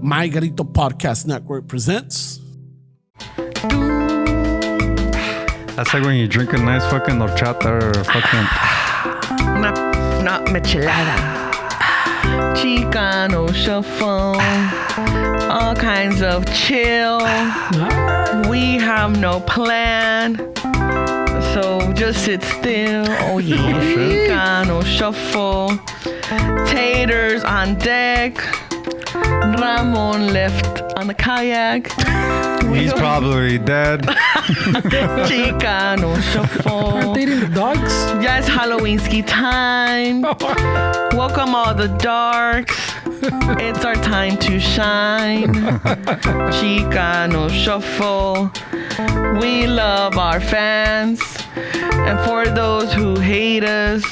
My Garito Podcast Network presents. That's like when you drink a nice fucking horchata or fucking... Not michelada. Chicano shuffle. All kinds of chill. We have no plan. So just sit still. Oh yeah. Chicano shuffle. Taters on deck. Ramon left on the kayak. He's probably dead. Chicano shuffle. Aren't they eating the dogs? Yeah, it's Halloween-ski time. Welcome all the darks. It's our time to shine. Chicano shuffle. We love our fans. And for those who hate us,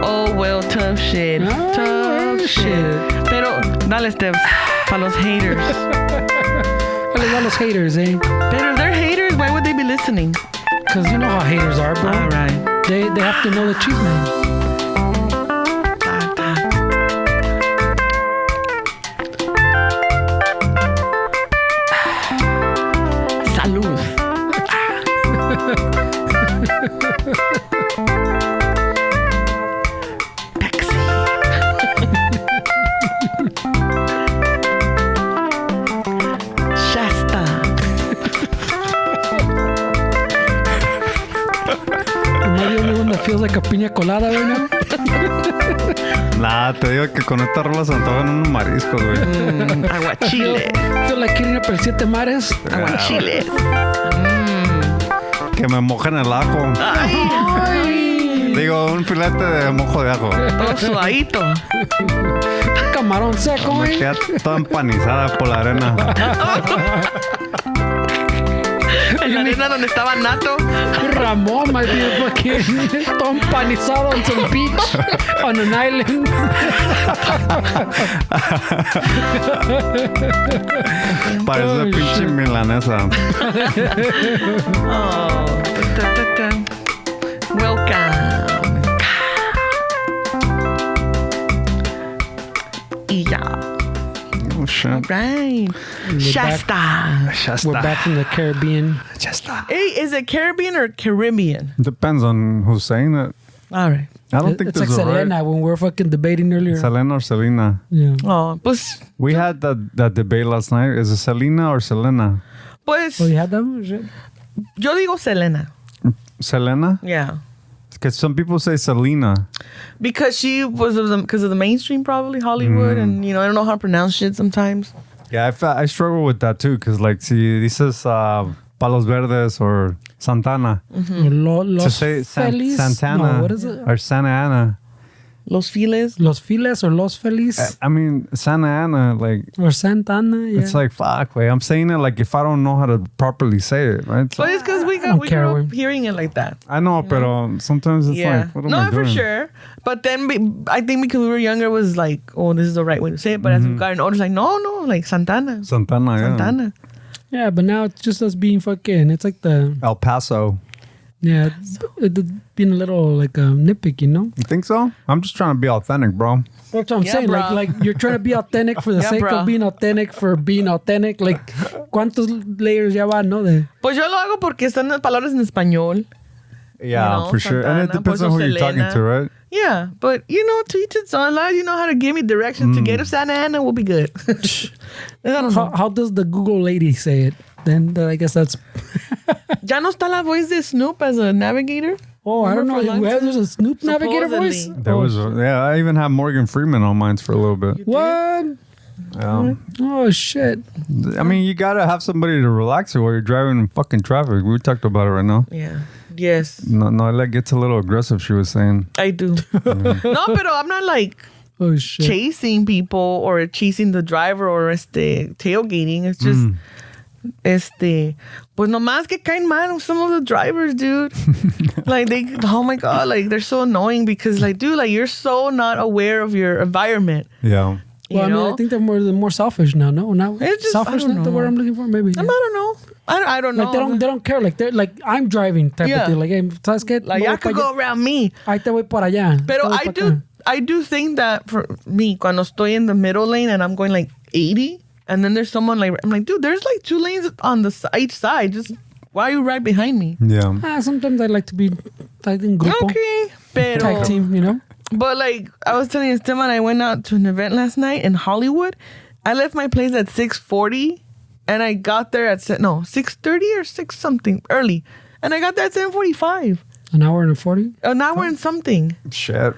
oh well, tough shit. Tough shit. Pero, dale, Steph, para los haters. Dale a los haters, eh? Pero if they're haters, why would they be listening? Because you know how haters are, bro. All right. They have to know the truth, man. Salud. Feels like a piña colada right now. Nah, te digo que con esta rola se antojan unos mariscos, güey. Aguachiles. Feel like hitting up el Siete Mares. Aguachiles. Que me mojen el ajo. Ay. Digo, un filete de mojo de ajo. Todo sudadito. Camarón seco, Me güey. queda toda empanizada por la arena. En la arena donde estaba Nato. Ramon might be fucking todo empanizado on some beach on an island. Parece pinche milanesa. Oh. Welcome. Y ya. Oh, shit. All right. Shasta. Shasta. We're back from the Caribbean. Shasta. Hey, is it Caribbean or Caribbean? Depends on who's saying it. All right. I don't think It's like there's a Selena right. when we were fucking debating earlier. Selena or Selena? Yeah. Oh, pues, We had that debate last night. Is it Selena or Selena? pues, Oh, you had that one? Shit. yo digo Selena. Selena? Yeah. Because some people say Selena. Because she was because of the mainstream, probably Hollywood, and I don't know how to pronounce shit sometimes. Yeah, I struggle with that too. Because like, si dices Palos Verdes or Santana. Los To say Feliz. Santana No, what is it? or Santa Ana. Los Files. Los Files or Los Feliz I mean, Santa Ana, like, or Santa Ana. Yeah. it's like, fuck, wait. I'm saying it like if I don't know how to properly say it, right? So, But it's because we don't care, grew up güey. hearing it like that. I know, but sometimes it's Yeah. like, what am I No, for doing? sure. But then I think because we were younger, it was like, oh, this is the right way to say it. But as we've gotten older, it's like, no, like Santana. Santana, yeah. Santana. Yeah, but now it's just us being fucking. It's like the El Paso. yeah, it's being a little like nitpicky, you know. You think so? I'm just trying to be authentic, bro. That's what I'm Yeah, saying. bro. Like you're trying to be authentic for the Yeah, sake bro. of being authentic for being authentic. Like, ¿cuántos layers ya van, no? De Pues yo lo hago porque están las palabras en español. Yeah, know, for sure. And it Santana, depends on por who eso you're talking Selena. to, right? Yeah, but to each its own. As long as you know how to give me directions to get to Santa Ana, we'll be good. I don't know. how does the Google lady say it? Then I guess that's. Ya no está la voice de Snoop as a navigator. Oh, I don't know. Remember for a long There's a Snoop Navigator voice. Supposedly. There was, yeah, I even have Morgan Freeman on mine for a little bit. What? Oh shit! I mean, you gotta have somebody to relax you while you're driving in fucking traffic. We talked about it right now. Yeah. Yes, Noelia gets a little aggressive, she was saying. I do. No, pero I'm not like Oh shit! chasing people or chasing the driver or tailgating. It's just pues nomás que caen mal some of the drivers, dude. Like oh my god, like they're so annoying because like, dude, like you're so not aware of your environment. Yeah. Well, I mean, I think they're more selfish now. No, now It's just- selfish. I don't Not the know. word I'm looking for. Maybe. I don't know. I don't know. Like they don't care. Like they're like I'm driving type Yeah. of thing. Like, hey, ¿sabes qué? Like, Me voy I could pa' allá. go around me. Ahí te voy por allá. Pero Te voy I pa' do acá. I do think that for me, cuando estoy in the middle lane and I'm going like 80, and then there's someone like, I'm like, dude, there's like 2 lanes on each side. Just why are you right behind me? Yeah. Sometimes I like to be like in grupo. Okay, pero Tag team, you know? but like I was telling Esteban, I went out to an event last night in Hollywood. I left my place at 6:40, and I got there at 6:30 or 6 something early, and I got there at 7:45. An hour and 40? An hour and something. Shit.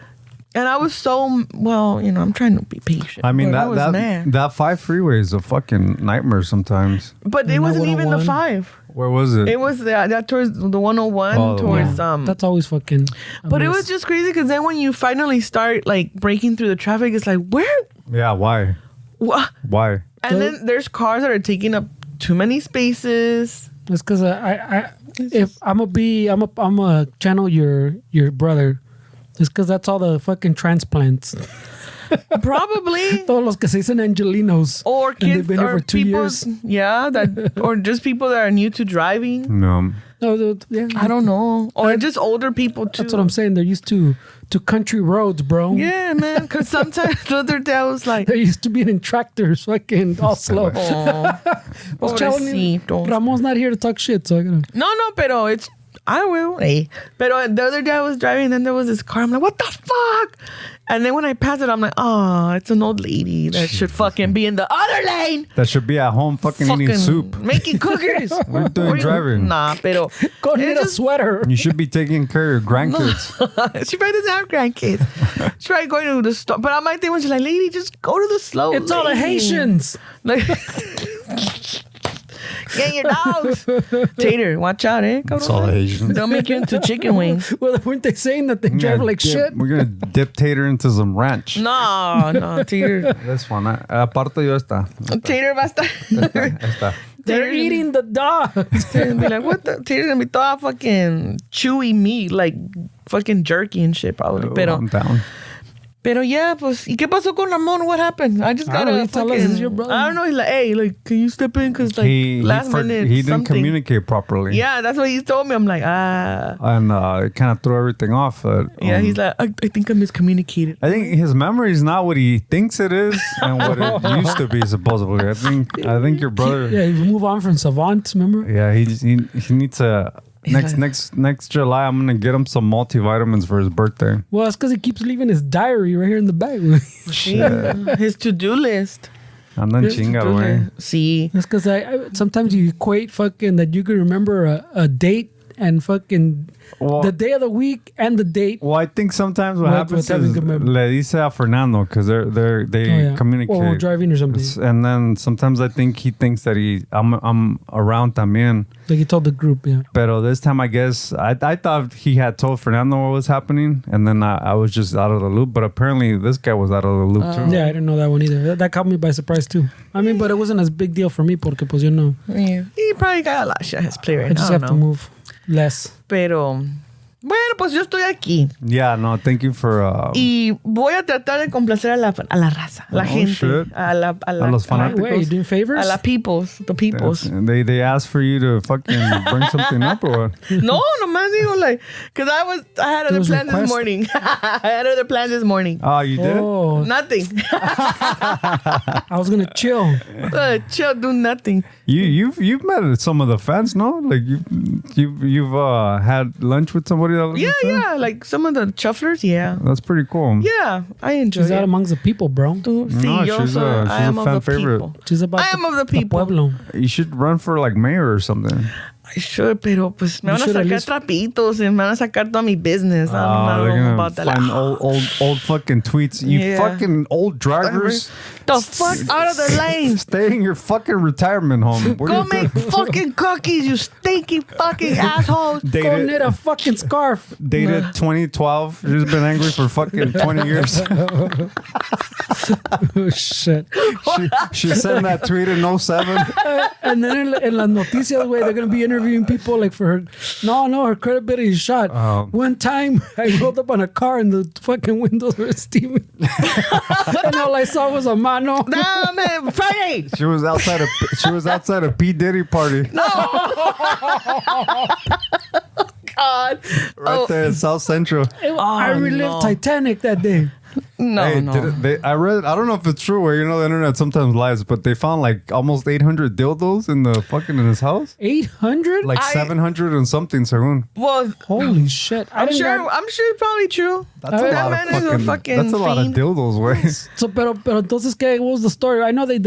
And I was so, well, I'm trying to be patient. I mean, but I was mad. that 5 freeway is a fucking nightmare sometimes. But it And wasn't that even the 101. 5. Where was it? It was that towards the 101, Oh, the towards That's always fucking. a But it mess. was just crazy because then when you finally start like breaking through the traffic, it's like where, Yeah, why? what? Why? And then there's cars that are taking up too many spaces. It's because if I'm a channel your brother. It's because that's all the fucking transplants. Probably. Todos los que se dicen Angelinos. Or And they've kids been here or for 2 people, years. yeah, that or just people that are new to driving. No. No, yeah. I don't know, or just older people too. That's what I'm saying. They're used to country roads, bro. Yeah, man. Because sometimes the other day I was like, They're used to being in tractors, fucking all slow. oh, Was telling you, pobrecito. Ramon's not here to talk shit, so I gotta. No, pero it's, I will. Hey. Pero the other day I was driving and then there was this car. I'm like, what the fuck? And then when I pass it, I'm like, oh, it's an old lady that should fucking be in the other lane. That should be at home fucking eating soup. Making cookies. What are you doing driving? Nah, pero. Go knit it's a just- sweater. You should be taking care of your grandkids. She probably doesn't have grandkids. She probably going to the store. But my thing was like, lady, just go to the slow It's all the lane. Haitians. Like, get your dogs. Tater, watch out, eh? It's all Asian. Don't make you into chicken wings. Well, weren't they saying that they drive like shit? We're gonna dip Tater into some ranch. No, Tater. This one. Aparto yo esta. Tater va a estar. Esta. They're Tater- eating the dog. Tater's gonna be like, what the? Tater's gonna be toda fucking chewy meat, like fucking jerky and shit, probably. Oh, I'm down. Pero yeah, pues, ¿y qué pasó con Ramon? What happened? I just I got don't know, a you tell us, fucking, it's your brother. I don't know. He's like, hey, like, can you step in? Because like last minute, he didn't something. communicate properly. Yeah, that's what he told me. I'm like, And it kind of threw everything off. yeah. He's like, I think I miscommunicated. I think his memory is not what he thinks it is and what it used to be supposedly. I think your brother. Yeah, you move on from Savant, remember? Yeah, he needs to. Next July, I'm gonna get him some multivitamins for his birthday. Well, it's because he keeps leaving his diary right here in the bag. His to-do list. Andan chinga, güey. See. That's because I sometimes you equate fucking that you can remember a date and fucking Well- the day of the week and the date. Well, I think sometimes what With happens having is good memory. le dice a Fernando because they Oh, yeah. communicate. Or driving or something. And then sometimes I think he thinks that I'm around también. Like he told the group, yeah. Pero this time I guess I thought he had told Fernando what was happening, and then I was just out of the loop. But apparently this guy was out of the loop too. Yeah, I didn't know that one either. That caught me by surprise too. I mean, but it wasn't as big deal for me porque pues you know, Yeah. He probably got a lot of shit on his plate right I just now. have to move less. Pero, bueno, pues yo estoy aquí. Yeah, no, thank you for Y voy a tratar de complacer a la raza, la gente. shit. A los fanáticos. Wait, you doing favors? A la peoples, the peoples. They asked for you to fucking bring something up or what? No, nomás digo like, because I had other Those plans this requests? morning. I had other plans this morning. Oh, you did? Oh, Nothing. I was gonna chill. Chill, do nothing. You've met some of the fans, no? Like you've had lunch with somebody that was Yeah, yeah. Like some of the chufflers, yeah. That's pretty cool. Yeah, I enjoy She's out it. amongst the people, bro. Sí, No, yo she's soy, a I am fan of the favorite. people. She's about I am of the people. pueblo. You should run for like mayor or something. I should, pero pues me You van a should at sacar least- trapitos y me van a sacar toda mi business. I don't They're know gonna about that. find old fucking tweets. You Yeah. fucking old drivers. The fuck out of the lane. Stay in your fucking retirement home. What Go do you make think? fucking cookies, you stinky fucking assholes. Go knit a fucking scarf. Dated 2012. She's been angry for fucking 20 years. Oh, shit. She sent that tweet in 07. And then in las noticias, güey, they're going to be interviewing people like for her. No, her credibility is shot. One time, I rolled up on a car and the fucking windows were steaming. And all I saw was a mano. Nah, man, Friday. She was outside of P. Diddy party. God. Right there in South Central. I relived Titanic that day. No, Hey, no. I read, I don't know if it's true, where the internet sometimes lies, but they found like almost 800 dildos in his house. 800? Like 700 and something, según. Well, Holy shit. I'm sure it's probably true. That's a lot man of is a fucking That's a lot of fiend. dildos, güey. So, pero entonces, ¿qué? What was the story? I know they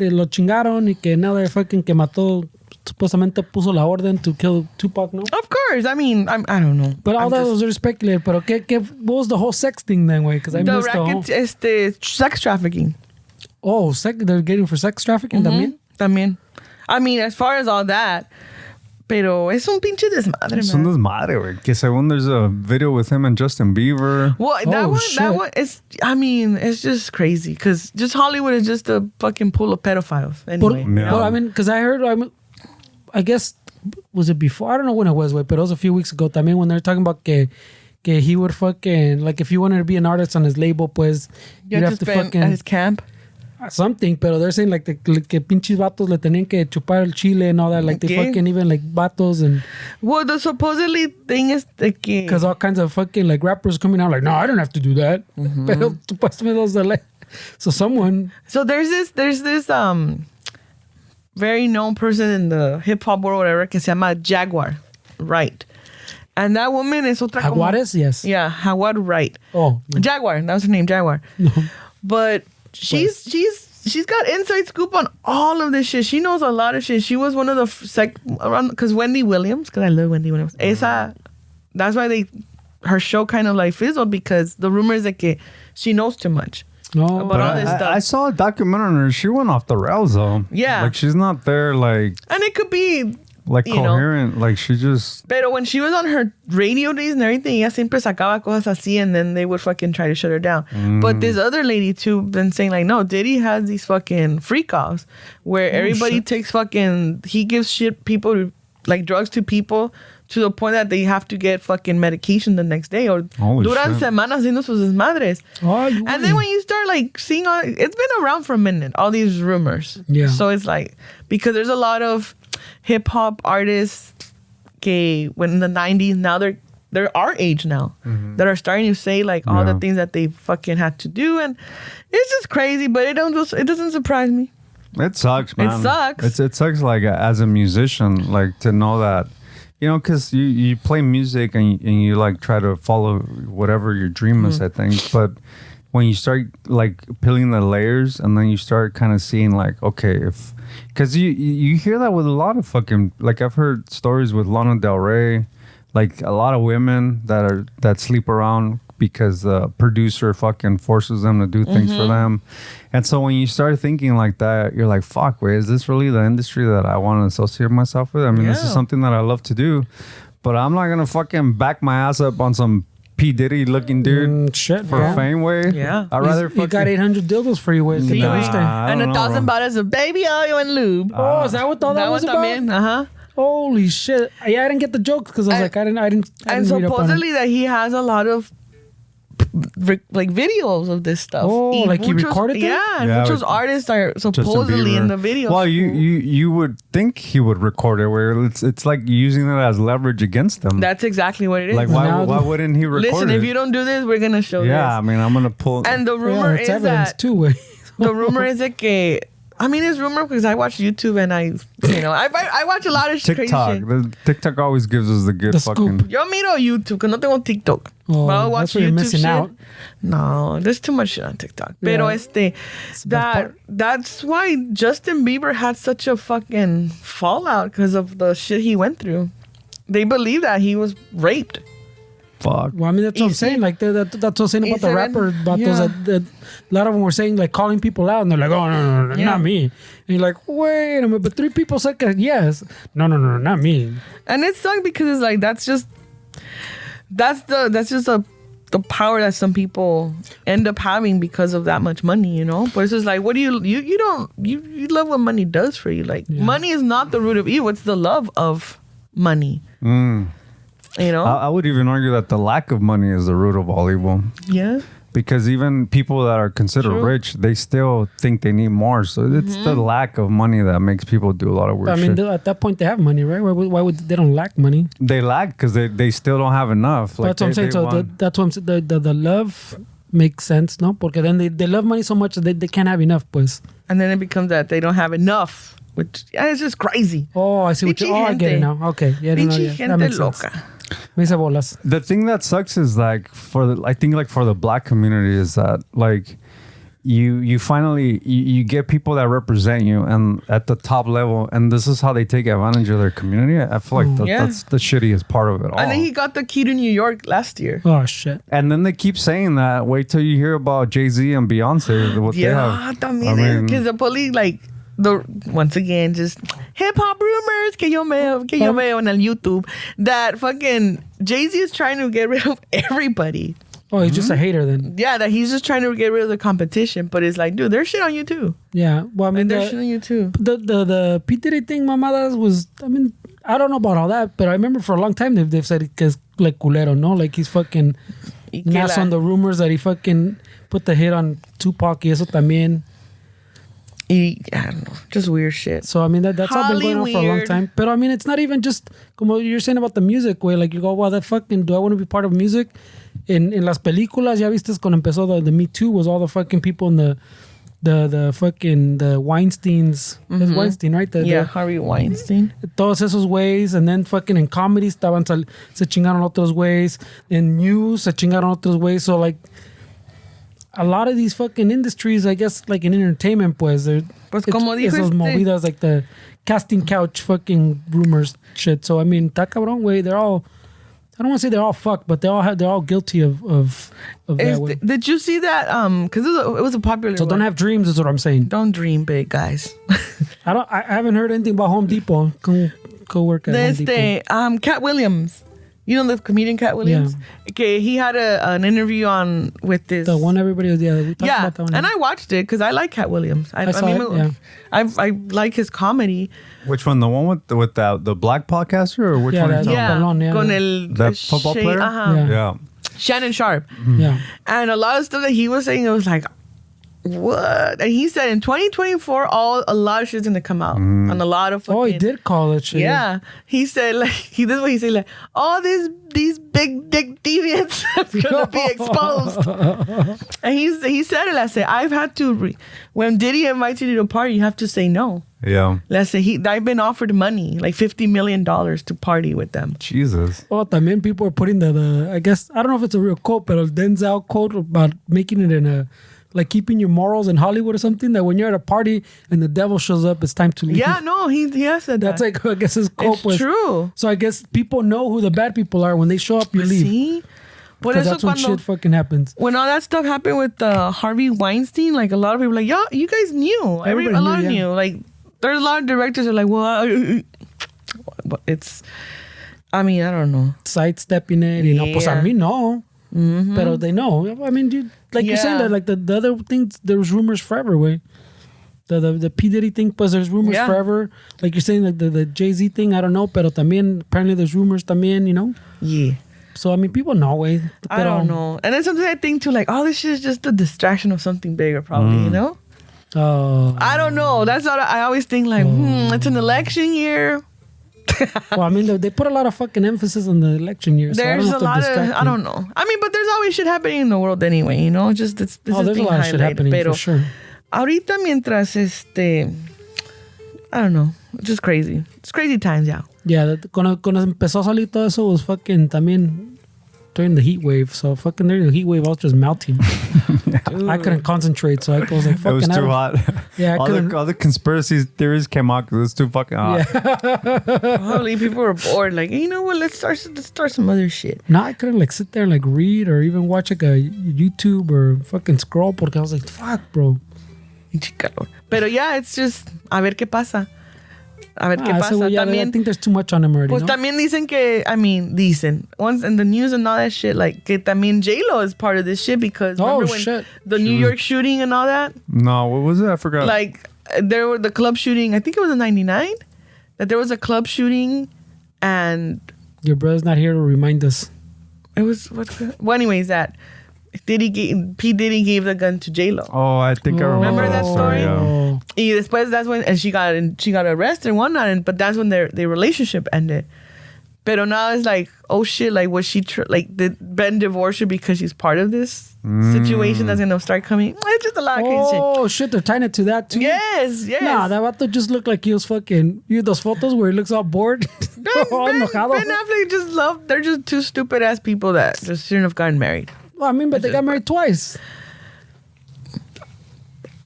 lo chingaron y que now they're fucking que mató, supuestamente puso la orden to kill Tupac, no? Of course. I mean, I don't know. But all I'm that just- was very speculated. Pero what was the whole sex thing then, güey? Because I the missed the whole... racket, sex trafficking. Oh, they're getting for sex trafficking también? También. I mean, as far as all that, pero es un pinche desmadre, Es un man. desmadre, güey. Que según there's a video with him and Justin Bieber. Well, Oh, that shit. one is, I mean, it's just crazy because just Hollywood is just a fucking pool of pedophiles. Anyway. Yeah. Well, I mean, because I guess, was it before? I don't know when it was, but it was a few weeks ago. También when they were talking about que he would fucking, like if you wanted to be an artist on his label, pues You you'd have have to to spend fucking at his camp. something. Pero they're saying like que pinches vatos le tenían que chupar el chile and all that. Like they ¿Qué? fucking even like vatos and Well, the supposedly thing is de que because all kinds of fucking like rappers coming out like, no, I don't have to do that. Pero supuestamente los de so someone. So there's this very known person in the hip hop world, whatever, que se llama Jaguar, right? And that woman is otra como- Jaguares, yes. Yeah, Jaguar, right? Oh, Jaguar, that was her name, Jaguar. But she's got inside scoop on all of this shit. She knows a lot of shit. She was one of the around because Wendy Williams, because I love Wendy Williams. That's why her show kind of like fizzled because the rumor is that she knows too much. no. About all this stuff. I saw a documentary on her. She went off the rails, though. Yeah. Like, she's not there, like And it could be, you know. coherent. Like, she just... Pero when she was on her radio days and everything, ella siempre sacaba cosas así and then they would fucking try to shut her down. But this other lady too been saying like, no, Diddy has these fucking freak offs where everybody shit. takes fucking, he gives shit people, like drugs to people to the point that they have to get fucking medication the next day or Holy duran shit. semanas haciendo sus desmadres. Ay, And then when you start like seeing all, it's been around for a minute, all these rumors. Yeah. So it's like, because there's a lot of hip hop artists when in the 90s, now they're our age now, that are starting to say like all the Yeah. things that they fucking had to do. And it's just crazy, but it doesn't surprise me. It sucks, man. sucks. It sucks, like, as a musician, like, to know that, because you play music and you like try to follow whatever your dream is, I think. But when you start like peeling the layers and then you start kind of seeing like, okay, because you hear that with a lot of fucking, like, I've heard stories with Lana Del Rey, like a lot of women that sleep around because the producer fucking forces them to do things for them. And so when you start thinking like that, you're like, fuck, wait, is this really the industry that I want to associate myself with? I mean, this is Yeah. something that I love to do, but I'm not going to fucking back my ass up on some P. Diddy looking dude shit, for yeah. fame way. Yeah. I'd rather You got 800 dildos for you, güey. Sí, Nah. güey. I And don't know, 1,000 bro. balas of baby oil and lube. Oh, is that what all that was one about? también, ajá. Holy shit! Yeah, I didn't get the jokes because I was And- like, I didn't And read up on it. supposedly that he has a lot of like videos of this stuff. Oh, like he muchos- recorded them? Yeah, and Yeah, muchos with artists are Justin supposedly in the Bieber. video. Well, you would think he would record it, where it's like using it as leverage against them. That's exactly what it is. Like, Now- why wouldn't he record Listen, it? if you don't do this, we're gonna show yeah, I this. mean, I'm gonna pull. And the Yeah, rumor it's is evidence that too, güey. the rumor is that que, I mean, it's rumor because I watch YouTube and I watch a lot of crazy TikTok. shit. The TikTok always gives us the good The fucking. scoop. Yo miro YouTube, que no tengo TikTok. Oh, But I'll watch that's where you're YouTube missing shit. out. No, there's too much shit on TikTok. Pero Yeah. the best part. that's why Justin Bieber had such a fucking fallout because of the shit he went through. They believe that he was raped. Fuck. Well, I mean, that's what I'm saying. Like that's what I'm saying about the ESL, rapper, about yeah. those. That a lot of them were saying like calling people out, and they're like, "Oh no, Yeah. not me." And you're like, "Wait a minute!" But 3 people said yes. No, not me. And it sucked because it's like that's just a the power that some people end up having because of that much money, you know. But it's just like, what do you love what money does for you? Like, money is not the root of evil; it's the love of money. You know, I would even argue that the lack of money is the root of all evil. Yeah. Because even people that are considered rich, they still think they need more. So it's the lack of money that makes people do a lot of weird shit. At that point, they have money, right? Why would they don't lack money? They lack because they still don't have enough. Like that's what I'm saying. So that's what I'm saying. The love makes sense, no? Porque then they love money so much that they can't have enough, pues. And then it becomes that they don't have enough, which it's just crazy. Oh, I see what you... Oh, I get it now. Okay. Yeah, no, that makes sense. Me hice bolas. The thing that sucks is like for the black community is that like you finally you get people that represent you and at the top level, and this is how they take advantage of their community. I feel like that's the shittiest part of it all. And then he got the key to New York last year. Oh shit! And then they keep saying that. Wait till you hear about Jay-Z and Beyonce. What they have. También, because the police like. Once again, just hip hop rumors que yo veo en el YouTube that fucking Jay-Z is trying to get rid of everybody. Oh, he's just a hater then. Yeah, that he's just trying to get rid of the competition. But it's like, dude, there's shit on you too. Yeah, well, I mean, there's shit on you too. The P. Diddy thing, mamadas was. I mean, I don't know about all that, but I remember for a long time they've said it's like culero, no, like he's fucking nas on the rumors that he fucking put the hit on Tupac y eso también. I don't know, just weird shit. So I mean that's all been going on for a long time. But I mean it's not even just como you're saying about the music, where like you go, well, that fucking do I want to be part of music? In las películas, ya viste cuando empezó the Me Too was all the fucking people in the fucking the Weinsteins. It's Weinstein, right? Harvey Weinstein. Todos esos güeyes, and then fucking in comedy estaban se chingaron otros güeyes, in news se chingaron otros güeyes. So like. A lot of these fucking industries, I guess, like in entertainment, pues, pues como dijo esos movidas, like the casting couch fucking rumors shit. So, I mean, ta cabrón, güey, they're all, I don't want to say they're all fucked, but they're all guilty of that way. Did you see that? Because it was a popular So one. don't have dreams is what I'm saying. Don't dream big, guys. I haven't heard anything about Home Depot. Go work at Home Depot. Cat Williams. You know the comedian Cat Williams? Yeah. Okay, he had an interview with this. The one everybody was, we talked about that one. And I watched it because I like Cat Williams. I like his comedy. Which one? The one with the black podcaster, or which one? That football player? Yeah. Shannon Sharp. Yeah. And a lot of stuff that he was saying, it was like, what? And he said in 2024, a lot of shit's gonna come out, and a lot of fucking, he did call it shit. Yeah, he said like this is what he said, like all these big dick deviants are gonna be exposed. And he said it. I said I've had to when Diddy invites you to a party, you have to say no. Yeah. Let's say I've been offered money, like $50 million to party with them. Jesus. Oh, también people are putting the I guess I don't know if it's a real quote, but a Denzel quote about making it in a. Like keeping your morals in Hollywood or something, that when you're at a party and the devil shows up, it's time to leave. Yeah, no, he has said that. That's like, I guess his quote was. It's true. So I guess people know who the bad people are. When they show up, you leave. See? Because that's when shit fucking happens. When all that stuff happened with Harvey Weinstein, like a lot of people were like, yeah, you guys knew. A lot knew. Like, there's a lot of directors are like, well, but it's, I mean, I don't know. Sidestepping it. You know, pues a mí no. Mm-hmm. Pero they know. I mean, dude, like you're saying that, like the other things, there's rumors forever, way. The P. Diddy thing, pues there's rumors forever. Like you're saying, like the Jay-Z thing, I don't know, pero también, apparently there's rumors también, you know? Yeah. So, I mean, people know, way. I don't know. And then sometimes I think too, like, oh, this shit is just a distraction of something bigger, probably, you know? Oh. I don't know. That's what I always think, like, it's an election year. Well, I mean, they put a lot of fucking emphasis on the election year. So there's a lot of, I don't know. I mean, but there's always shit happening in the world anyway, you know? Just this there's is a lot of shit happening, for sure. Ahorita mientras I don't know. It's just crazy. It's crazy times, yeah. Yeah, cuando empezó a salir todo eso was fucking también during the heat wave. So fucking during the heat wave, I was just melting. I couldn't concentrate, so I was like, fucking. It was too hot. Yeah, all the conspiracy theories came out because it was too fucking hot. Yeah. Probably people were bored. Like, you know what? Let's start some other shit. No, I couldn't like sit there and like read or even watch like a YouTube or fucking scroll porque I was like, fuck, bro. Pero yeah, it's just a ver qué pasa. A ver qué pasa. So, yeah, I También, think there's too much on him already. pues ¿no? también dicen que, dicen, once in the news and all that shit, like, que también J-Lo is part of this shit because remember when shit. the New York shooting and all that? No, what was it? I forgot. Like, there were the club shooting, I think it was in 99, that there was a club shooting and Your brother's not here to remind us. it was, well, anyways, that P. Diddy gave the gun to J-Lo. Oh, I think I remember that story? Yeah. Y después that's when and she got arrested and whatnot, but that's when their relationship ended. Pero now it's like, oh shit, like was she did Ben divorce her because she's part of this situation that's gonna start coming? It's just a lot of crazy shit. Oh shit, they're tying it to that too. Yes. Nah, that vato just looked like he was fucking. You those photos where he looks all bored. All enojado. Ben Affleck they're just two stupid ass people that just shouldn't have gotten married. Well, I mean, but they got married twice.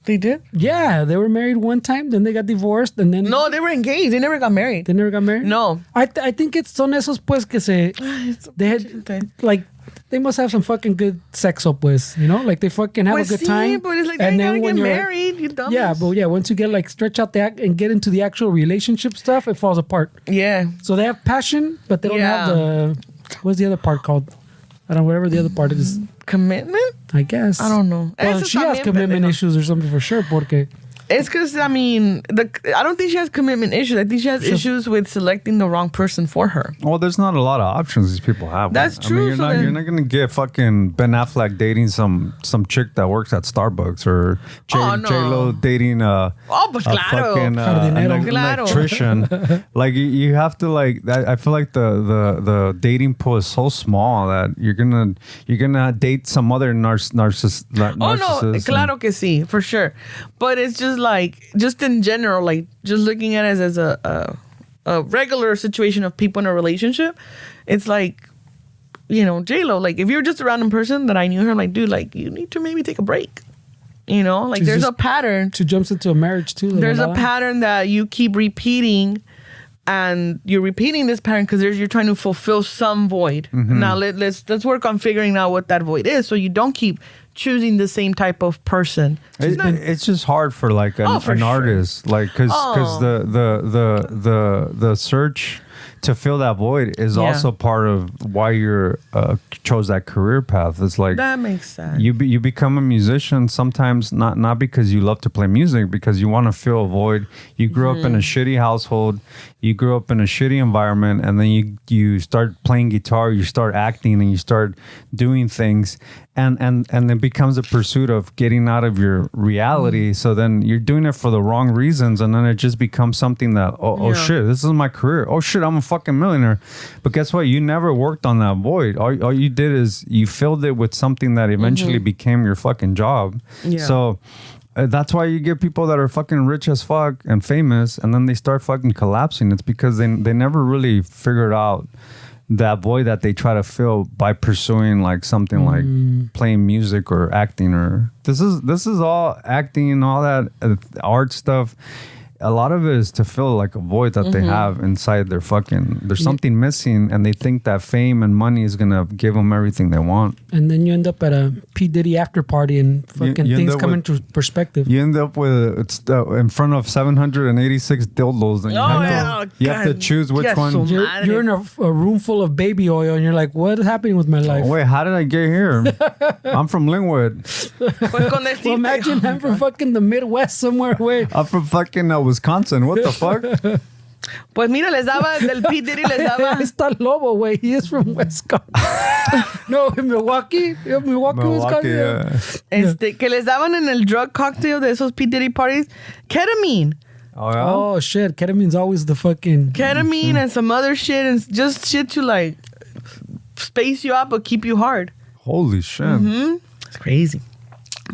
They did? Yeah, they were married one time, then they got divorced, and then No, they were engaged. They never got married. they never got married. No. I think it's son esos pues que se they had like they must have some fucking good sexo pues, you know, like they fucking have Pues a good sí, time. but it's like they gotta get married, you dumbass. Yeah, but yeah, once you get like stretch out the act and get into the actual relationship stuff, it falls apart. Yeah. So they have passion, but they don't Yeah. have the what's the other part called? I don't know, whatever the other part is. Commitment? I guess. I don't know. Well, Eso she has también, commitment pendejo. issues or something for sure, porque It's because, I don't think she has commitment issues. I think she has issues with selecting the wrong person for her. Well, there's not a lot of options these people have. That's true, You're, so you're then- not gonna get fucking Ben Affleck dating some chick that works at Starbucks or Oh, no. J-Lo dating Pues claro. fucking Jardinero. Claro. electrician. Like you have to like. I feel like the dating pool is so small that you're gonna date some other narcissist. Oh, no. Claro que sí, for sure. But it's just like, just in general, like just looking at it as a regular situation of people in a relationship, it's like, you know, J-Lo, like if you're just a random person that I knew her, I'm like, dude, like you need to maybe take a break. You know, like She's there's just- a pattern. she jumps into a marriage too. like There's a that. pattern that you keep repeating, and you're repeating this pattern because you're trying to fulfill some void. Now let's work on figuring out what that void is, so you don't keep choosing the same type of person. It's just hard for like for an sure. artist, like because the search to fill that void is Yeah. also part of why you're chose that career path. It's like That makes sense. you become a musician sometimes not because you love to play music, because you want to fill a void. You grew up in a shitty household, you grew up in a shitty environment, and then you start playing guitar, you start acting, and you start doing things, and it becomes a pursuit of getting out of your reality. So then you're doing it for the wrong reasons, and then it just becomes something that oh Yeah. shit, this is my career. Oh shit, I'm a fucking millionaire. But guess what? You never worked on that void. All you did is you filled it with something that eventually became your fucking job. Yeah. So that's why you get people that are fucking rich as fuck and famous, and then they start fucking collapsing. It's because they never really figured out that void that they try to fill by pursuing like something like playing music or acting, or this is all acting and all that art stuff. A lot of it is to fill like a void that they have inside their fucking. There's something missing, and they think that fame and money is gonna give them everything they want. And then you end up at a P. Diddy after party and fucking you end things up come with- into perspective. You end up with in front of 786 dildos, and you have to choose which Yes, one. so- You're in a room full of baby oil and you're like, what is happening with my life? Oh, wait, how did I get here? I'm from Linwood. Pues con Well, imagine I'm from fucking the Midwest somewhere where I'm from fucking Wisconsin. What the fuck? Pues mira, les daba, del P. Diddy les daba. está Lobo, way. He is from Wisconsin. No, in Milwaukee. Yeah, Milwaukee, Wisconsin. yeah. Que les daban en el drug cocktail de esos P. Diddy parties, ketamine. Oh, yeah? Oh, shit. Ketamine's always the fucking... Ketamine and some other shit, and just shit to like space you out but keep you hard. Holy shit. It's crazy.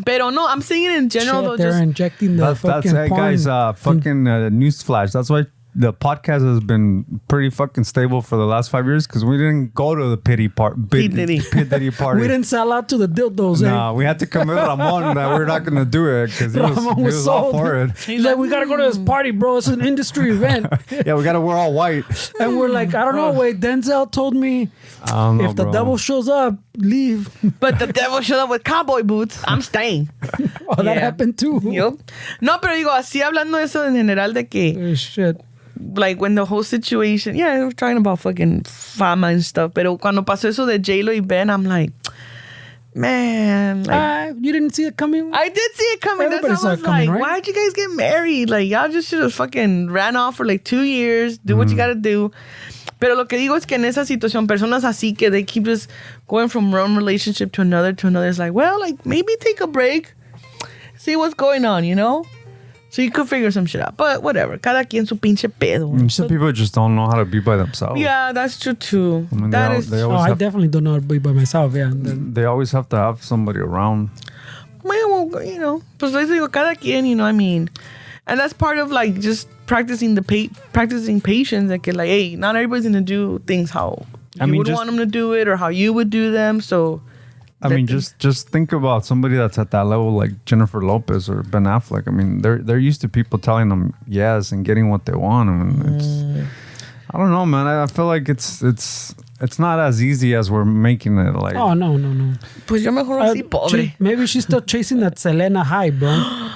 Pero no, I'm saying it in general Shit, though. they're Just injecting the That's fucking hey, porn. guys, fucking newsflash. That's why the podcast has been pretty fucking stable for the last 5 years, because we didn't go to the P. Diddy party. We didn't sell out to the dildos, Nah, we had to convince Ramon that we're not going to do it, because he Ramon was was all sold. for it. He's like, we gotta go to this party, bro. It's an industry event. Yeah, we got to wear all white. And we're like, I don't know. Wait, Denzel told me I don't know, if the bro. devil shows up, leave. but the devil showed up with cowboy boots. I'm staying. Oh, that Yeah. happened too. Yup. No, pero digo, así hablando de eso en general de que Oh, shit. like when the whole situation, yeah, we're talking about fucking fama and stuff. Pero cuando pasó eso de J-Lo y Ben, I'm like, man, like, you didn't see it coming? I did see it coming. Everybody That's why I saw was it coming, like, right? why'd you guys get married? Like, y'all just should have fucking ran off for like 2 years, do what you gotta do. Pero lo que digo es que en esa situación, personas así que they keep just going from one relationship to another, it's like, well, like, maybe take a break, see what's going on, you know? So you could figure some shit out. But whatever. Cada quien su pinche pedo. Some people just don't know how to be by themselves. Yeah, that's true too. I mean, I definitely don't know how to be by myself. Yeah. They always have to have somebody around. Well, you know, pues les digo, cada quien, you know, I mean, and that's part of like just practicing practicing patience. Like, hey, not everybody's gonna do things how you would want them to do it or how you would do them. So, I mean, just think about somebody that's at that level, like Jennifer Lopez or Ben Affleck. I mean, they're used to people telling them yes and getting what they want. I mean, it's, I don't know, man. I feel like it's not as easy as we're making it. Like, oh no. Pues yo mejor así pobre. Maybe she's still chasing that Selena high, bro.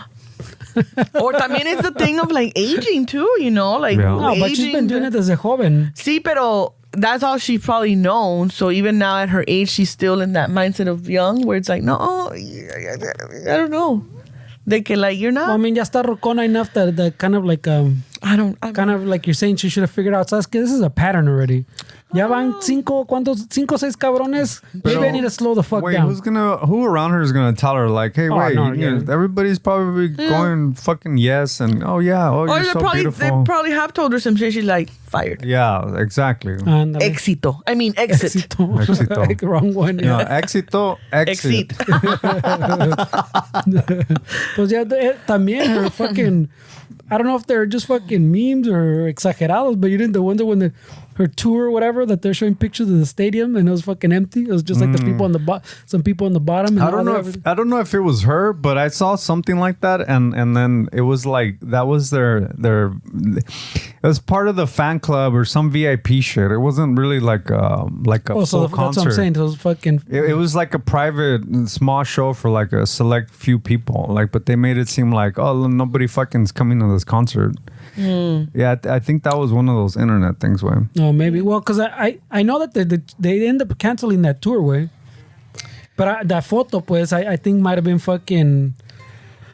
Or también it's the thing of like aging too, you know, like no, but she's been doing it desde joven. Sí, pero that's all she's probably known. So even now at her age, she's still in that mindset of young, where it's like, no, I don't know. They can like, you're not. Well, I mean, ya está rocona enough that kind of like kind of like you're saying she should have figured out. ¿Sabes qué? This is a pattern already. Ya van 5 o 6 cabrones. Maybe I need to slow the fuck down. Who around her is gonna tell her like, hey, everybody's probably going fucking yes and you're so beautiful. They probably have told her some shit. She's like fired. Yeah, exactly. Éxito. I mean exit. Éxito. Like, wrong one. Yeah. Éxito. Exit. Pues ya también her fucking. I don't know if they're just fucking memes or exagerados, but you didn't wonder when her tour or whatever that they're showing pictures of the stadium and it was fucking empty. It was just like the people on the some people on the bottom. And I don't know if it was her, but I saw something like that, and then it was like that was their it was part of the fan club or some VIP shit. It wasn't really like a full concert. That's what I'm saying. It was fucking. It was like a private small show for like a select few people. Like, but they made it seem like nobody fucking's coming to this concert. Yeah, I think that was one of those internet things, way. No, maybe. Well, because I know that they end up canceling that tour, way. But that photo, pues, I think might have been fucking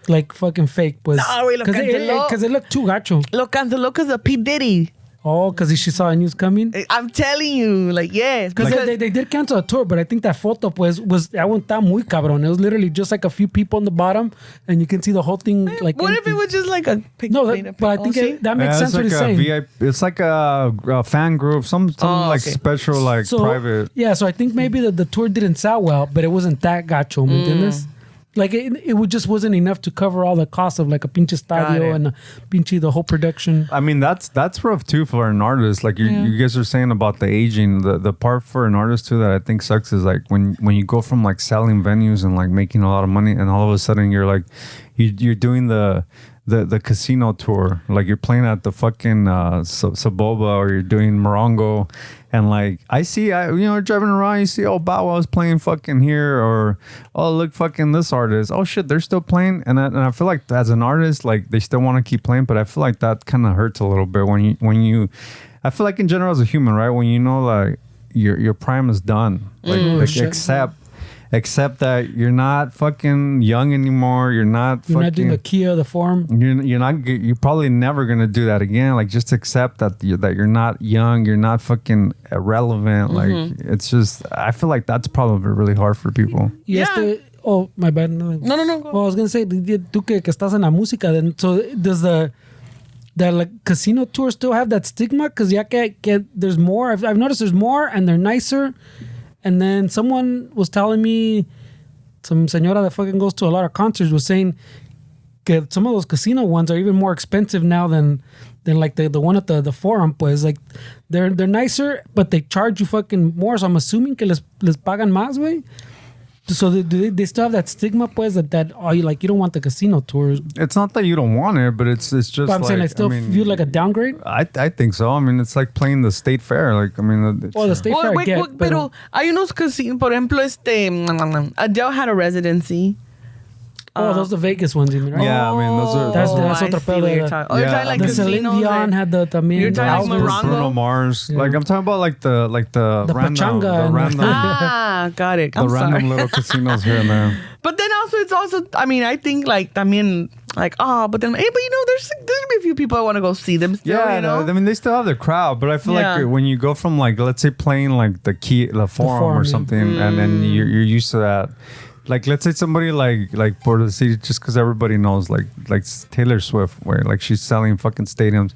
fake, pues. No, güey, lo canceló. Because it looked too gacho. Lo canceló because of P. Diddy. Oh, because she saw a news coming? I'm telling you, like, yes. Because they did cancel a tour, but I think that photo, pues, was muy cabrón. It was literally just like a few people on the bottom, and you can see the whole thing, like... What if it was just like a picture? No, but I think that makes sense what he's saying. It's like a fan group, some special, like, private... Yeah, so I think maybe the tour didn't sell well, but it wasn't that gacho, ¿me entiendes? Like, it just wasn't enough to cover all the costs of, like, a pinche estadio and the whole production. I mean, that's rough, too, for an artist. Like, you guys are saying about the aging. The part for an artist, too, that I think sucks is, like, when you go from, like, selling venues and, like, making a lot of money, and all of a sudden you're, like, you're doing the casino tour. Like, you're playing at the fucking Saboba, or you're doing Morongo. And like, I see, driving around, you see, Bow Wow's playing fucking here, or, look, fucking this artist. Oh shit, they're still playing. And I feel like as an artist, like, they still want to keep playing, but I feel like that kind of hurts a little bit when you, I feel like in general as a human, right? When you know, like, your prime is done, like except that you're not fucking young anymore. You're not doing the Kia, the form. You're probably never gonna do that again. Like, just accept that you're not young. You're not fucking irrelevant. Like, it's just, I feel like that's probably really hard for people. Yeah. Oh, my bad. No. Well, I was gonna say, tú que estás en la música, then, so does the like casino tour still have that stigma? Because there's more. I've noticed there's more, and they're nicer. And then someone was telling me, some señora that fucking goes to a lot of concerts was saying that some of those casino ones are even more expensive now than like the one at the Forum. Pues, like, they're nicer, but they charge you fucking more. So I'm assuming que les pagan más, güey. So they still have that stigma, pues, that you don't want the casino tours. It's not that you don't want it, but it's just. But I'm saying I still feel like a downgrade. I think so. I mean, it's like playing the state fair. Like, I mean, the state fair. Pero hay unos casinos, por ejemplo, Adele had a residency, those are the Vegas ones, you mean, right? Yeah, I mean, those are... That's I otro see what pedo. you're talking. Oh, you're Yeah. talking like The Celine casinos Dion and- had the también. You're talking like Elvis. Morongo? Bruno Mars. Yeah. Like I'm talking about like the random, pachanga and random, Got it. the I'm random sorry. little casinos here and there. But then also, it's also, I mean, I think like, but then, hey, but you know, there's gonna be a few people I want to go see them still, Yeah, you know? no, I mean they still have their crowd, but I feel Yeah. like when you go from like let's say playing like the forum or Forum, yeah. something, and then you're used to that. Like let's say somebody like Border City, just because everybody knows like Taylor Swift, where like she's selling fucking stadiums.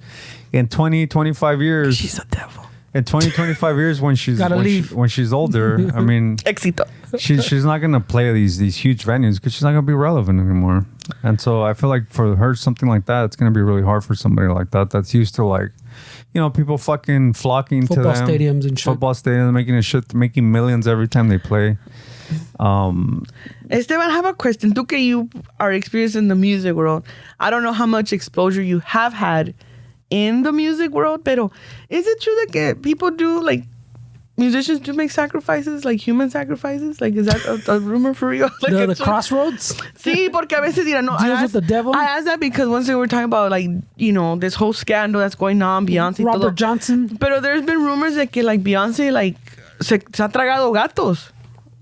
In 20-25 years, She's a devil. in 20-25 years when she's Gotta leave. when she's older, I mean Éxito. she's not gonna play these huge venues because she's not gonna be relevant anymore. And so I feel like for her something like that, it's gonna be really hard for somebody like that that's used to like, you know, people fucking flocking Football to them. stadiums and shit. Football stadiums, making millions every time they play. Esteban, I have a question. Tú que you are experienced in the music world, I don't know how much exposure you have had in the music world, pero is it true that people do, like, musicians do make sacrifices, like human sacrifices? Like, is that a rumor for real? Like, The it's- crossroads? Sí, porque a veces, no, Deals with the devil? I asked that because once they were talking about, like, you know, this whole scandal that's going on, Beyonce. Robert todo. Johnson? Pero there's been rumors de que, like, Beyonce, like, se ha tragado gatos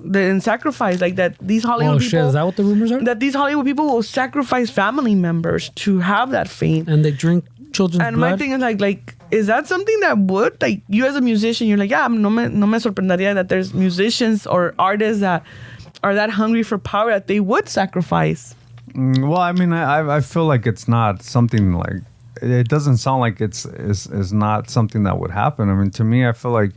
in sacrifice. Like, that these Hollywood Oh, people... shit. Is that what the rumors are? That these Hollywood people will sacrifice family members to have that fame. And they drink children's And blood? my thing is like, is that something that would, like, you as a musician, you're like, yeah, no me sorprendería that there's musicians or artists that are that hungry for power that they would sacrifice. Well, I mean, I feel like it's not something like, it doesn't sound like it's not something that would happen. I mean, to me, I feel like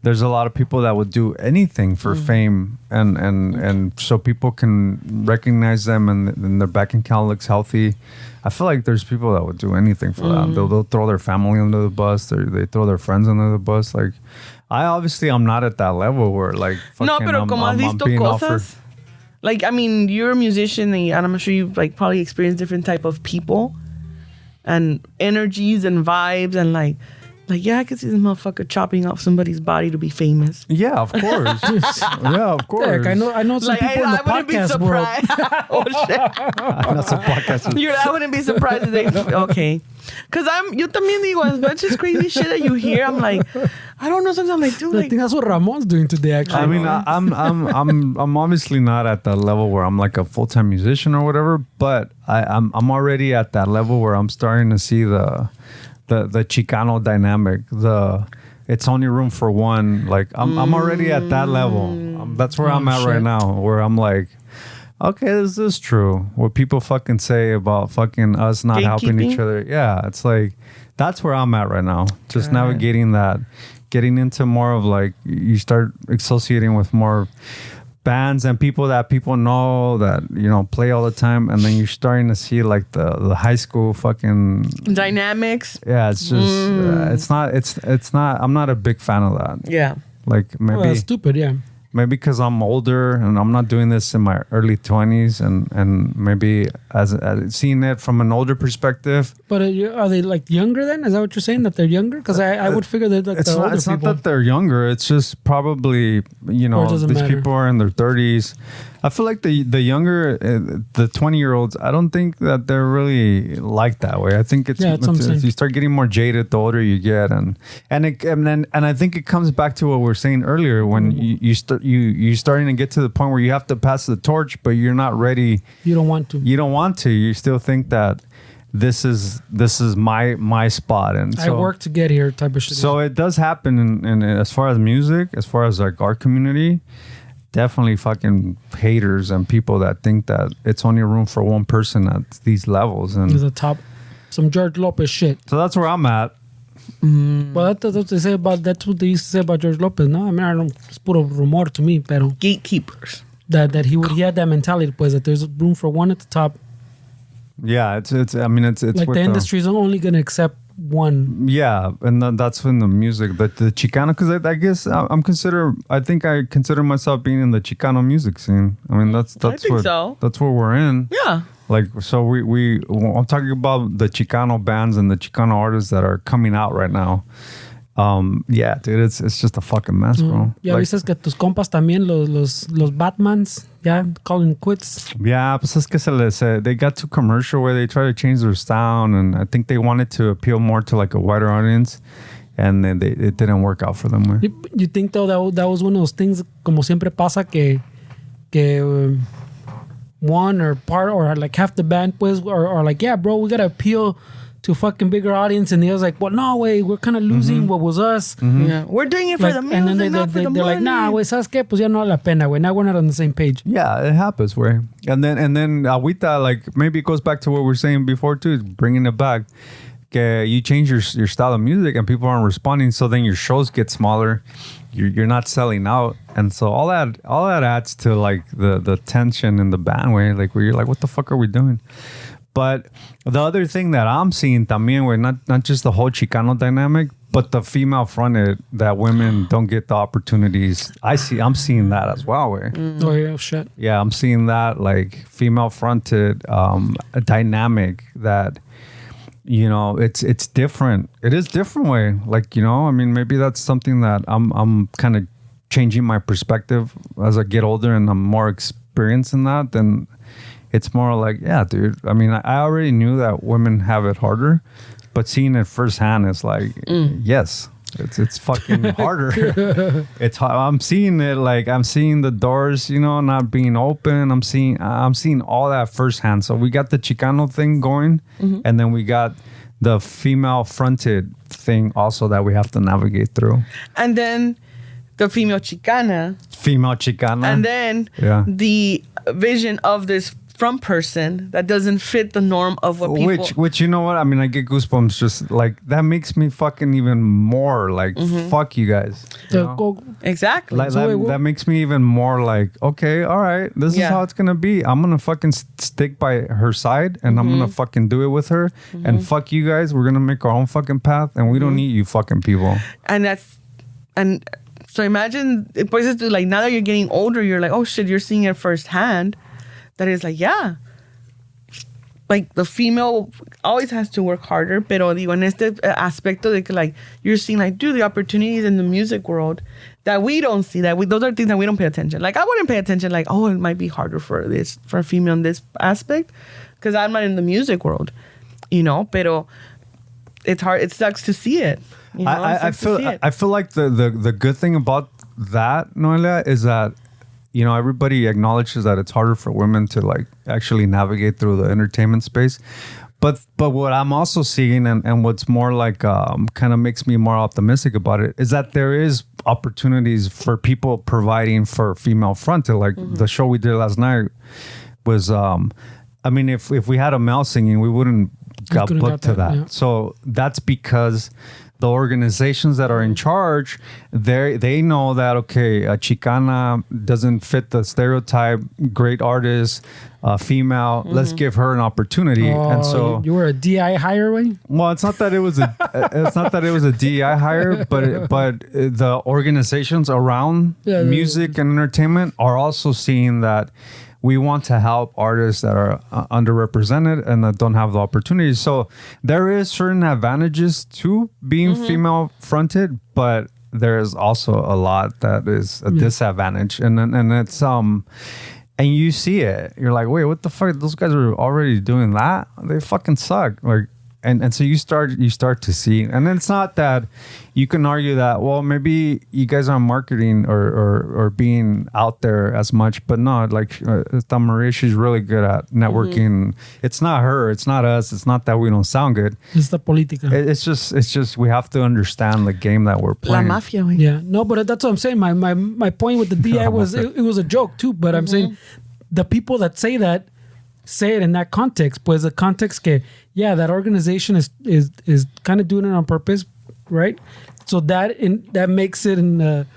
there's a lot of people that would do anything for fame and so people can recognize them and their bank account looks healthy. I feel like there's people that would do anything for that. They'll throw their family under the bus. They throw their friends under the bus. Like, I'm not at that level where like No, fucking pero como has visto being cosas. offered. Like, I mean, you're a musician and I'm sure you've like probably experienced different type of people and energies and vibes and like, yeah, I could see this motherfucker chopping off somebody's body to be famous. Yeah, of course. Yeah, of course. Derek, I know some Like, people in the wouldn't be podcast world. surprised. Oh, shit. I know some podcasters. I wouldn't be surprised if they, okay. Because yo también digo, as much as crazy shit that you hear, I'm like, I don't know, sometimes I'm like, dude, I like, think that's what Ramon's doing today, actually. I mean, I'm obviously not at that level where I'm like a full-time musician or whatever, but I'm already at that level where I'm starting to see the Chicano dynamic. It's only room for one. Like I'm already at that level. That's where I'm at right now. Where I'm like, okay, this is true. What people fucking say about fucking us not helping each Gatekeeping? other. Yeah, it's like that's where I'm at right now. Just navigating that, getting into more of like you start associating with more bands and people that people know that play all the time, and then you're starting to see like the high school fucking dynamics. yeah. It's just it's not. I'm not a big fan of that. Yeah. Like maybe Well, that's stupid, yeah. maybe because I'm older and I'm not doing this in my early 20s, and maybe as seeing it from an older perspective. But are they like younger then? Is that what you're saying, that they're younger? Because I would figure that like It's the not, older it's not people. that they're younger. It's just probably, Or it doesn't these matter. people are in their 30s. I feel like the younger, the 20-year-olds, I don't think that they're really like that way. I think it's, Yeah, that's what I'm saying. you start getting more jaded the older you get, and I think it comes back to what we were saying earlier when you're starting to get to the point where you have to pass the torch, but you're not ready. You don't want to. You don't want to. You still think that this is my spot, and I so work to get here type of shit. so it does happen in as far as music, as far as like our community, definitely fucking haters and people that think that it's only room for one person at these levels, to and the top. Some George Lopez shit. so that's where I'm at. Well, that's what they say about, that's what they used to say about George Lopez, no? I mean, I don't, it's puro rumor to me, pero Gatekeepers. that he had that mentality, pues, that there's room for one at the top. Yeah, it's I mean it's Like with the industry's only going to accept one. yeah, and that's in the music, but the Chicano, because I guess I think I consider myself being in the Chicano music scene. I mean that's think what so. that's where we're in. Yeah. Like, so I'm talking about the Chicano bands and the Chicano artists that are coming out right now. Yeah, dude, it's just a fucking mess, bro. Ya viste que tus compas también, los Batmans, ya calling quits. Yeah, pues es que they got too commercial where they try to change their style, and I think they wanted to appeal more to like a wider audience, and then it didn't work out for them. You think though that was one of those things, como siempre pasa, que one or part or like half the band pues or like, yeah, bro, we gotta appeal to fucking bigger audience, and he was like, well, no way, we're kind of losing what was us. Yeah, we're doing it for the music, and then not for the they're money. like, nah, wey, ¿sabes qué? Pues ya no vale la pena, wey. Now we're not on the same page. Yeah, it happens, way. And then Agüita, like maybe it goes back to what we were saying before too, bringing it back. Que you change your style of music and people aren't responding, so then your shows get smaller. You're not selling out, and so all that adds to like the tension in the band way, like where you're like, what the fuck are we doing? But the other thing that I'm seeing también, where not just the whole Chicano dynamic, but the female fronted, that women don't get the opportunities. I'm seeing that as well. Where Oh yeah, shit. yeah, I'm seeing that like female fronted a dynamic that, you know, it's different. It is different way. Like, you know, I mean, maybe that's something that I'm kind of changing my perspective as I get older and I'm more experienced in that. Then it's more like, yeah, dude. I mean, I already knew that women have it harder, but seeing it firsthand is like, yes, it's fucking harder. I'm seeing it, like I'm seeing the doors, you know, not being open. I'm seeing all that firsthand. So we got the Chicano thing going, and then we got the female fronted thing also that we have to navigate through. And then the female Chicana. And then yeah. the vision of this front person that doesn't fit the norm of what people... Which you know what? I mean, I get goosebumps just like, that makes me fucking even more like, fuck you guys. You know? Exactly. Like, that makes me even more like, okay, all right, this is how it's going to be. I'm going to fucking stick by her side, and I'm going to fucking do it with her. And fuck you guys. We're going to make our own fucking path, and we don't need you fucking people. And so imagine, pues, like, now that you're getting older, you're like, oh shit, you're seeing it firsthand. That is like, yeah, like the female always has to work harder, pero digo, en este aspecto de que, like, you're seeing, like, dude, the opportunities in the music world that we don't see, those are things that we don't pay attention. Like, I wouldn't pay attention, like, oh, it might be harder for a female in this aspect, because I'm not in the music world, you know, pero it's hard, it sucks to see it. You know, I feel like the good thing about that, Noelia, is that, you know, everybody acknowledges that it's harder for women to like actually navigate through the entertainment space. But what I'm also seeing and what's more like kind of makes me more optimistic about it is that there is opportunities for people providing for female fronted. Like the show we did last night was, I mean, if we had a male singing, we wouldn't got booked to that. Yeah. So that's because the organizations that are in charge, they know that, okay, a Chicana doesn't fit the stereotype, great artist, female, let's give her an opportunity. And so you were a DI hire, way? Well, it's not that it was a DEI hire, but the organizations around music and entertainment are also seeing that we want to help artists that are underrepresented and that don't have the opportunities. So there is certain advantages to being female fronted, but there is also a lot that is a disadvantage. And it's and you see it. You're like, wait, what the fuck? Those guys are already doing that? They fucking suck. Like, and so you start to see, and it's not that you can argue that, well, maybe you guys aren't marketing or being out there as much, but no, like Maria, she's really good at networking. It's not her, it's not us, it's not that we don't sound good. It's the politica. It's just we have to understand the game that we're playing. La mafia. Yeah, no, but that's what I'm saying. My point with the DI was it was a joke too, but I'm saying the people that say it in that context, pues the context que, yeah, that organization is kind of doing it on purpose, right? So that makes it in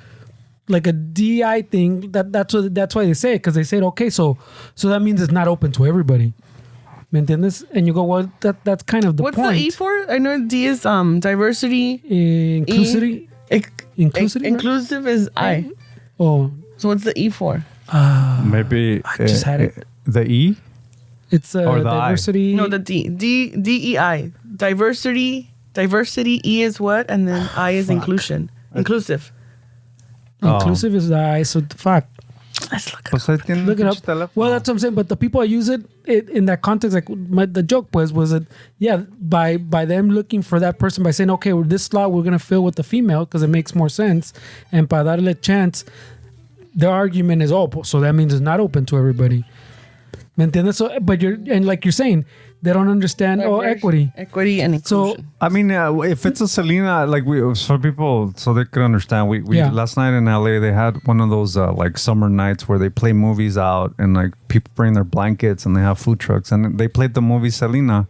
like a DI thing. That's why they say it, because they said, okay, so that means it's not open to everybody. ¿Me entiendes? And you go, well, that's kind of the point. What's the E for? I know D is diversity. Inclusivity. Inclusivity. Inclusive is I. Oh. So what's the E for? Maybe I just had it. The E. It's diversity. No, the D. DEI. Diversity, Diversity, E is what? And then I is inclusion. Inclusive. Inclusive is the I, so fuck. Let's look it Pues up. ahí tienen Look it up. pinche teléfono. Well, that's what I'm saying. But the people that use it in that context, like the joke was that, yeah, by them looking for that person, by saying, okay, well, this slot we're going to fill with the female because it makes more sense. And para darle chance, the argument is, so that means it's not open to everybody. ¿Me entiendes? So, but like you're saying, they don't understand equity. Equity and inclusion. So, I mean, if it's a Selena, like for people, so they could understand. We last night in LA, they had one of those like summer nights where they play movies out and like people bring their blankets and they have food trucks and they played the movie Selena,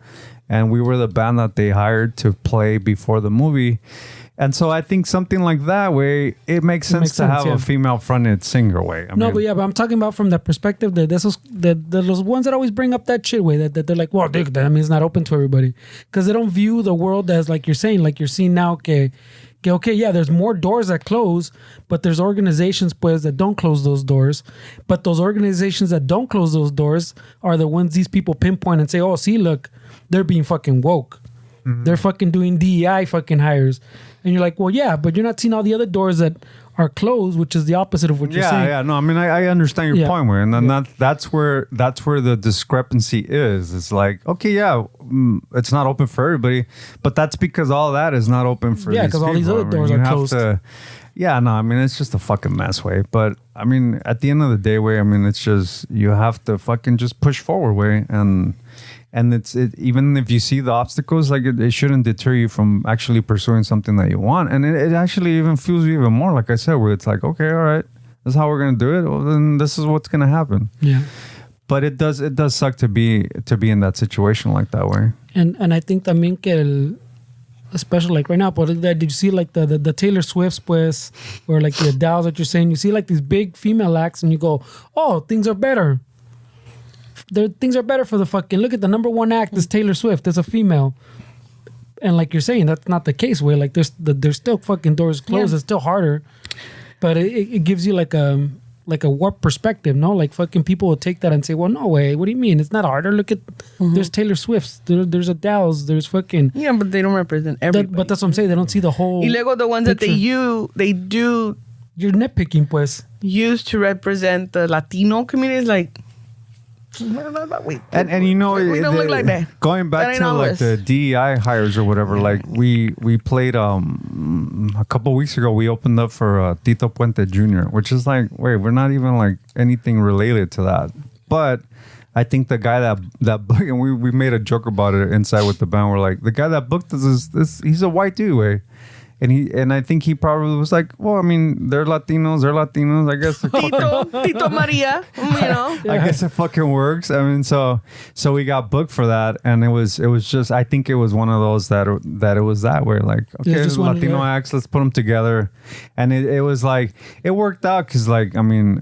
and we were the band that they hired to play before the movie. And so I think something like that way, it makes sense to have a female fronted singer way. I mean, but I'm talking about from the perspective that those ones that always bring up that shit way that they're like, well, that means it's not open to everybody. Because they don't view the world as like you're saying, like you're seeing now, okay, yeah, there's more doors that close, but there's organizations pues that don't close those doors. But those organizations that don't close those doors are the ones these people pinpoint and say, oh, see, look, they're being fucking woke. Mm-hmm. They're fucking doing DEI fucking hires. And you're like, well, yeah, but you're not seeing all the other doors that are closed, which is the opposite of what you're saying. Yeah, no, I mean, I understand your point, where, and then that's where the discrepancy is. It's like, okay, it's not open for everybody, but that's because all that is not open for these because all these other doors are closed. I mean, it's just a fucking mess, way. But I mean, at the end of the day, way, I mean, it's just you have to fucking just push forward, way, and it's even if you see the obstacles, like it shouldn't deter you from actually pursuing something that you want. And it actually even fuels you even more, like I said, where it's like, okay, all right, this is how we're gonna do it. Well, then this is what's gonna happen. Yeah. But it does suck to be in that situation like that way. And I think también que especially like right now, but did you see like the Taylor Swifts pues, or like the Adele that you're saying? You see like these big female acts, and you go, oh, things are better. Things are better for the fucking... Look at the number one act is Taylor Swift. It's a female. And like you're saying, that's not the case. Where like there's still fucking doors closed. Yeah. It's still harder. But it gives you like a warped perspective, no? Like fucking people will take that and say, well, no way. What do you mean? It's not harder. Look at... There's Taylor Swifts. There's Adele's. There's fucking... Yeah, but they don't represent everybody. But that's what I'm saying. They don't see the whole... Y luego the ones picture. That they do... You're nitpicking, pues. Use to represent the Latino community is like... Wait, and you know, we don't look like that. Going back to like the DEI hires or whatever, like we played a couple weeks ago. We opened up for Tito Puente Jr., which is like, wait, we're not even like anything related to that. But I think the guy that booked, and we made a joke about it inside with the band. We're like, the guy that booked this he's a white dude, way. And I think he probably was like, well, I mean, they're Latinos. I guess Tito Maria, you know. I guess it fucking works. I mean, so we got booked for that, and it was just, I think it was one of those that it was that where like, okay, Latino acts, let's put them together, and it was like it worked out because like, I mean,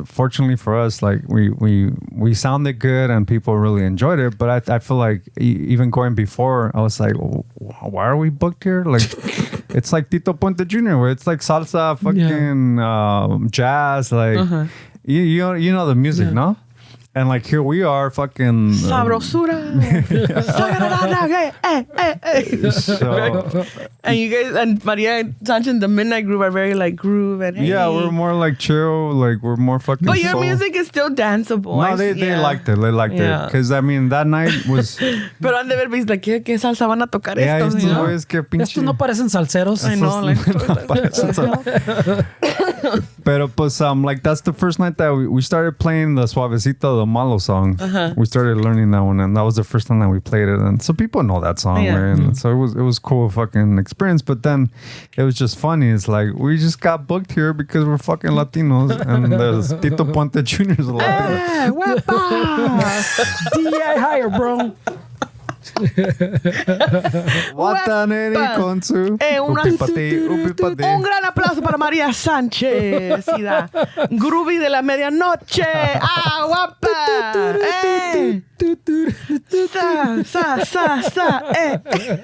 fortunately for us, like we sounded good and people really enjoyed it. But I feel like even going before, I was like, well, why are we booked here? Like. It's like Tito Puente Jr., where it's like salsa, fucking jazz, like you know the music, no? And like here we are, fucking sabrosura. And you guys and Maria Sanchez and the Midnight Groove are very like groove and we're more like chill, like we're more fucking. But your music is still danceable. No, they liked it. They liked it because I mean that night was. Pero han de ver visto ¿qué salsa van a tocar estos? Estos no parecen salseros. I know, like. Pero pues like that's the first night that we started playing the Suavecito the Malo song. We started learning that one, and that was the first time that we played it, and so people know that song, right? And so it was cool fucking experience. But then it was just funny. It's like we just got booked here because we're fucking Latinos, and there's Tito Puente Jr. is a Latino. DI higher, bro. Wataneri con su un gran aplauso para María Sánchez y la groovy de la medianoche. Guapa.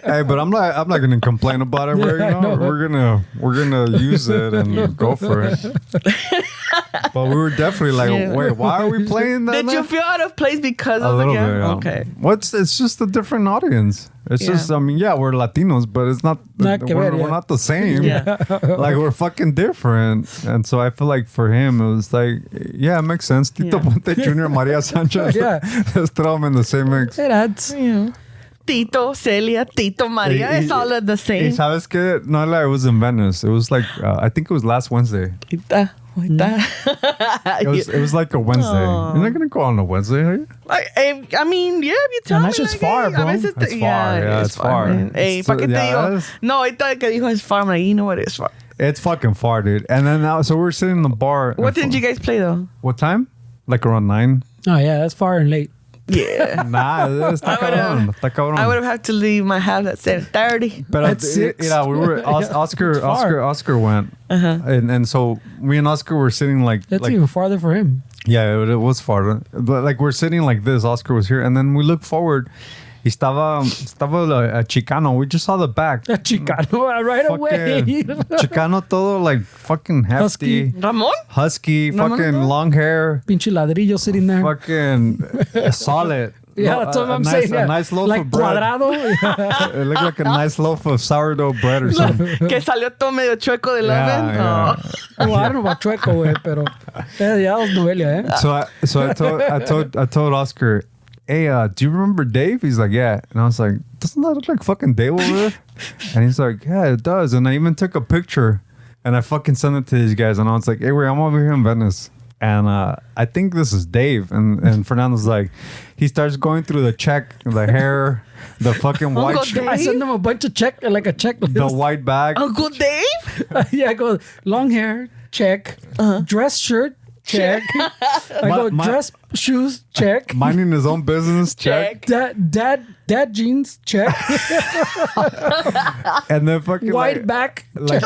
Hey, but I'm not gonna complain about it. We're gonna use it and go for it. But we were definitely like, wait, why are we playing that? Did you feel out of place because of the game? Bit, okay. It's just a different audience. It's just, I mean, yeah, we're Latinos, but it's not. We're not the same. Yeah. Like we're fucking different, and so I feel like for him it was like, yeah, it makes sense. Tito Ponte Jr., Maria Sanchez. Yeah. Let's throw them in the same mix. It adds. Yeah. Tito, Celia, Tito, Maria. It's all the Hey, same. ¿sabes qué? No, like, it was in Venice. It was like, I think it was last Wednesday. It was like a Wednesday. You're not gonna go on a Wednesday, are you? I mean, yeah, if you tell me. that's just far, bro. A veces It's far, yeah, it's far. Man. Hey, It's ¿pa' qué te digo? it's- No, ahorita que dijo es far, I'm like, you know what, it's far. It's fucking far, dude. And then now, so we're sitting in the bar. What did you guys play, though? What time? Like around 9? Oh, yeah, that's far and late. Yeah. Nah, está cabrón. Está cabrón. I would have had to leave my house at 7:30. But At 6? yeah, we were Oscar went, and so me and Oscar were sitting like That's even farther for him. yeah, it was far, but like we're sitting like this. Oscar was here, and then we look forward. Estaba a Chicano. We just saw the back. Chicano right away. Chicano todo like fucking hefty. Ramon? Husky, Ramon, fucking bro? long hair. Pinche ladrillo sitting there. Fucking solid. Yeah, that's what I'm saying. A nice loaf like of bread. cuadrado. It looked like a nice loaf of sourdough bread or something. Que salió todo medio chueco del Yeah, oven. yeah. Oh. Well, I don't know about chueco, güey, pero ya was Noelia, eh? I told Oscar, hey, do you remember Dave? He's like, yeah. And I was like, doesn't that look like fucking Dave over there? And he's like, yeah, it does. And I even took a picture and I fucking sent it to these guys. And I was like, hey, wait, I'm over here in Venice. And I think this is Dave. And Fernando's like, he starts going through the check, the hair, the fucking white Uncle shirt, Dave? I sent them a bunch of like a checklist. the white bag. Uncle Dave? Yeah, I go long hair, check. Dress shirt, check. I go My- dress shoes, check. Minding his own business, check. Dad jeans, check. And then fucking White like, back, like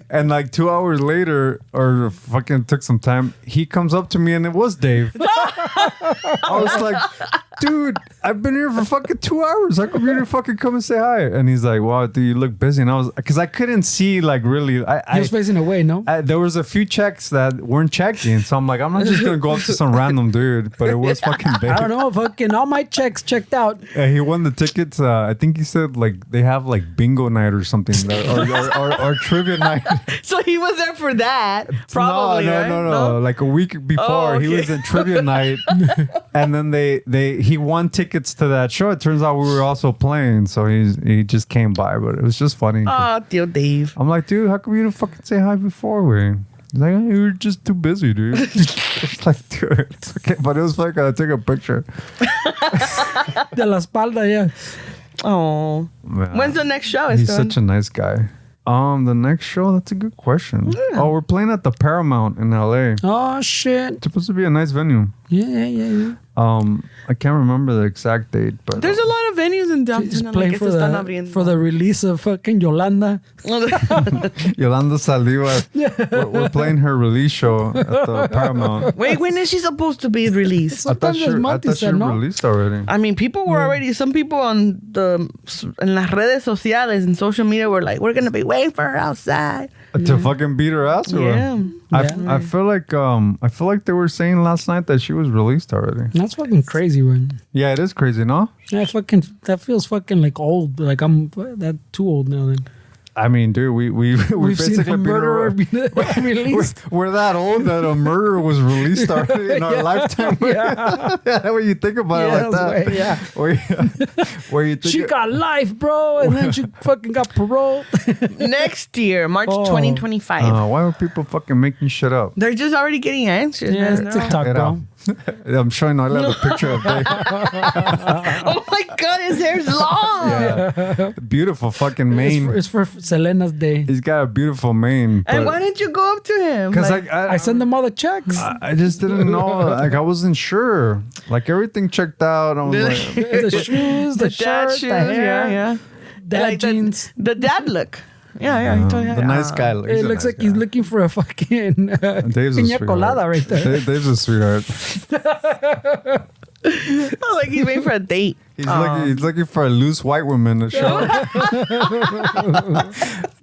and like 2 hours later, or fucking took some time, he comes up to me and it was Dave. I was like, dude, I've been here for fucking 2 hours. How come you didn't fucking come and say hi? And he's like, wow, dude, you look busy. And I was, because I couldn't see like really. He was facing away, no? There was a few checks that weren't checking. So I'm like, I'm not just going to go up to some random dude. But it was fucking Dave. I don't know, fucking all my checks checked out. He won the tickets. I think he said like they have like bingo night or something, or trivia night. So he was there for that. Probably. No. Like a week before, he was in trivia night, and then he won tickets to that show. It turns out we were also playing, so he just came by. But it was just funny. Oh, Tio Dave. I'm like, dude, how come you didn't fucking say hi before? He's like, you were just too busy, dude. It's like, dude, it's okay. But it was like, I take a picture. De la espalda, yeah. Oh. Man. When's the next show? He's such a nice guy. The next show, that's a good question. Yeah. Oh, we're playing at the Paramount in LA. Oh, shit. It's supposed to be a nice venue. Yeah. I can't remember the exact date, but There's a lot of venues in Just downtown. playing for the release of fucking Yolanda. Yolanda Saliva. We're playing her release show at the Paramount. Wait, when is she supposed to be released? I thought Sometimes she there's months, no? released already. I mean, people were already. Some people on en las redes sociales and social media were like, "We're gonna be waiting for her outside." To fucking beat her ass, or what? Yeah. I feel like they were saying last night that she was released already. That's fucking crazy, man. Yeah, it is crazy, no? That feels fucking like old. Like I'm that too old now. Then I mean, dude, we've we've seen basically a been murderer around- be released. We're that old that a murder was released already in our lifetime. Yeah, when you think about it like that. Yeah. Where you think She got life, bro, and then she fucking got parole. Next year, March Oh. 2025. why are people fucking making shit up? They're just already getting answers. Yeah, man. it's TikTok, It, bro. I'm showing Noelia the picture of Dave. Oh my God, his hair's long. Yeah. Beautiful fucking mane. It's for Selena's day. He's got a beautiful mane. And why didn't you go up to him? Because Like, I send them all the checks. I just didn't know. Like, I wasn't sure. Like, everything checked out. I was like, The shoes, the dad shirt, shoes, the hair, yeah. dad Like jeans. The dad look. Yeah. He totally had the nice guy. It looks like he's looking for a fucking Dave's a piña sweetheart. colada right there. Dave's a sweetheart. Like he's waiting for a date. He's looking for a loose white woman to show up.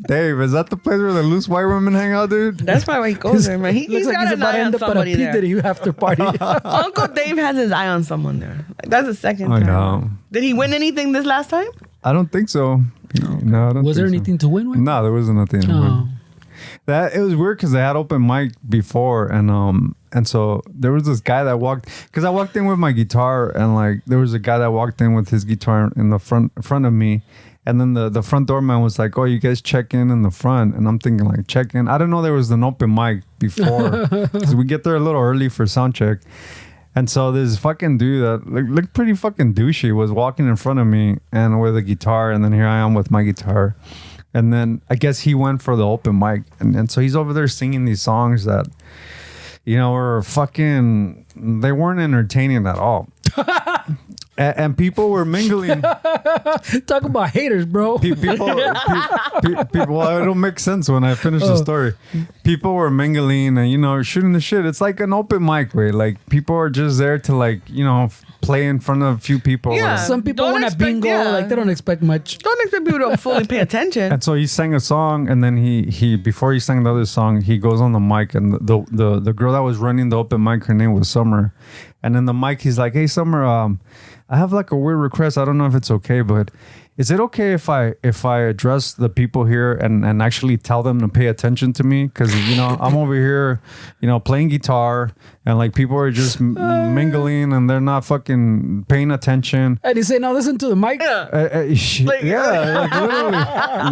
Dave, is that the place where the loose white women hang out, dude? That's probably why he goes there, man. He's Looks like got he's an about to eye on end up at a somebody P. there. Diddy after party. Uncle Dave has his eye on someone there. Like, that's the second I time. know. Did he win anything this last time? I don't think so. No, I don't Was there think so. anything to win with? No, there wasn't nothing to Oh. win. That it was weird because they had open mic before, and so there was this guy that walked, because I walked in with my guitar, and like there was a guy that walked in with his guitar in the front of me, and then the front doorman was like, "Oh, you guys check in the front," and I'm thinking like, check in. I didn't know there was an open mic before, because we get there a little early for sound check. And so this fucking dude that looked pretty fucking douchey was walking in front of me and with a guitar, and then here I am with my guitar. And then I guess he went for the open mic. And so he's over there singing these songs that, you know, were fucking, they weren't entertaining at all. And people were mingling. Talk about haters, bro. People, well, it'll make sense when I finish the story. People were mingling and, you know, shooting the shit. It's like an open mic way. Like, people are just there to, like, you know, play in front of a few people. Yeah. Some people Don't want a expect- bingo, yeah. like they don't expect much. Don't expect people to fully pay attention. And so he sang a song, and then he before he sang the other song, he goes on the mic, and the girl that was running the open mic, her name was Summer, and in the mic he's like, "Hey Summer, I have like a weird request. I don't know if it's okay, but is it okay if I address the people here and actually tell them to pay attention to me? Because, you know, I'm over here, you know, playing guitar, and like people are just mingling and they're not fucking paying attention." And he say, "No, listen to the mic."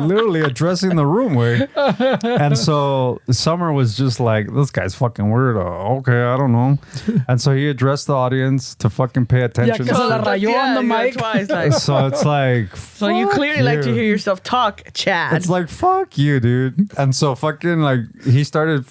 Literally addressing the room way. And so Summer was just like, "This guy's fucking weird. Okay, I don't know." And so he addressed the audience to fucking pay attention. que se la rayó on the mic. Twice, like, So it's like, so you fuck clearly like to you. hear yourself talk, Chad. It's like, fuck you, dude. And so fucking like he started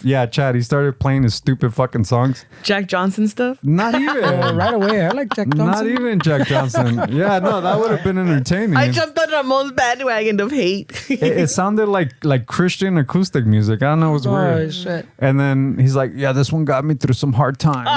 playing his stupid fucking songs. Jack Johnson stuff. Not even. Right away. I like Jack Johnson. Not even Jack Johnson. Yeah, no, that would have been entertaining. I jumped on Ramon's bandwagon of hate. It sounded like Christian acoustic music. I don't know, it was Oh, weird. shit. And then he's like, "Yeah, this one got me through some hard times.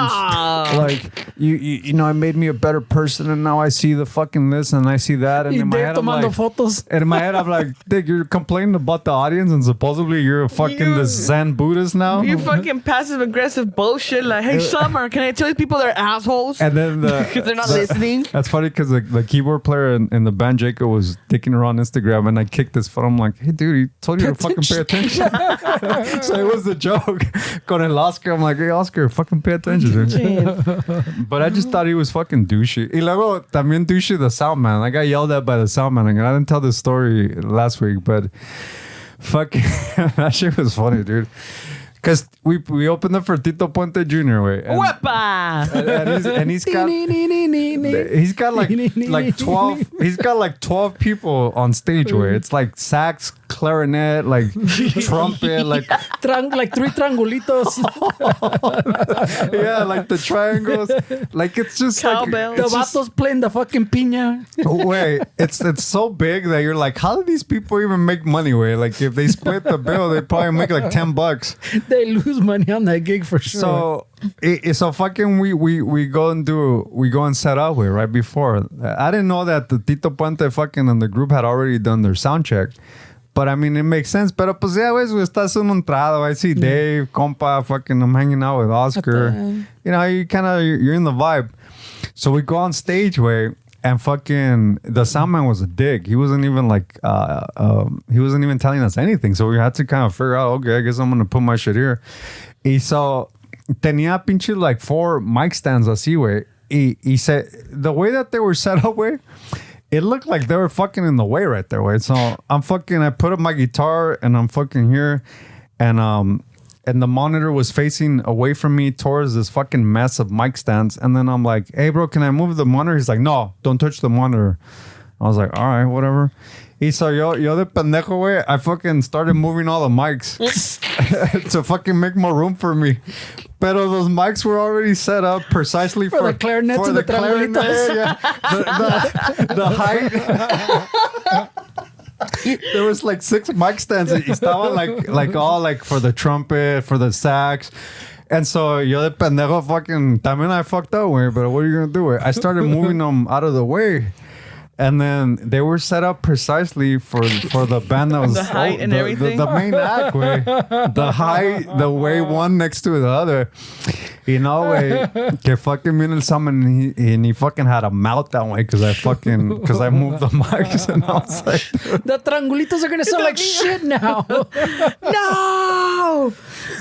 Like, you know, it made me a better person, and now I see the fucking this and I see that." And Y in my Dave head, I'm tomando like, fotos. and in my head, I'm like, "Dick, you're complaining about the audience, and supposedly you're a fucking the Zen Buddhist now." You fucking passive aggressive bullshit. Like, hey, Summer, can I tell these people they're assholes? And then Because they're not listening. That's funny because the keyboard player in the band, Jacob, was dicking around Instagram, and I kicked his phone. I'm like, "Hey, dude, he told you to fucking pay attention." So it was a joke. Con el Oscar, I'm like, "Hey, Oscar, fucking pay attention, dude." But I just thought he was fucking douchey. Y luego también douchey the sound man. I got yelled at by the sound man. And I didn't tell this story last week, but fucking that shit was funny, dude. Because we opened up for Tito Puente Jr. way. Wepa! And he's got like 12 he's got like 12 people on stage way. It's like sax, clarinet, like trumpet, like Like three triangulitos. yeah, like the triangles. Like it's just Cowbell. like The it's just, vatos playing the fucking piña. wait, it's so big that you're like, how do these people even make money way? Like if they split the bill, they probably make like $10. They lose money on that gig for sure. So so fucking we go and set up with right before. I didn't know that the Tito Puente fucking and the group had already done their sound check. But I mean, it makes sense. Pero pues ya ves, estás en un trado. I see Dave, compa, fucking I'm hanging out with Oscar. You know, you're in the vibe. So we go on stage way, and fucking the sound man was a dick. He wasn't even like he wasn't even telling us anything. So we had to kind of figure out, okay, I guess I'm gonna put my shit here. Y so tenía pinche like 4 mic stands así, way. He said the way that they were set up, way, it looked like they were fucking in the way right there, way. So I put up my guitar and I'm fucking here, and the monitor was facing away from me towards this fucking mess of mic stands. And then I'm like, "Hey, bro, can I move the monitor?" He's like, "No, don't touch the monitor." I was like, "All right, whatever." Y so yo de pendejo, way, I fucking started moving all the mics to fucking make more room for me. Pero those mics were already set up precisely for the clarinets for and the clarinet, triangulitos. yeah. The height. There was like 6 mic stands. Estaba like all like for the trumpet, for the sax. And so yo de pendejo fucking también I fucked up, güey. But what are you gonna do? I started moving them out of the way. And then they were set up precisely for the band that was the height and everything. The main act, way. The height, the way one next to the other. You know, way. Que fucking viene el Sam and he fucking had a meltdown, way, because I moved the mics and I was like, The triangulitos are gonna sound like shit now. No!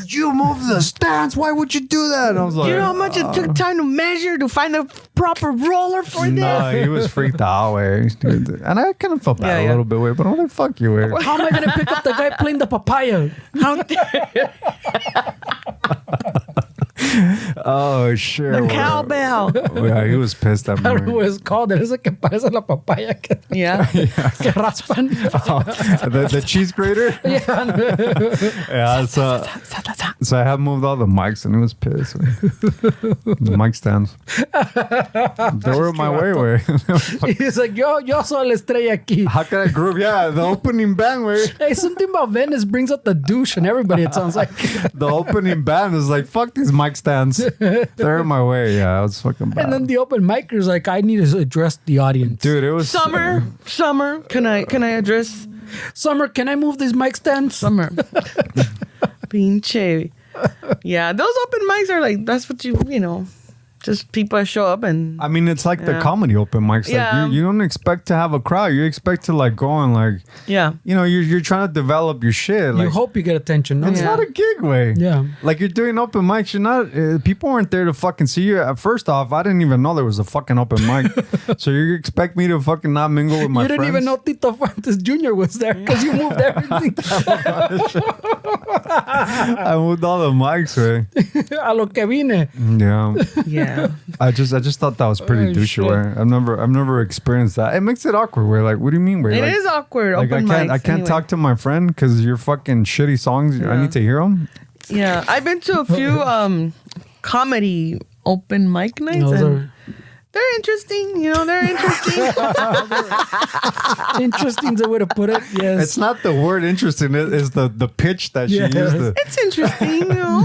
you moved the stands. Why would you do that? And I was like, You know how much it took time to measure to find a proper roller for this? no, he was freaked out, way. And I kind of felt bad a little bit, way, but I'm like, fuck you, way. How am I gonna pick up the guy playing the papaya? How dare Oh, shit. the cowbell? Yeah, he was pissed at I don't know me. what it's called. It is que parece la papaya que, Yeah. que raspan. The cheese grater? Yeah, so I had moved all the mics and he was pissed. The mic stands. They were in my way. He's like, yo soy la estrella aquí. How can I groove? Yeah, the opening band, way. Hey, something about Venice brings up the douche and everybody, it sounds like. The opening band is like, fuck these mic stands. They're in my way. Yeah, I was fucking bad. And then the open micer's like, I need to address the audience. Dude, it was Summer. Can I address Summer, can I move these mic stands? Summer? Pinche. Yeah, those open mics are like, that's what you know. Just people show up and I mean, it's like the comedy open mics. Like Yeah. you don't expect to have a crowd. You expect to like go and like, yeah. you know, you're trying to develop your shit. Like, You hope you get attention. No? it's not a gig, way. Yeah. Like you're doing open mics. You're not. People weren't there to fucking see you. First off, I didn't even know there was a fucking open mic. So you expect me to fucking not mingle with my You friends? didn't even know Tito Fuentes Jr. was there because you moved everything. I moved all the mics, way. A lo que vine. Yeah. Yeah. I just thought that was pretty Oh, douchey. shit. Way. I've never experienced that. It makes it awkward. Where like, what do you mean? Where It like, is awkward. like Open I mics. can't anyway. talk to my friend because your fucking shitty songs. I need to hear them. Yeah, I've been to a few comedy open mic nights. Those and are they're interesting. You know, they're interesting. interesting the way to put it. Yes. It's not the word interesting. It's the pitch that she Yes. used. It's interesting, you know.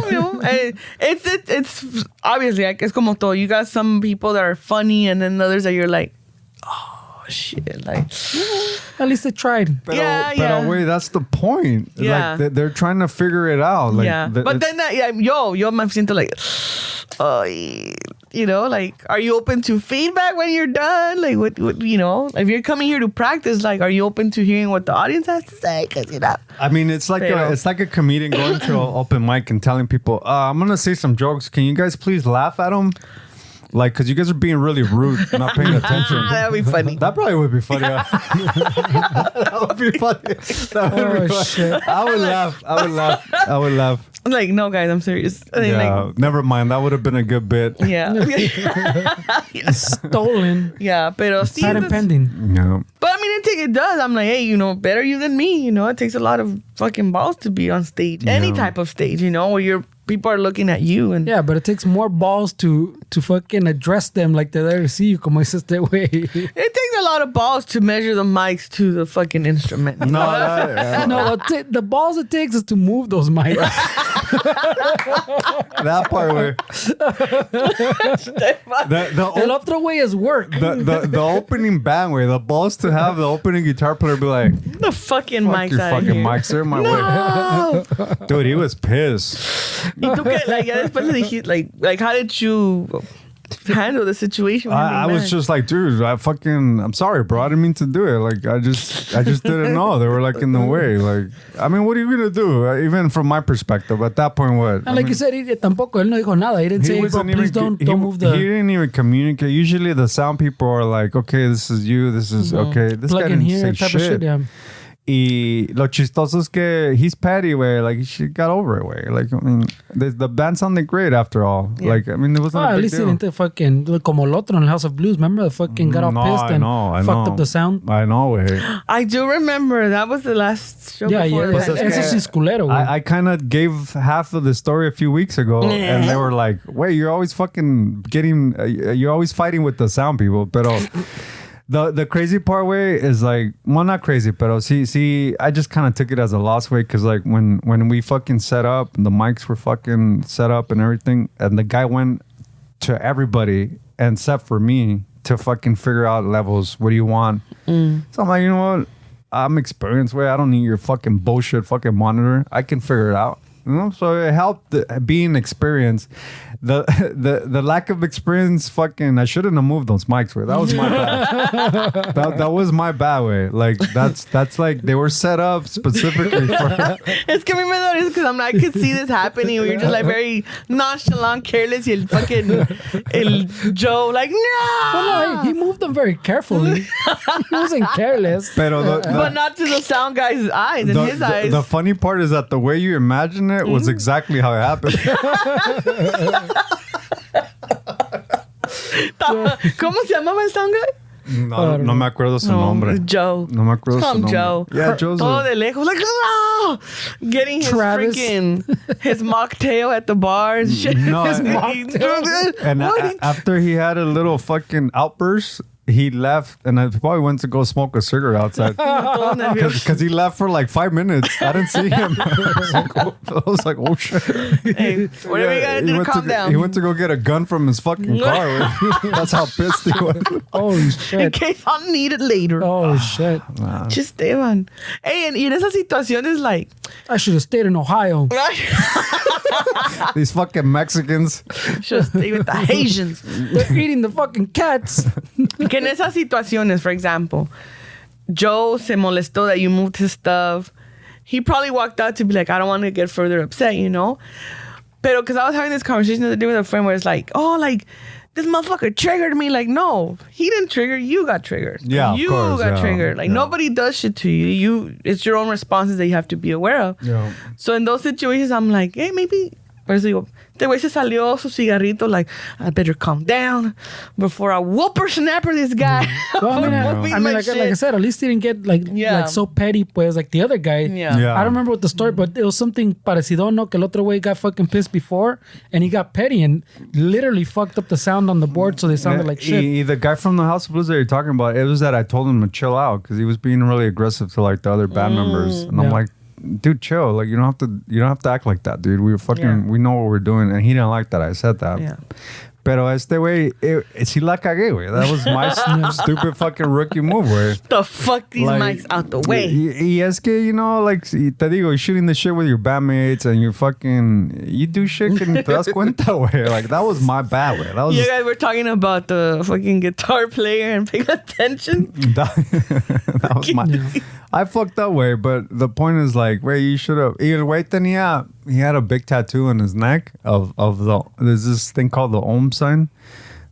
It's obviously like it's como todo. You got some people that are funny, and then others that you're like, oh shit, like At least they tried. But Yeah. wait, that's the point. Yeah. Like they're trying to figure it out. Like, yeah. But then yo me siento like, you know, like, are you open to feedback when you're done? Like, what you know, if you're coming here to practice, like, are you open to hearing what the audience has to say? Because you know, I mean, it's like a comedian going to an open mic and telling people, I'm gonna say some jokes. Can you guys please laugh at them? Like, because you guys are being really rude, not paying attention. that would be funny. That probably would be funny. That would be funny. That would be funny. Shit. I would laugh. I'm like, no, guys, I'm serious. And then, Yeah, never mind. That would have been a good bit. like, yeah, Stolen. yeah, pero sí, Patent that's- pending. Yeah. But I mean, it does. I'm like, hey, you know, better you than me. You know, it takes a lot of fucking balls to be on stage, any type of stage. You know, where people are looking at you and Yeah, but it takes more balls to fucking address them like they're there to see you, como dices este güey. it takes a lot of balls to measure the mics to the fucking instrument. No, No, the balls it takes is to move those mics. that part where El otro way is work. the opening band where the balls to have the opening guitar player be like, The fucking fuck mics your out of fucking here. mics, they're in my way. Dude, he was pissed. Y tú que, like, ya después le dijiste, like, how did you handle the situation? when I you was met? just like, dude, I'm sorry, bro. I didn't mean to do it. Like, I just didn't know. They were like in the way. Like, I mean, what are you gonna do? Even from my perspective, at that point, what? And like you said, tampoco, él no dijo nada. He didn't say, bro, please don't move He the... didn't even communicate. Usually, the sound people are like, okay, this is you. This is okay. This plug guy in didn't here say type shit. of shit, yeah. Y lo chistoso es que he's petty, way. Like, she got over it, way. Like, I mean, the band sounded great after all. Yeah. Like, I mean, it wasn't Oh, a at big least he deal. didn't fucking como el otro in the House of Blues. Remember the fucking got all pissed and fucked up the sound. I know, way. I do remember that was the last show Yeah, before yeah. the Pues es pandemic. Eso sí es culero, güey. I kind of gave half of the story a few weeks ago, and they were like, "Wait, you're always fucking getting, you're always fighting with the sound people." Pero The crazy part way is like, well, not crazy, but see, I just kind of took it as a loss way because like when we fucking set up, the mics were fucking set up and everything, and the guy went to everybody except for me to fucking figure out levels. What do you want? So I'm like, you know what? I'm experienced way. I don't need your fucking bullshit fucking monitor. I can figure it out. You know, so it helped being experienced. The lack of experience, fucking, I shouldn't have moved those mics. Way that was my bad. that was my bad way. Like that's like they were set up specifically for. It's que a mí me da risa because I could see this happening. Where you're just like very nonchalant, careless. Y el Joe like no. Well, no, he moved them very carefully. He wasn't careless. But not to the sound guy's eyes and his eyes. The funny part is that the way you imagine it was exactly how it happened. ¿Cómo se llamaba el sound guy? No me acuerdo su nombre. Joe. No me acuerdo su nombre. Joe. Yeah, Joe's Todo de lejos, like, no! Getting his Travis. his mocktail at the bars. No, His mocktail. And after he had a little fucking outburst, he left, and I probably went to go smoke a cigarette outside because he left for like 5 minutes. I didn't see him. I was like, oh shit. Hey, whatever you gotta do to calm down. He went to go get a gun from his fucking car. That's how pissed he was. Oh shit. In case I'll need it later. Oh shit. Just Esteban. Hey, and en esas situaciones, like, I should have stayed in Ohio. These fucking Mexicans. should stay with the Haitians. They're eating the fucking cats. Que en esas situaciones, for example, Joe se molestó that you moved his stuff. He probably walked out to be like, I don't want to get further upset, you know? Pero because I was having this conversation the other day with a friend where it's like, oh, like, this motherfucker triggered me. Like, no, he didn't trigger. You got triggered. Yeah, you of course, got yeah, triggered. Like, yeah. nobody does shit to you. It's your own responses that you have to be aware of. Yeah. So in those situations, I'm like, hey, maybe. Por eso digo, este güey se salió su cigarrito, like, I better calm down before I whooper-snapper this guy. Well, I mean, Whooping I mean my like shit. I said, at least he didn't get like so petty, pues, like the other guy. Yeah. I don't remember what the story, but it was something parecido, no? Que el otro way got fucking pissed before, and he got petty and literally fucked up the sound on the board, so they sounded like shit. The guy from the House of Blues that you're talking about, it was that I told him to chill out because he was being really aggressive to like the other band members, and I'm like, dude, chill. Like you don't have to act like that, dude. We we know what we're doing, and he didn't like that. I said that. Yeah. Pero este way, sí la cagué, güey. That was my stupid fucking rookie move, güey. The fuck these mics out the way. Y es que, you know, like, te digo, you're shooting the shit with your bandmates and you do shit que ni te das cuenta, güey. Like, that was my bad, güey. That was You guys were talking about the fucking guitar player and paying attention. that was my... I fucked up, way, but the point is like, wait, you should have. He had a big tattoo on his neck there's this thing called the Om sign.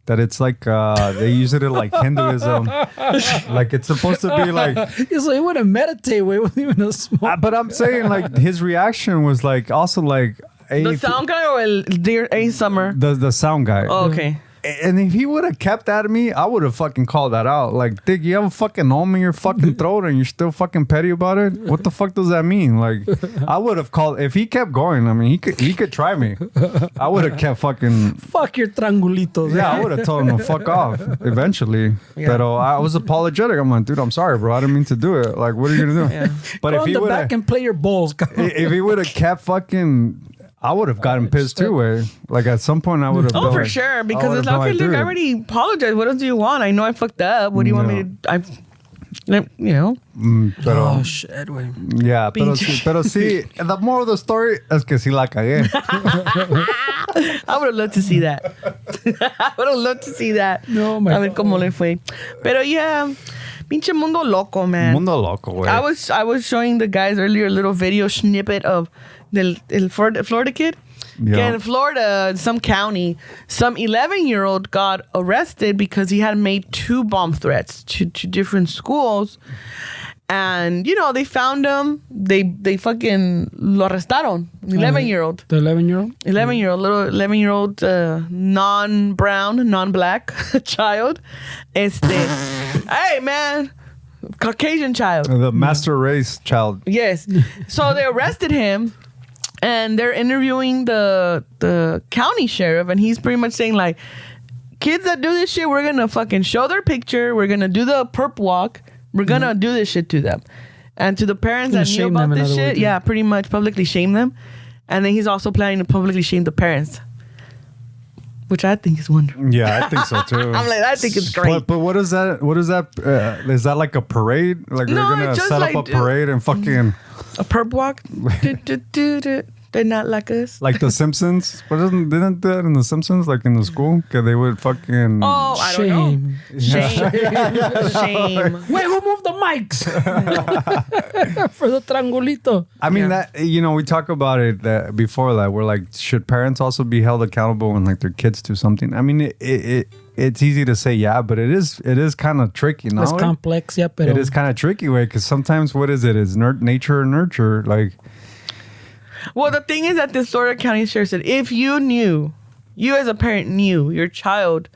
That it's like they use it in like Hinduism. Like it's supposed to be like. So he wouldn't meditate. It wasn't even a smoke. But I'm saying like his reaction was like also like. The sound guy or el Dear A Summer? The sound guy. Oh, okay. And if he would have kept at me, I would have fucking called that out. Like, Dick, you have a fucking home in your fucking throat and you're still fucking petty about it? What the fuck does that mean? Like, I would have called... If he kept going, I mean, he could try me. I would have kept fucking... Fuck your triangulitos. Yeah, I would have told him to fuck off eventually. Yeah. But I was apologetic. I'm like, dude, I'm sorry, bro. I didn't mean to do it. Like, what are you going to do? Yeah. But Go if on he the would back and play your balls. If he would have kept fucking... I would have gotten pissed too, way. Like at some point, I would have. Oh, for sure. Because it's like, okay, look, I already apologized. What else do you want? I know I fucked up. What do you want me to? You know. Oh shit, güey. Yeah, pero sí. The moral of the story es que sí la cagué. I would have loved to see that. I would have loved to see that. No, my A ver cómo le fue. Pero yeah. Pinche mundo loco, man. Mundo loco, güey. I was showing the guys earlier a little video snippet of the Florida kid. Yeah. In Florida, some county, some 11-year-old got arrested because he had made 2 bomb threats to different schools. And, you know, they found him. They fucking lo arrestaron. 11-year-old. The 11-year-old? 11-year-old, little 11-year-old non-brown, non-black child. Hey, man. Caucasian child. The master race child. Yes. So they arrested him. And they're interviewing the county sheriff, and he's pretty much saying like, kids that do this shit, we're gonna fucking show their picture. We're gonna do the perp walk. We're gonna do this shit to them. And to the parents that knew about this shit, yeah, pretty much publicly shame them. And then he's also planning to publicly shame the parents, which I think is wonderful. Yeah, I think so too. I'm like, I think it's great. But what is that? What is that? Is that like a parade? Like No, we're gonna it's just set like, up a parade and fucking A perp walk? They're not like us. like the Simpsons? But didn't that in the Simpsons, like in the school, because they would fucking Oh, I don't know. Shame. Shame. Wait, who moved the mics? For the triangulito. I mean that we talk about it before that. We're like, should parents also be held accountable when like their kids do something? I mean, it's easy to say yeah, but it is kind of tricky. No, It's complex, yeah, pero it is kind of tricky way because sometimes what is it? Is nature or nurture? Like, Well, the thing is that the Florida County Sheriff said if you as a parent knew your child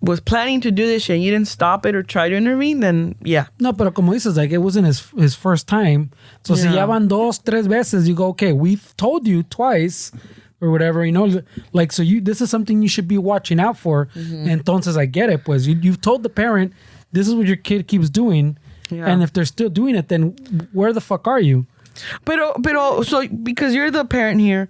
was planning to do this shit and you didn't stop it or try to intervene, then yeah. No, pero como dices, like it wasn't his first time. So si ya van 2-3 veces, you go, okay, we've told you twice or whatever, like, so this is something you should be watching out for. Entonces I get it, pues you've told the parent this is what your kid keeps doing. Yeah. And if they're still doing it, then where the fuck are you? Pero so because you're the parent here,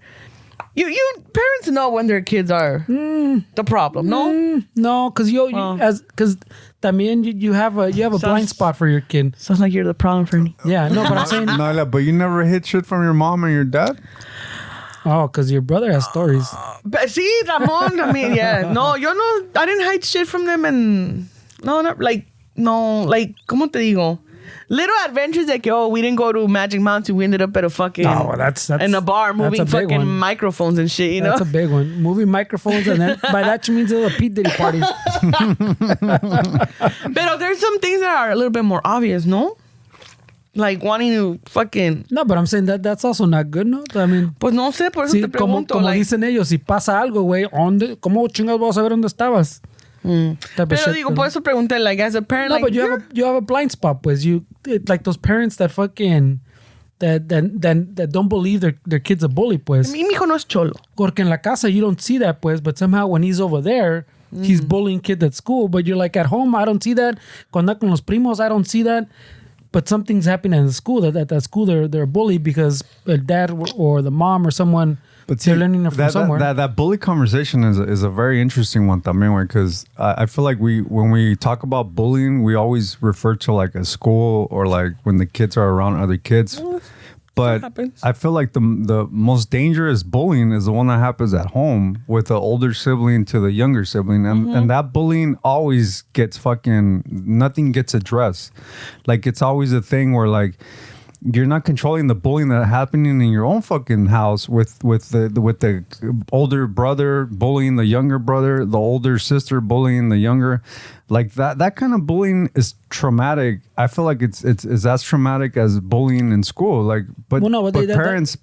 you parents know when their kids are the problem, no? No, because because también you have a blind spot for your kid. Sounds like you're the problem for me. Yeah, no, but I'm saying no, but you never hid shit from your mom and your dad. oh, because your brother has stories. But see, Ramon, I mean, yeah, no, I didn't hide shit from them, and not like ¿cómo te digo? Little adventures like, we didn't go to Magic Mountain. We ended up at a fucking that's in a bar moving fucking microphones and shit, That's a big one. Moving microphones, and then by that she means a Pete Diddy party. But there's some things that are a little bit more obvious, no? Like wanting to fucking... No, but I'm saying that's also not good, no? I mean... Pues no sé, por eso Sí, te pregunto. como dicen ellos, si pasa algo, güey, ¿cómo chingados vas a saber dónde estabas? Pero digo, por eso pregunté, like, as a parent, no, like... but you have a blind spot, pues. Like those parents that fucking... That don't believe their kid's a bully, pues. Mi hijo no es cholo. Porque en la casa, you don't see that, pues. But somehow when he's over there, he's bullying kids at school. But you're like, at home, I don't see that. Cuando anda con los primos, I don't see that. But something's happening in the school. That at school, they're a bully because the dad or the mom or someone... But they're learning it from somewhere. That bully conversation is a very interesting one también, because I feel like when we talk about bullying, we always refer to like a school or like when the kids are around other kids. But I feel like the most dangerous bullying is the one that happens at home with the older sibling to the younger sibling. And that bullying always gets nothing gets addressed. Like it's always a thing where like, you're not controlling the bullying that's happening in your own fucking house with the older brother bullying the younger brother, the older sister bullying the younger, like that kind of bullying is traumatic. I feel like it's as traumatic as bullying in school. Like, but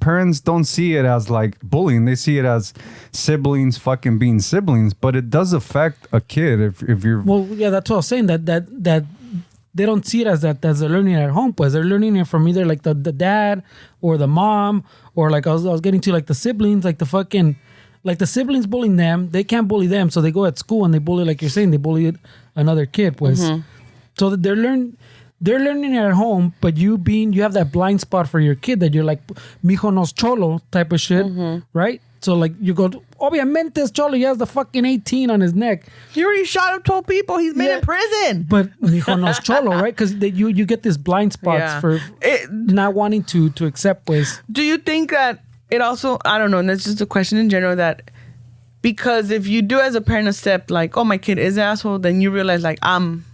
parents don't see it as like bullying. They see it as siblings fucking being siblings. But it does affect a kid if you're. Well, yeah, that's what I was saying. That. They don't see it as they're learning at home, pues. They're learning it from either like the dad or the mom, or like I was getting to like the siblings, like the siblings bullying them. They can't bully them, so they go at school and they bully, like you're saying, they bully another kid, pues. So that they're learning it at home, but you have that blind spot for your kid that you're like, mijo no es cholo type of shit, right? So like you go, obviamente es cholo, he has the fucking 18 on his neck. He already shot up 12 people. He's been in prison. But mijo no es cholo, right? Because you get these blind spots for not wanting to accept, pues. Do you think that it also, I don't know, and that's just a question in general, that because if you do as a parent accept like, oh, my kid is an asshole, then you realize like, I'm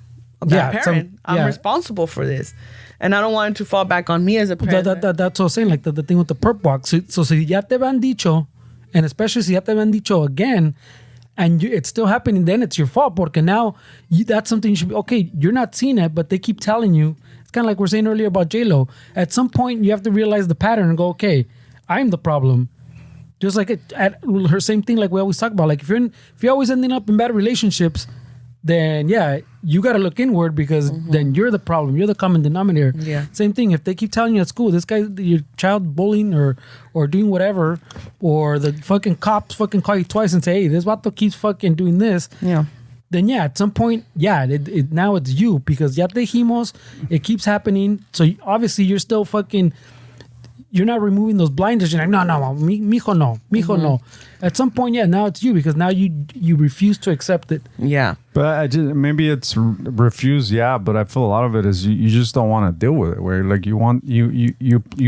a bad parent. I'm responsible for this. And I don't want it to fall back on me as a parent. That's what I was saying, like the thing with the perp walk. So si ya te van dicho, and especially si ya te van dicho again, and it's still happening, then it's your fault. Porque now that's something you should be, okay, you're not seeing it, but they keep telling you. It's kind of like we were saying earlier about J-Lo. At some point, you have to realize the pattern and go, okay, I'm the problem. Just like her same thing like we always talk about. Like if you're always ending up in bad relationships, then yeah, you got to look inward because then you're the problem. You're the common denominator. Yeah. Same thing. If they keep telling you at school, this guy, your child bullying or doing whatever, or the fucking cops fucking call you twice and say, hey, this vato keeps fucking doing this. Yeah. Then yeah, at some point, yeah, now it's you because ya te dijimos, it keeps happening. So obviously you're still fucking, you're not removing those blinders. You're like, no, mijo no. At some point, yeah, now it's you because now you refuse to accept it. Yeah. But maybe it's refused, yeah. But I feel a lot of it is you just don't want to deal with it. Where like you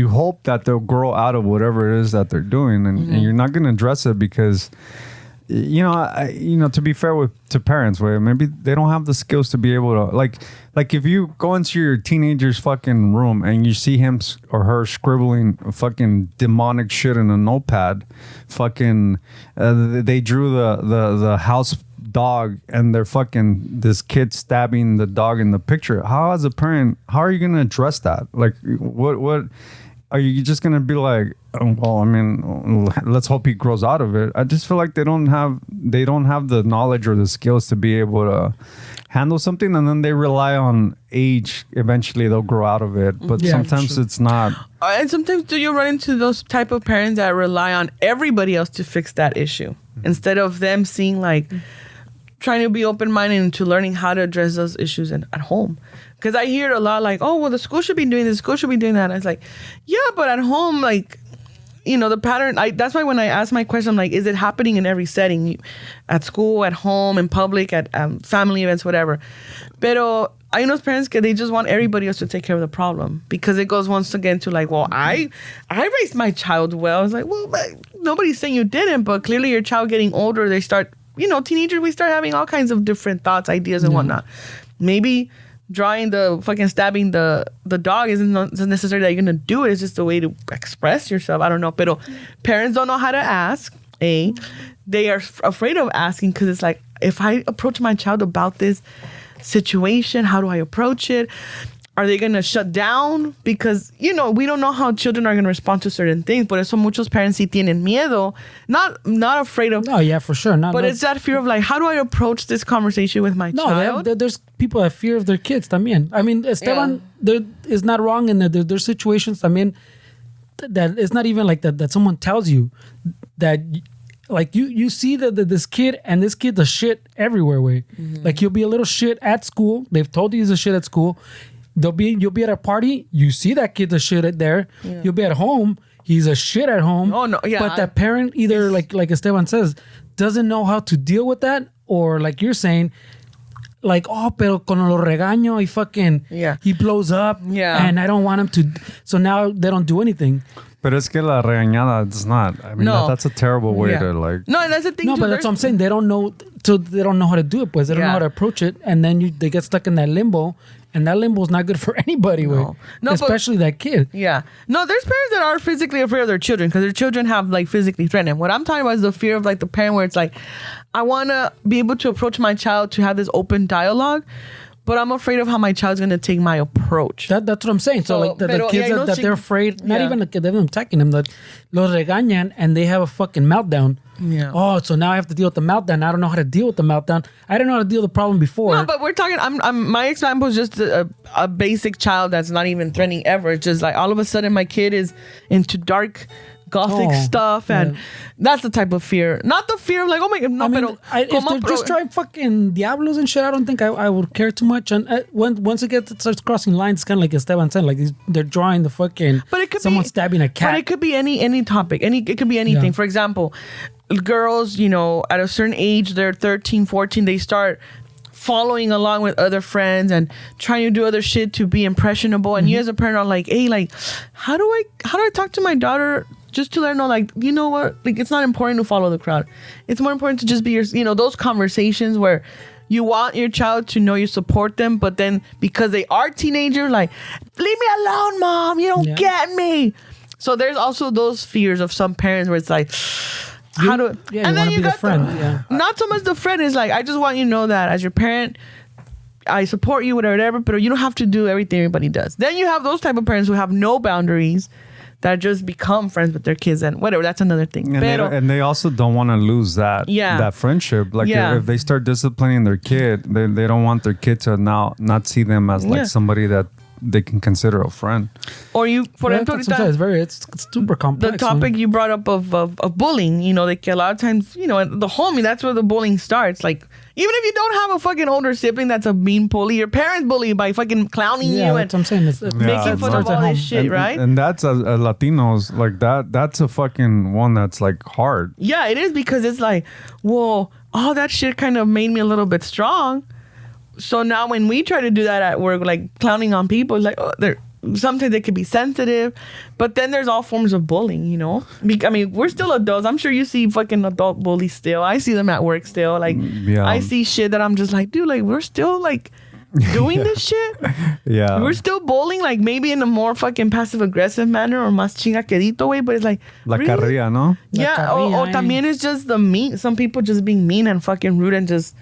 hope that they'll grow out of whatever it is that they're doing, and you're not going to address it because. To be fair to parents, where maybe they don't have the skills to be able to like if you go into your teenager's fucking room and you see him or her scribbling fucking demonic shit in a notepad, fucking they drew the house dog and they're fucking this kid stabbing the dog in the picture. How as a parent, how are you going to address that? Like what are you just going to be like, oh, well, I mean, let's hope he grows out of it. I just feel like they don't have the knowledge or the skills to be able to handle something, and then they rely on age. Eventually they'll grow out of it, but sometimes it's not. And sometimes do you run into those type of parents that rely on everybody else to fix that issue instead of them seeing like trying to be open-minded into learning how to address those issues at home? Because I hear it a lot like, oh, well, the school should be doing this, the school should be doing that. And it's like, yeah, but at home, like, the pattern, that's why when I ask my question, I'm like, is it happening in every setting? At school, at home, in public, at family events, whatever. Pero I know parents, they just want everybody else to take care of the problem. Because it goes once again to like, well, I raised my child well. I was like, well, nobody's saying you didn't, but clearly your child getting older, they start, teenagers, we start having all kinds of different thoughts, ideas, and whatnot. Maybe drawing the fucking stabbing the dog isn't necessarily that you're gonna do it. It's just a way to express yourself. I don't know. But parents don't know how to ask. They are afraid of asking because it's like, if I approach my child about this situation, how do I approach it? Are they going to shut down? Because, we don't know how children are going to respond to certain things. But eso muchos parents sí tienen miedo. Not afraid of... No, yeah, for sure. But it's that fear of like, how do I approach this conversation with my child? There's people that fear of their kids también. I mean, Esteban there is not wrong in that there's situations también that it's not even like that someone tells you that... Like you see that this kid and this kid's a shit everywhere. Way like he'll be a little shit at school. They've told you he's a shit at school. You'll be at a party. You see that kid's a shit there. Yeah. You'll be at home. He's a shit at home. Oh no, yeah. But that parent either like Esteban says doesn't know how to deal with that, or like you're saying, like pero con lo regaño he fucking he blows up. Yeah. And I don't want him to. So now they don't do anything. But es que la regañada, it's not. I mean, that's a terrible way to like. No, and that's the thing. No, but that's what I'm saying. They don't know. So they don't know how to do it. Pues they don't know how to approach it, and then they get stuck in that limbo, and that limbo is not good for anybody. No, especially that kid. Yeah. No, there's parents that are physically afraid of their children because their children have like physically threatened. What I'm talking about is the fear of like the parent where it's like, I want to be able to approach my child to have this open dialogue. But I'm afraid of how my child's going to take my approach. That's what I'm saying. So like the kids that they're afraid, not even like them attacking them, that los regañan and they have a fucking meltdown. Yeah. Oh, so now I have to deal with the meltdown. I don't know how to deal with the meltdown. I didn't know how to deal with the problem before. No, but we're talking, my example is just a basic child that's not even threatening ever. It's just like all of a sudden my kid is into dark gothic stuff, and that's the type of fear. Not the fear of like, oh my god, no, if they're just trying fucking diablos and shit, I don't think I would care too much. And once it starts crossing lines, it's kind of like Esteban said, like they're drawing the fucking someone stabbing a cat. But it could be any topic. It could be anything. Yeah. For example, girls, at a certain age, they're 13, 14, they start following along with other friends and trying to do other shit to be impressionable. And you as a parent are like, hey, like, how do I talk to my daughter just to let her know, like, you know what, like, it's not important to follow the crowd. It's more important to just be those conversations where you want your child to know you support them, but then because they are teenagers, like, leave me alone, mom, you don't get me. So there's also those fears of some parents where it's like, how do and then you got the friend. Not so much the friend is like, I just want you to know that as your parent, I support you, whatever, but you don't have to do everything everybody does. Then you have those type of parents who have no boundaries. that just become friends with their kids and whatever. That's another thing. And they also don't want to lose that that friendship. Like if they start disciplining their kid, they don't want their kid to now not see them as like somebody that they can consider a friend. Or you, por ejemplo, it's super complex. The topic you brought up of bullying, you know, like a lot of times, you know, the homie, that's where the bullying starts. Like, even if you don't have a fucking older sibling that's a mean bully, your parents bully you by fucking clowning you and that's what I'm saying. It's making fun of all this shit, right? And that's a Latinos, like that's a fucking one that's like hard. Yeah, it is, because it's like, well, all that shit kind of made me a little bit strong. So now when we try to do that at work, like clowning on people, like, oh, sometimes they could be sensitive, but then there's all forms of bullying, you know? I mean, we're still adults. I'm sure you see fucking adult bullies still. I see them at work still. Like, I see shit that I'm just like, dude, like, we're still like doing this shit. Yeah. We're still bullying, like maybe in a more fucking passive aggressive manner or más chingaquerito way, but it's like, La really? carrilla, no? Yeah. Or también it's just the mean. Some people just being mean and fucking rude and just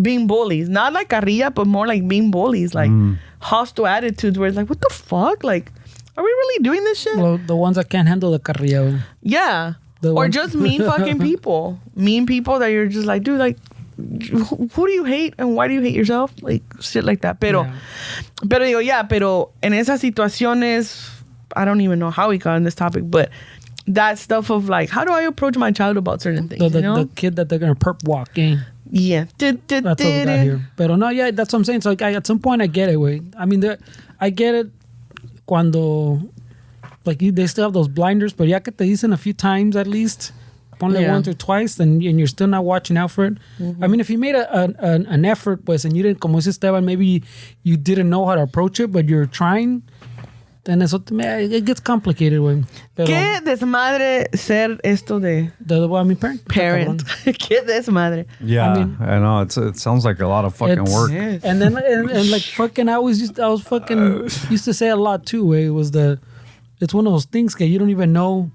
being bullies. Not like carrilla, but more like being bullies. Like hostile attitudes where it's like, what the fuck? Like, are we really doing this shit? Well, the ones that can't handle the carrilla. Yeah. Or just mean fucking people. Mean people that you're just like, dude, like, who do you hate and why do you hate yourself? Like, shit like that. Pero en esas situaciones, I don't even know how we got on this topic, but that stuff of like, how do I approach my child about certain things? The kid that they're going to perp walk in. Yeah. That's what we got here. Pero no, yeah, that's what I'm saying. So at some point I get it, güey. I mean, I get it cuando, like, they still have those blinders, but ya que te dicen a few times at least, ponle once or twice, and you're still not watching out for it. Mm-hmm. I mean, if you made an effort, pues, and you didn't, como dice Esteban, maybe you didn't know how to approach it, but you're trying, then it gets complicated, güey. Qué desmadre ser esto de mi parent. Qué desmadre. Yeah, I know. It sounds like a lot of fucking work. Yes. And then and like fucking, I used to say a lot too, way. It's one of those things that you don't even know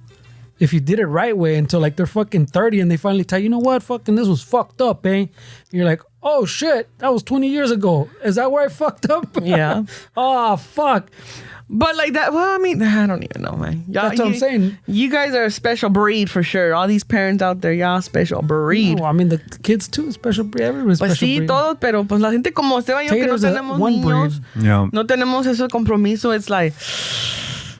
if you did it right way until like they're fucking 30 and they finally tell you, know what, fucking this was fucked up, eh? You're like, oh shit, that was 20 years ago. Is that where I fucked up? Yeah. Oh fuck. But like that, well, I mean, I don't even know, man. That's what I'm saying. You guys are a special breed for sure. All these parents out there, y'all special breed. No, I mean, the kids too, special breed. Everybody's pues special sí, breed. todos, pero pues la gente como Esteban y yo que no tenemos niños, no tenemos ese compromiso. It's like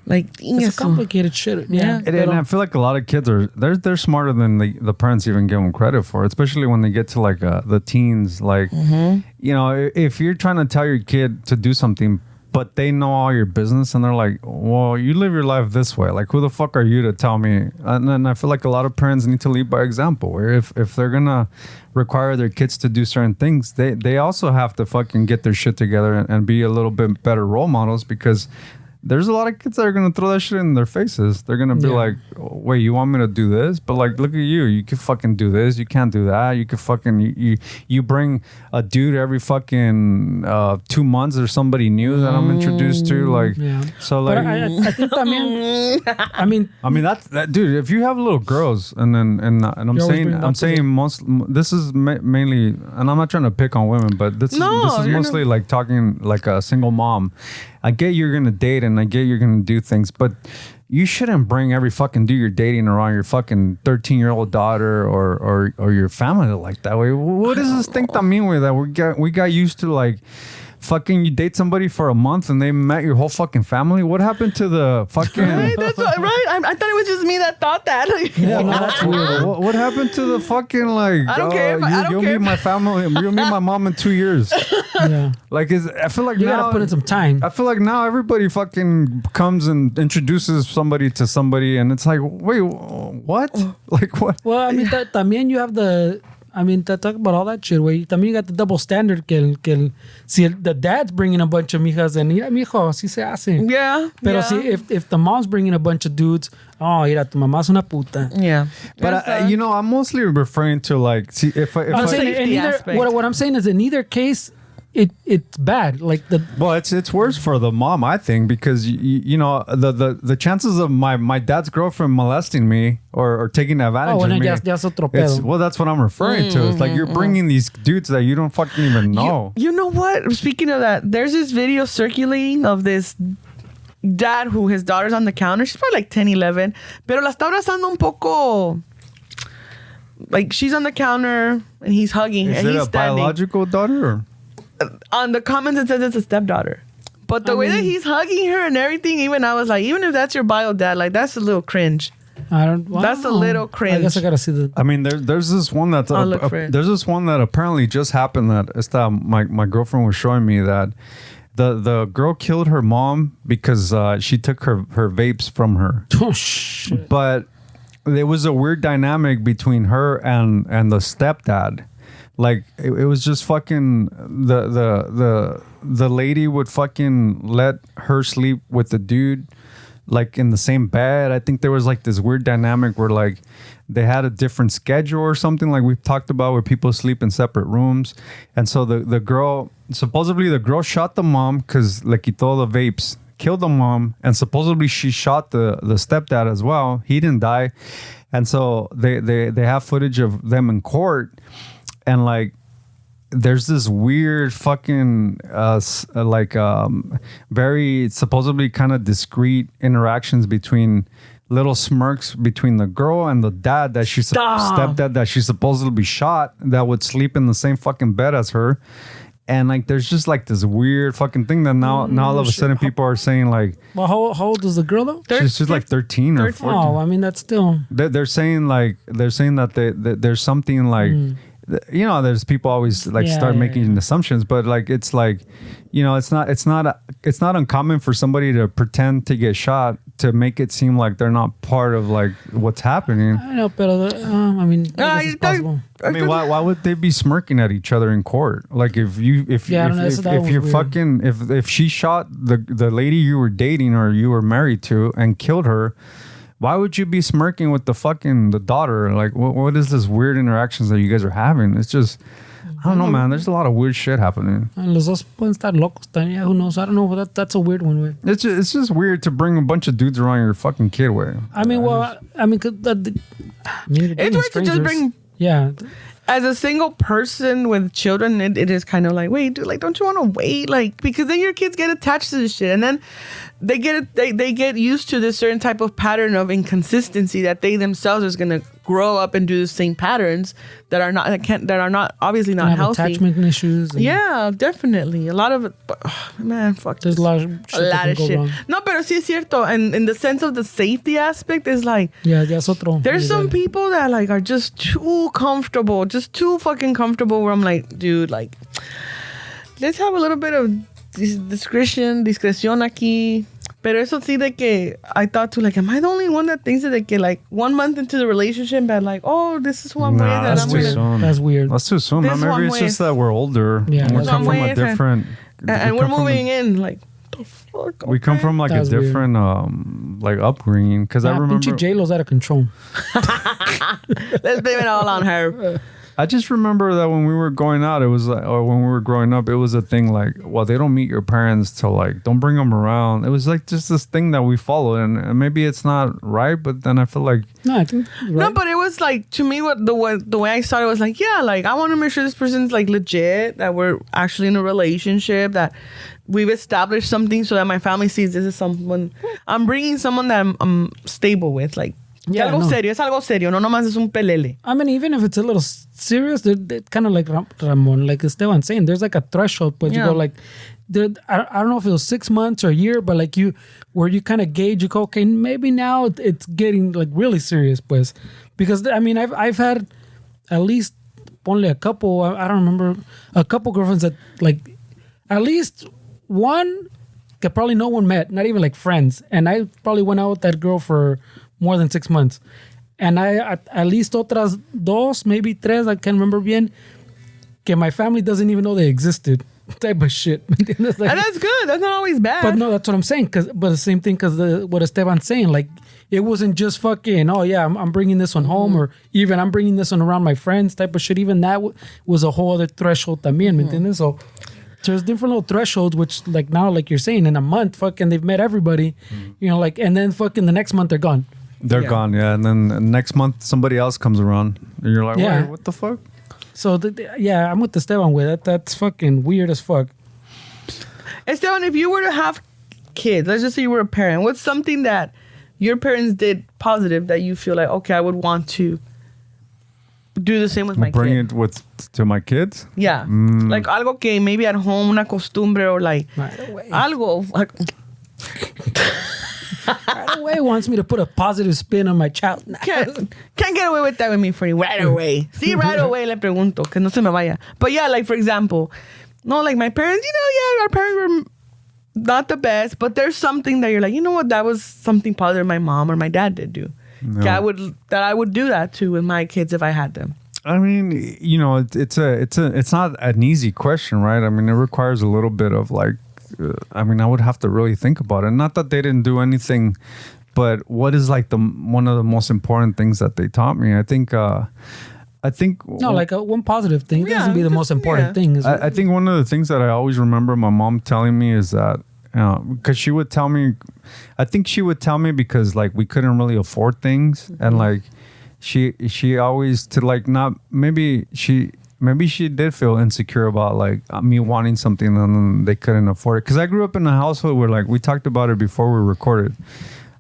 it's a complicated shit. Yeah. And I feel like a lot of kids they're smarter than the parents even give them credit for, especially when they get to like the teens. Like, you know, if you're trying to tell your kid to do something, but they know all your business and they're like, well, you live your life this way. Like, who the fuck are you to tell me? And then I feel like a lot of parents need to lead by example, where if they're going to require their kids to do certain things, they also have to fucking get their shit together and be a little bit better role models, because there's a lot of kids that are going to throw that shit in their faces. They're going to be like, wait, you want me to do this? But like, look at you. You can fucking do this. You can't do that. You can fucking, you bring a dude every fucking 2 months or somebody new that I'm introduced to. Like, so like. But I think I mean, that's that, dude, if you have little girls and I'm saying most, this is mainly, and I'm not trying to pick on women, but this is mostly like talking like a single mom. I get you're going to date and I get you're going to do things, but you shouldn't bring every fucking dude you're dating around your fucking 13-year-old daughter or your family like that way. What does this think that mean with that? We got used to like fucking you date somebody for a month and they met your whole fucking family. What happened to the fucking... Right? That's right. I thought it was just me that thought that. Yeah, no, that's weird. What happened to the fucking like... I don't care. You'll meet my family. You'll meet my mom in 2 years. Yeah. Like, I feel like you now... gotta put in some time. I feel like now everybody fucking comes and introduces somebody to somebody and it's like, wait, what? Like, what? Well, I mean, también you have the... I mean, to talk about all that shit, güey. También you got the double standard si the dad's bringing a bunch of mijas and mira, mijo, así se hace. Yeah. Pero si if the mom's bringing a bunch of dudes, oh, mira, tu mamá es una puta. Yeah. But I'm mostly referring to like, see, I'm saying what I'm saying is in either case, it's bad. Like it's worse for the mom, I think, because you know the chances of my dad's girlfriend molesting me or taking advantage of me. Ya es otro pedo. Well, that's what I'm referring to. It's like you're bringing these dudes that you don't fucking even know. You know what? Speaking of that, there's this video circulating of this dad, who his daughter's on the counter. She's probably like 10, 11. Pero la está abrazando un poco. Like, she's on the counter and he's hugging. Is and it he's a standing. biological daughter? Or? On the comments, it says it's a stepdaughter. But the way that he's hugging her and everything, even I was like, even if that's your bio dad, like, that's a little cringe. I don't. Wow. That's a little cringe. I guess I gotta see the. I mean, there's this one that's there's this one that apparently just happened that my girlfriend was showing me that the girl killed her mom because she took her vapes from her. Oh shit! But there was a weird dynamic between her and the stepdad. Like it was just fucking the lady would fucking let her sleep with the dude. Like in the same bed. I think there was like this weird dynamic where like they had a different schedule or something like we've talked about where people sleep in separate rooms. And so the girl, supposedly the girl shot the mom because le quitó the vapes, killed the mom, and supposedly she shot the stepdad as well. He didn't die. And so they have footage of them in court and like there's this weird fucking very supposedly kind of discreet interactions between little smirks between the girl and the dad that she stepdad that she supposedly shot that would sleep in the same fucking bed as her. And like there's just like this weird fucking thing that now all of a sudden people are saying like, well, how old is the girl though? She's like 13 or 14. Oh, I mean that's still. They're saying that there's something like. You know, there's people always like start making assumptions, but like it's like, you know, it's not uncommon for somebody to pretend to get shot to make it seem like they're not part of like what's happening. I know, but I mean, it's possible. I mean, why would they be smirking at each other in court? Like if she shot the lady you were dating or you were married to and killed her. Why would you be smirking with the daughter? Like, what is this weird interactions that you guys are having? It's just, I don't know, man. There's a lot of weird shit happening. Los dos pueden estar locos. Yeah, who knows? I don't know, but that's a weird one. Way. It's just weird to bring a bunch of dudes around your fucking kid way. I mean, it's weird to just bring. Yeah. As a single person with children, it is kind of like, wait, dude, like, don't you want to wait? Like, because then your kids get attached to this shit, and then they get used to this certain type of pattern of inconsistency that they themselves are gonna grow up and do the same patterns that are not obviously not healthy. Attachment issues. Yeah, definitely. A lot of it, man, fuck. There's a lot of shit. Wrong. No, pero sí es cierto, and in the sense of the safety aspect, is like es otro. There's some people that like are just too comfortable, just too fucking comfortable. Where I'm like, dude, like, let's have a little bit of discretion aquí. Pero eso sí de que I thought too, like, am I the only one that thinks de que like 1 month into the relationship and like, oh, this is who I'm with. That's too soon. That's weird. That's too soon. Maybe it's just that we're older. Yeah, and we come from a different. And we're moving in like. The fuck, okay. We come from like a different like upbringing because I remember. Pinche J-Lo's out of control. Let's blame it all on her. I just remember that when we were going out, it was like, or when we were growing up, it was a thing like, well, they don't meet your parents till like, don't bring them around. It was like just this thing that we followed, and maybe it's not right, but then I feel like no, I think right. No, but it was like to me, the way I started was like, yeah, like I want to make sure this person's like legit, that we're actually in a relationship, that we've established something, so that my family sees this is someone I'm bringing, someone that I'm stable with, like. Yeah, es algo serio, no nomás es un pelele. I mean, even if it's a little serious, they're kind of like Ramon, like Esteban saying, there's like a threshold, but you go like, I don't know if it was 6 months or a year, but like where you kind of gauge, you go, okay, maybe now it's getting like really serious, pues. Because I mean, I've had at least only a couple, I don't remember, a couple girlfriends that like, at least one that probably no one met, not even like friends. And I probably went out with that girl for more than 6 months. And I at least otras dos, maybe tres, I can't remember bien, que my family doesn't even know they existed. Type of shit. Like, and that's good. That's not always bad. But no, that's what I'm saying. But the same thing, because what Esteban's saying, like, it wasn't just fucking, oh yeah, I'm bringing this one home, or even I'm bringing this one around my friends type of shit. Even that was a whole other threshold también, ¿me entiendes? So there's different little thresholds, which like now, like you're saying, in a month, fucking they've met everybody, you know, like, and then fucking the next month they're gone. They're gone, yeah. And then next month somebody else comes around, and you're like, wait, what the fuck? So I'm with Esteban with that. That's fucking weird as fuck. Esteban, if you were to have kids, let's just say you were a parent, what's something that your parents did positive that you feel like, okay, I would want to do the same with my Bring kid? it to my kids? Yeah. Like algo que maybe at home, una costumbre, or like Right away. algo. Like, Right away wants me to put a positive spin on my child. can't get away with that with me, Freddie. Right away. See, right away le pregunto, que no se me vaya. But yeah, like for example, no, like my parents, our parents were not the best, but there's something that you're like, you know what, that was something positive my mom or my dad did do. No. That I would do that too with my kids if I had them. I mean, it's not an easy question, right? I mean, it requires a little bit of like, I would have to really think about it. Not that they didn't do anything, but what is like one of the most important things that they taught me? I think No, like one positive thing. It Yeah, doesn't be the most important thing. Is I think one of the things that I always remember my mom telling me is that, because she would tell me, I think she would tell me because like we couldn't really afford things, and like she always to like not maybe she did feel insecure about like me wanting something and then they couldn't afford it. Because I grew up in a household where like we talked about it before we recorded.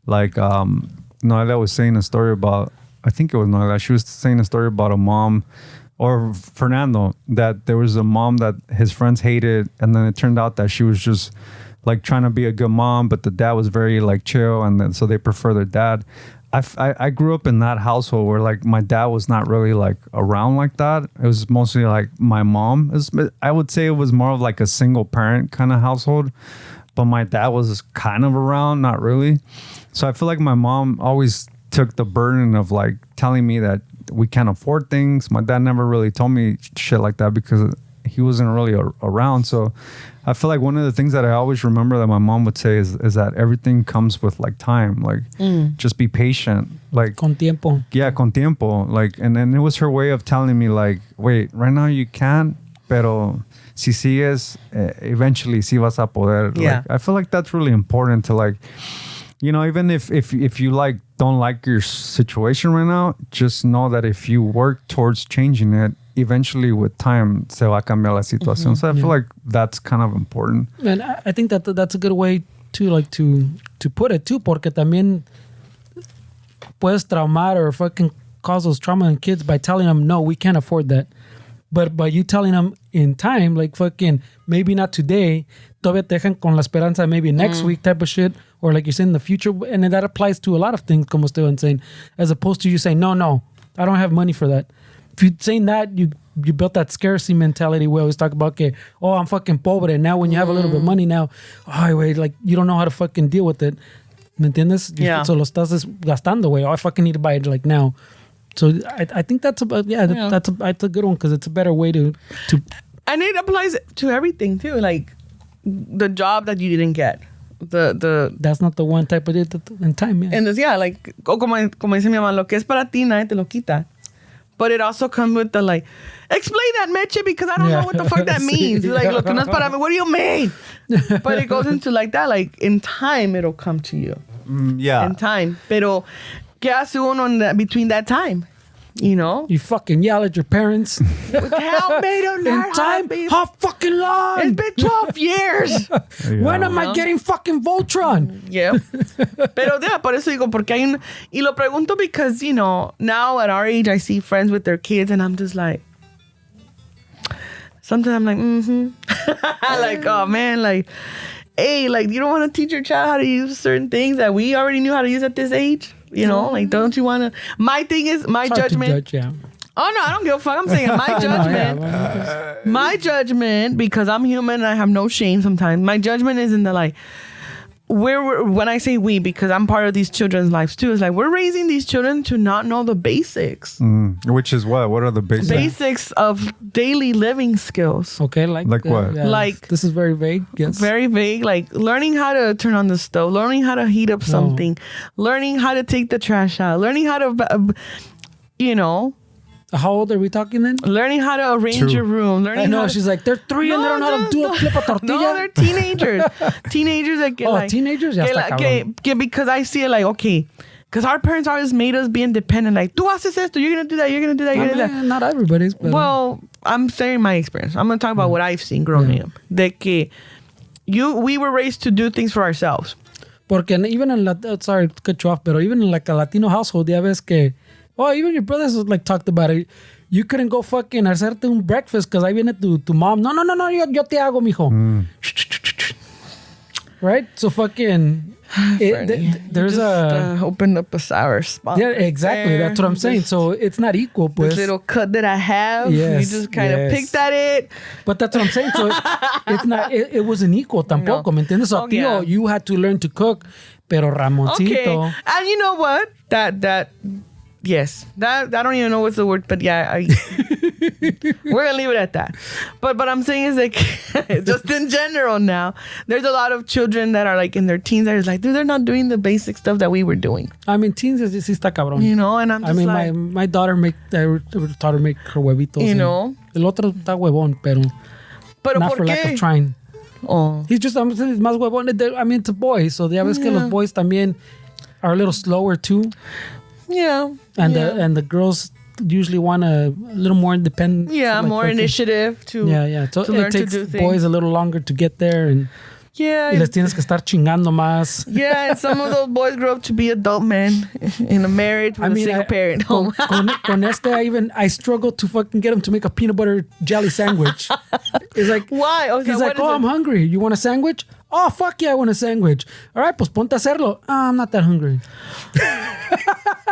Like Noelia was saying a story about, I think it was Noelia. She was saying a story about a mom, or Fernando, that there was a mom that his friends hated, and then it turned out that she was just like trying to be a good mom, but the dad was very like chill, and then so they prefer their dad. I grew up in that household where like my dad was not really like around like that. It was mostly like my mom. I would say it was more of like a single parent kind of household, but my dad was kind of around, not really. So I feel like my mom always took the burden of like telling me that we can't afford things. My dad never really told me shit like that because he wasn't really around. So I feel like one of the things that I always remember that my mom would say is that everything comes with like time. Like just be patient. Like con tiempo. Yeah, con tiempo. Like, and then it was her way of telling me like, wait, right now you can, pero si sigues, eventually si vas a poder. Yeah. Like, I feel like that's really important to like, even if you like don't like your situation right now, just know that if you work towards changing it, eventually with time se va a cambiar la situación. So I feel like that's kind of important. And I think that's a good way to like to put it too, porque también puedes traumar or fucking cause those trauma in kids by telling them, no, we can't afford that. But by you telling them in time, like fucking maybe not today, todavía te dejan con la esperanza maybe next week type of shit, or like you said in the future. And that applies to a lot of things, como Esteban saying, as opposed to you saying, no, I don't have money for that. If you're saying that, you built that scarcity mentality. We always talk about, okay, oh, I'm fucking pobre. And now when you have a little bit of money now, oh, wait, like you don't know how to fucking deal with it. ¿Me entiendes? Yeah. So lo estás gastando, güey. Oh, I fucking need to buy it like now. So I think that's that's a good one because it's a better way to. And it applies to everything too, like the job that you didn't get. That's not the one type of it in time, yeah. And like, como dice mi mamá, lo que es para ti, nadie te lo quita. But it also comes with the like, explain that, Meche, because I don't know what the fuck that means. Like, lo que no es para mí, what do you mean? But it goes into like that, like in time, it'll come to you. Yeah. In time. Pero, ¿qué hace uno between that time? You fucking yell at your parents. How made them learn in time? How fucking long? It's been 12 years. When am I getting fucking Voltron? Yeah. Pero por eso digo, porque hay y lo pregunto because, now at our age, I see friends with their kids and I'm just like, sometimes I'm like, like, oh man, like, hey, like, you don't want to teach your child how to use certain things that we already knew how to use at this age? Like, don't you want to? My thing is, my judgment. Judge, yeah. Oh, no, I don't give a fuck. I'm saying my judgment. My judgment, because I'm human and I have no shame sometimes. My judgment is in the like, when I say we, because I'm part of these children's lives too, it's like we're raising these children to not know the basics. Which is what? What are the basics? Basics of daily living skills. Okay, like what? Yeah, like this is very vague. Yes, very vague. Like learning how to turn on the stove, learning how to heat up something, learning how to take the trash out, learning how to, How old are we talking then? learning how to arrange 2. your room. Learning I know how to, she's like they're 3 and they don't know how to do a flip a tortilla. No, they're teenagers. Teenagers that get teenagers? Ya está cabrón. Because I see it like, okay, because our parents always made us be independent. Like, tú haces esto, you're going to do that, you're going to do that, you're going to do that. Not everybody's. But Well, I'm saying my experience. I'm going to talk about what I've seen growing up. De que, We were raised to do things for ourselves. Porque even in sorry to cut you off, pero even in like a Latino household, ya ves que, even your brothers like talked about it. You couldn't go fucking hacerte un breakfast because ahí viene tu mom. No, yo te hago, mijo. Right? So fucking, there's opened up a sour spot. Yeah, exactly. That's what I'm saying. So it's not equal, pues. This little cut that I have, you just kind of picked at it. But that's what I'm saying. So it's not. It wasn't equal tampoco. ¿Me entiendes? So tío, you had to learn to cook, pero Ramoncito. Okay. And you know what? Yes, that I don't even know what's the word, but yeah, we're gonna leave it at that. But what I'm saying is like, just in general now, there's a lot of children that are like in their teens that are like, dude, they're not doing the basic stuff that we were doing. I mean, teens sí está cabrón. You know, and I'm just like, my daughter taught her make her huevitos. You know, el otro está huevón, pero not for lack of trying. Oh, he's just más huevón. I mean, it's a boy, so ya ves que los boys también are a little slower too. Yeah. And the girls usually want a little more independent. Yeah, like more initiative to So to it takes boys a little longer to get there, and y les tienes que estar chingando más. Yeah, and some of those boys grow up to be adult men in a marriage with a single parent home. Con I struggle to fucking get him to make a peanut butter jelly sandwich. It's like, why? He's like, I'm hungry. You want a sandwich? Oh, fuck yeah, I want a sandwich. All right, pues ponte a hacerlo. I'm not that hungry.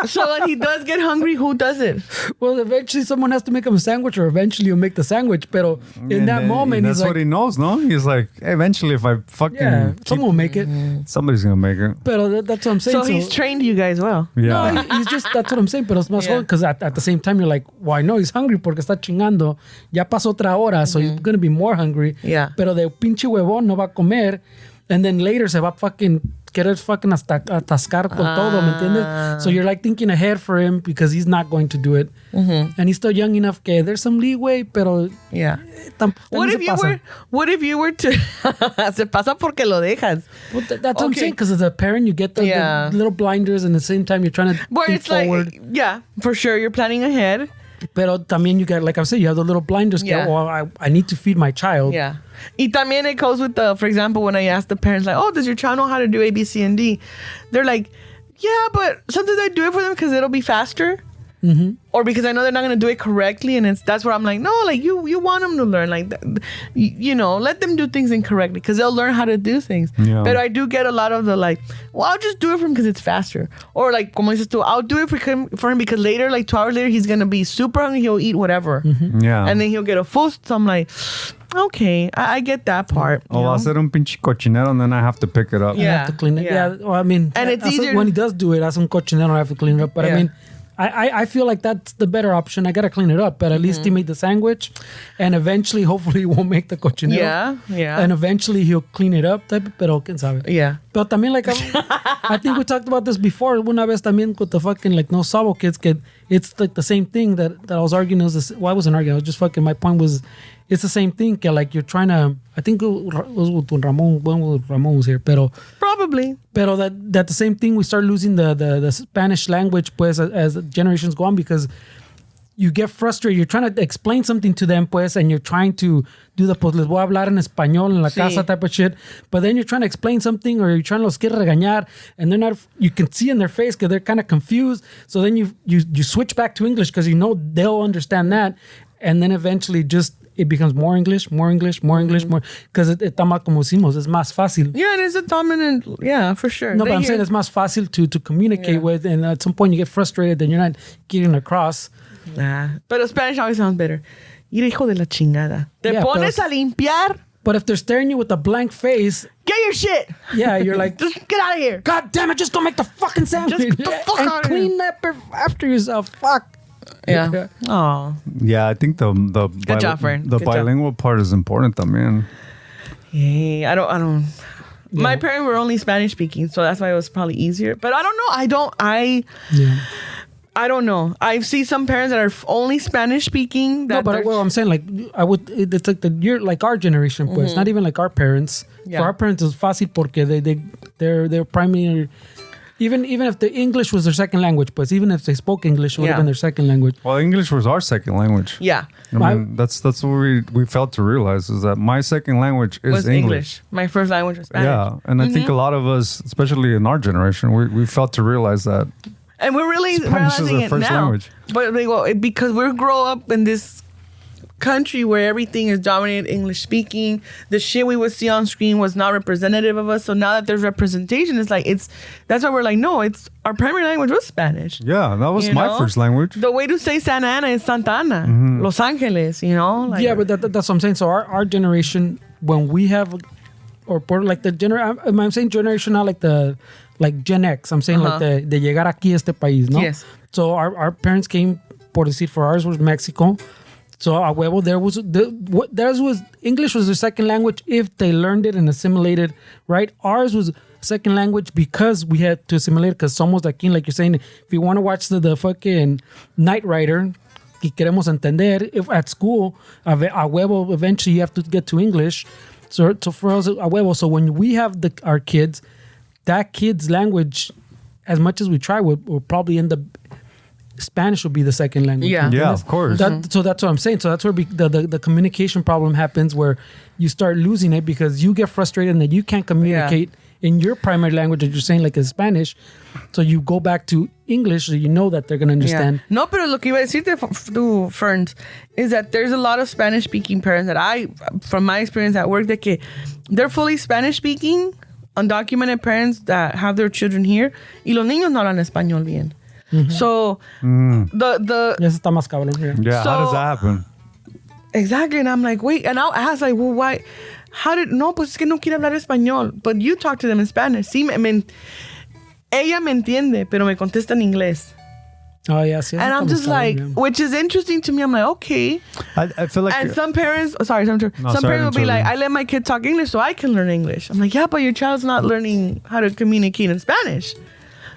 So when he does get hungry, who does it? Well, eventually someone has to make him a sandwich, or eventually you'll make the sandwich. Pero in that moment, that's what he knows, no? He's like, hey, eventually if I fucking... someone will make it. Somebody's going to make it. Pero that's what I'm saying. So he's trained you guys well. Yeah. No, he's just, that's what I'm saying. Pero es más joven, because at the same time, you're like, well, I know he's hungry porque está chingando. Ya pasó otra hora, so he's going to be more hungry. Yeah. Pero de pinche huevón no va a comer. And then later se va fucking querer fucking atascar con todo, ¿me entiendes? So you're like thinking ahead for him because he's not going to do it. And he's still young enough que there's some leeway, pero What if you were to se pasa porque lo dejas? Well, that's what I'm saying, because as a parent you get the little blinders, and at the same time you're trying to think forward. Like, yeah, for sure, you're planning ahead. Pero también you get, like I said, you have the little blinders. Yeah. I need to feed my child. Yeah. Y también it goes with for example, when I ask the parents, like, oh, does your child know how to do A, B, C, and D? They're like, yeah, but sometimes I do it for them because it'll be faster. Mm-hmm. Or because I know they're not going to do it correctly. And that's where I'm like, no, like you want them to learn. Like, let them do things incorrectly because they'll learn how to do things. Yeah. But I do get a lot of the like, well, I'll just do it for him because it's faster. Or like, como dices tú, I'll do it for him because later, like 2 hours later, he's going to be super hungry. He'll eat whatever. Mm-hmm. Yeah. And then he'll get a full. So I'm like, okay, I get that part. Oh, I'll hacer un pinche cochinero and then I have to pick it up. Yeah. I have to clean it. Yeah. Well, I mean, and it's easier when he does do it, hace un cochinero, I have to clean it up. But I mean, I feel like that's the better option. I gotta clean it up, but at least he made the sandwich, and eventually, hopefully, he won't make the cochinero. Yeah. And eventually, he'll clean it up. Pero quién sabe. Yeah. Pero también, like, I think we talked about this before. Una vez también with the fucking like no sabo kids. It's like the same thing that I was arguing. I wasn't arguing. I was just fucking. My point was, it's the same thing. Like you're trying to. I think it was with Ramon. When Ramon was here, pero probably. Pero that the same thing. We start losing the Spanish language, pues, as generations go on, because you get frustrated. You're trying to explain something to them, pues, and you're trying to do the pues les voy a hablar en español en la casa type of shit. But then you're trying to explain something, or you're trying to los quiere regañar, and they're not. You can see in their face because they're kind of confused. So then you switch back to English because you know they'll understand that, and then eventually it becomes more English, because está más como decimos, es más fácil. Yeah, it is a dominant, for sure. No, but I'm saying it's más fácil to communicate with, and at some point you get frustrated, then you're not getting across. Nah, but Spanish always sounds better. Mira, hijo de la chingada. Te pones a limpiar. But if they're staring you with a blank face, get your shit. Yeah, you're like, just get out of here. God damn it, just go make the fucking sandwich. Just get the fuck and out of clean up after yourself. Fuck. Yeah. Oh. Yeah, I think the Good job, friend. The bilingual part is important también. Yeah, I don't. Yeah. My parents were only Spanish speaking, so that's why it was probably easier. But I don't know. I don't know. I see some parents that are only Spanish speaking. No, but I'm saying, like, it's like you're like our generation, but it's not even like our parents. Yeah. For our parents, it's fácil porque they're primary. Even if the English was their second language, but even if they spoke English, it would have been their second language. Well, English was our second language. Yeah. I mean, that's what we felt to realize is that my second language is English. My first language was Spanish. Yeah, and I think a lot of us, especially in our generation, we felt to realize that. And we're really Spanish is realizing our it first now. language. But because we grow up in this country where everything is dominated English speaking, the shit we would see on screen was not representative of us. So now that there's representation, it's like that's why we're like, no, it's our primary language was Spanish. Yeah, that was my first language. The way to say Santa Ana is Santa Ana, Los Angeles, Like, yeah, but that's what I'm saying. So our generation, when we have, or like the I'm saying generation now, like Gen X. I'm saying like de llegar aquí a este país, no? Yes. So our parents came, por decir, for ours was Mexico. So a huevo, theirs was English was their second language if they learned it and assimilated, right? Ours was second language because we had to assimilate because somos de aquí, like you're saying. If you want to watch the fucking Knight Rider, y queremos entender, if at school, a huevo, eventually you have to get to English. So for us, a huevo. So when we have our kids, that kid's language, as much as we try, will probably end up. Spanish will be the second language. Yeah, of course. So that's what I'm saying. So that's where the communication problem happens, where you start losing it because you get frustrated and that you can't communicate in your primary language that you're saying, like is Spanish. So you go back to English, so you know that they're going to understand. Yeah. No, pero lo que iba a decirte to Ferns is that there's a lot of Spanish speaking parents that from my experience at work, that they're fully Spanish speaking, undocumented parents that have their children here, y los niños no hablan español bien. Mm-hmm. So the Ya está más cabrón. Yeah, so, how does that happen? Exactly, and I'm like, wait, and I was like, well, why? How did no? Pues es que no quiere hablar español. But you talk to them in Spanish. Sí, ella me entiende, pero me contesta en inglés. Oh yeah, sí, and I'm just like, which is interesting to me. I'm like, okay. I feel like, and some parents, some parents will be like, I let my kid talk English so I can learn English. I'm like, yeah, but your child's not learning how to communicate in Spanish.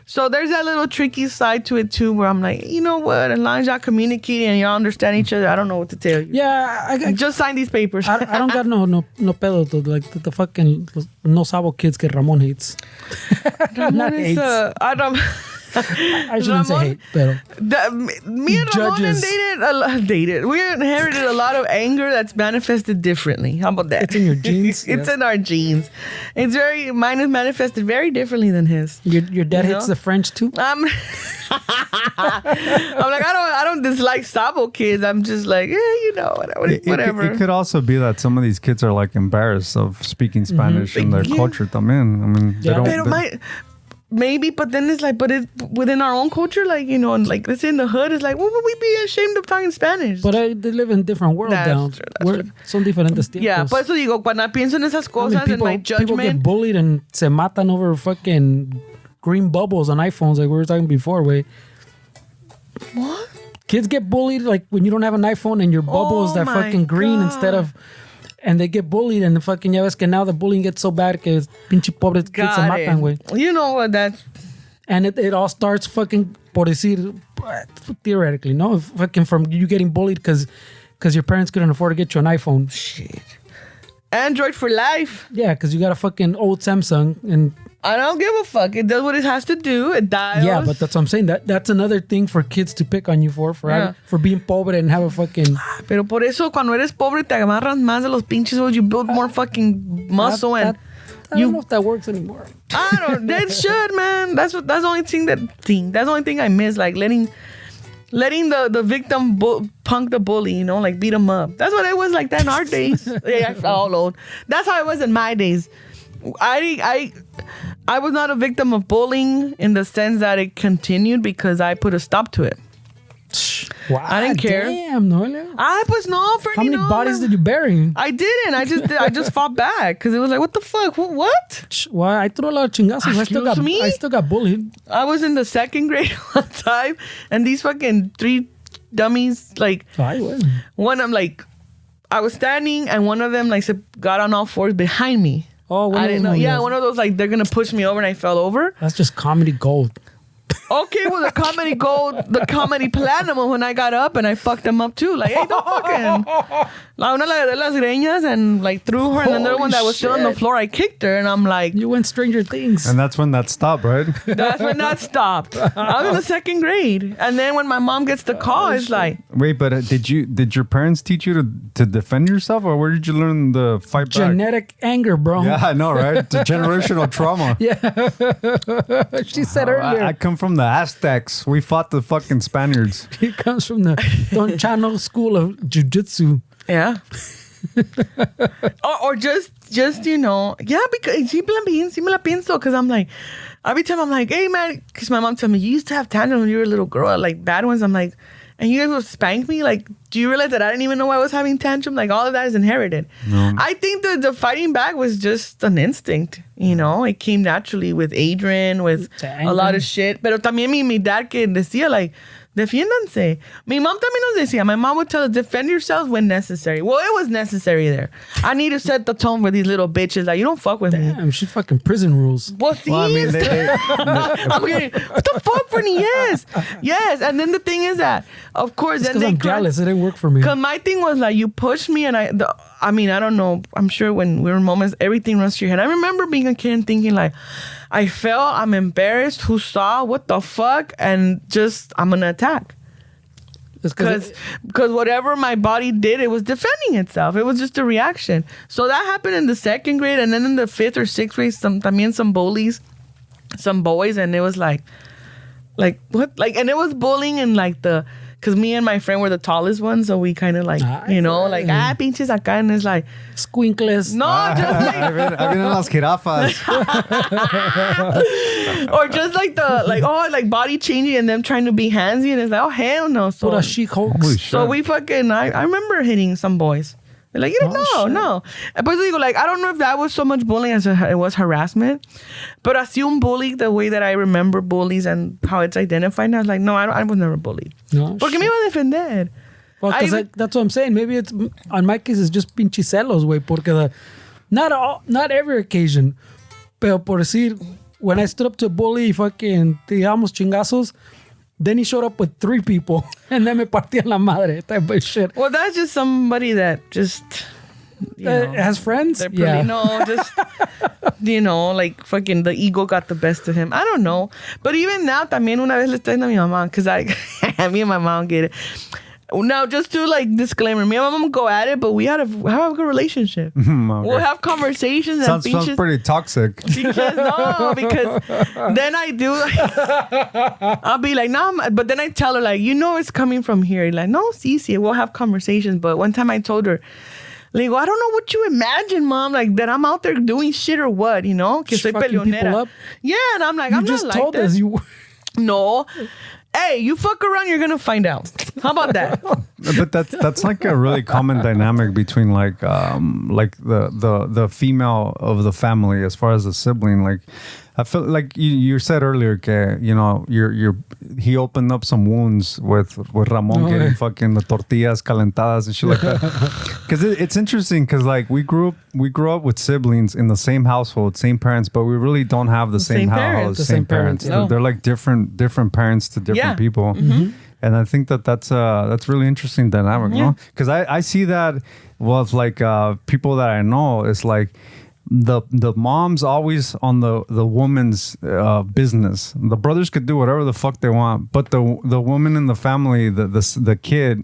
So there's that little tricky side to it too, where I'm like, you know what? As long as y'all communicating and y'all understand each other, I don't know what to tell you. Yeah, I just sign these papers. I don't got no pedo to like the fucking no sabo kids que Ramon hates. Ramon is I don't. I shouldn't say hate, pero me and Ramon dated. We inherited a lot of anger that's manifested differently. How about that? It's in your genes. It's in our genes. Mine is manifested very differently than his. Your dad hates the French too. I'm like, I don't dislike Sabo kids. I'm just like, whatever. It could also be that some of these kids are like embarrassed of speaking Spanish in their culture también. I mean, they don't. Maybe, but then it's like, but it's within our own culture, like, and like, let's say in the hood, it's like, what would we be ashamed of talking Spanish? But they live in a different world down. Son diferentes tiempos. Yeah, por eso digo, cuando pienso en esas cosas, and my judgment. People get bullied and se matan over fucking green bubbles on iPhones, like we were talking before, way. What? Kids get bullied, like when you don't have an iPhone and your bubble is that fucking green instead of... And they get bullied, and the fucking ya ves que now the bullying gets so bad que pinche pobre kids se matan, güey. You know what that's... And it all starts fucking, por decir, theoretically, no? Fucking from you getting bullied because your parents couldn't afford to get you an iPhone. Shit. Android for life. Yeah, because you got a fucking old Samsung, and... I don't give a fuck. It does what it has to do. It dials. Yeah, but that's what I'm saying. That's another thing for kids to pick on you for being pobre and have a fucking... Pero por eso, cuando eres pobre, te agarras más de los pinches ojos. You build more fucking muscle I don't know if that works anymore. That should, man. That's the only thing that's the only thing I miss. Like letting the victim punk the bully, like beat him up. That's what it was like that in our days. Yeah, all old. That's how it was in my days. I was not a victim of bullying in the sense that it continued because I put a stop to it. Wow, I didn't care. Damn, Noelia. Pues no, Fernie, how many bodies did you bury? I didn't. I just fought back because it was like, what the fuck? What? Well, I threw a lot of chingazos. I still got bullied. I was in the second grade one time, and these fucking three dummies, like, one, I'm like, I was standing, and one of them like got on all fours behind me. Oh, I didn't know. Yeah, one of those, like, they're gonna push me over, and I fell over. That's just comedy gold. Okay, well, the comedy gold, the comedy platinum when I got up and I fucked them up too. Like, hey, don't fucking. La una le agarré las greñas and like threw her, and another one that was still on the floor, I kicked her, and I'm like. You went Stranger Things. And that's when that stopped, right? That's when that stopped. I was in the second grade. And then when my mom gets the call, it's like. Wait, but did your parents teach you to defend yourself, or where did you learn the fight back? Genetic anger, bro. Yeah, I know, right? It's a generational trauma. Yeah. She said earlier. I come from the Aztecs. We fought the fucking Spaniards. He comes from the Don Chano school of jiu-jitsu. Yeah. or just you know, yeah, because sí me la pienso, because I'm like, every time I'm like, hey man, because my mom told me, you used to have tantrums when you were a little girl, like bad ones. I'm like, and you guys would spank me. Like, do you realize that I didn't even know I was having tantrum? Like, all of that is inherited. No. I think the fighting back was just an instinct, you know. It came naturally with Adrian, with a lot of shit. Pero también mi dad que decía, like, defiéndanse. Mi mom también nos decía. My mom would tell us, defend yourselves when necessary. Well, it was necessary there. I need to set the tone for these little bitches. Like, you don't fuck with me. Damn, she fucking prison rules. Well, see, Well, I mean, I'm getting, what the fuck, Fernie? Yes. And then the thing is that, of course, then Because I'm jealous. It didn't work for me. Because my thing was like, you pushed me, and I don't know. I'm sure when we were in moments, everything runs to your head. I remember being a kid and thinking like, I fell, I'm embarrassed, who saw, what the fuck, and just, I'm going to attack. Because whatever my body did, it was defending itself. It was just a reaction. So that happened in the second grade, and then in the fifth or sixth grade, some bullies, some boys, and it was like what? Like, and it was bullying and like because me and my friend were the tallest ones, so we kind of like, pinches acá, and it's like Squinkles. no, just like, I've been in las jirafas. or just like body changing and them trying to be handsy, and it's like, oh hell no. So What a chic hoax. So we fucking, I remember hitting some boys. They're like, no. But like, I don't know if that was so much bullying as it was harassment. But así un bully, the way that I remember bullies and how it's identified, I was like, no, I was never bullied. No, Porque me iba a defender. Well, because that's what I'm saying. Maybe it's, on my case, it's just pinche celos, güey. Porque not every occasion. Pero por decir, when I stood up to a bully, fucking, tiramos chingazos, then he showed up with 3 people, and then me partían la madre, type of shit. Well, that's just somebody that just, has friends? they're pretty, just, like fucking the ego got the best of him. I don't know. But even now, también una vez le estoy diciendo a mi mamá, because me and my mom get it. Now, just to like disclaimer, me and my mom go at it, but we have a good relationship. Okay. We'll have conversations. Sounds pretty toxic. Because then I do. I'll be like, no, but then I tell her like, it's coming from here. Like, no, sí, we'll have conversations. But one time I told her, like, I don't know what you imagine, mom, like that I'm out there doing shit or what, que soy peleonera. Yeah, and I'm like, I'm not like told that. us you. No. Hey, you fuck around, you're gonna find out. How about that? But that's like a really common dynamic between like the female of the family as far as the sibling. Like, I feel like you said earlier, he opened up some wounds with Ramon getting fucking the tortillas calentadas and shit like that. Because it's interesting, because like we grew up with siblings in the same household, same parents, but we really don't have the same house, same parents. No. They're like different parents to different people. Mm-hmm. And I think that's really interesting dynamic, no? Because I see that with like people that I know. It's like the mom's always on the woman's business. The brothers could do whatever the fuck they want, but the woman in the family, the kid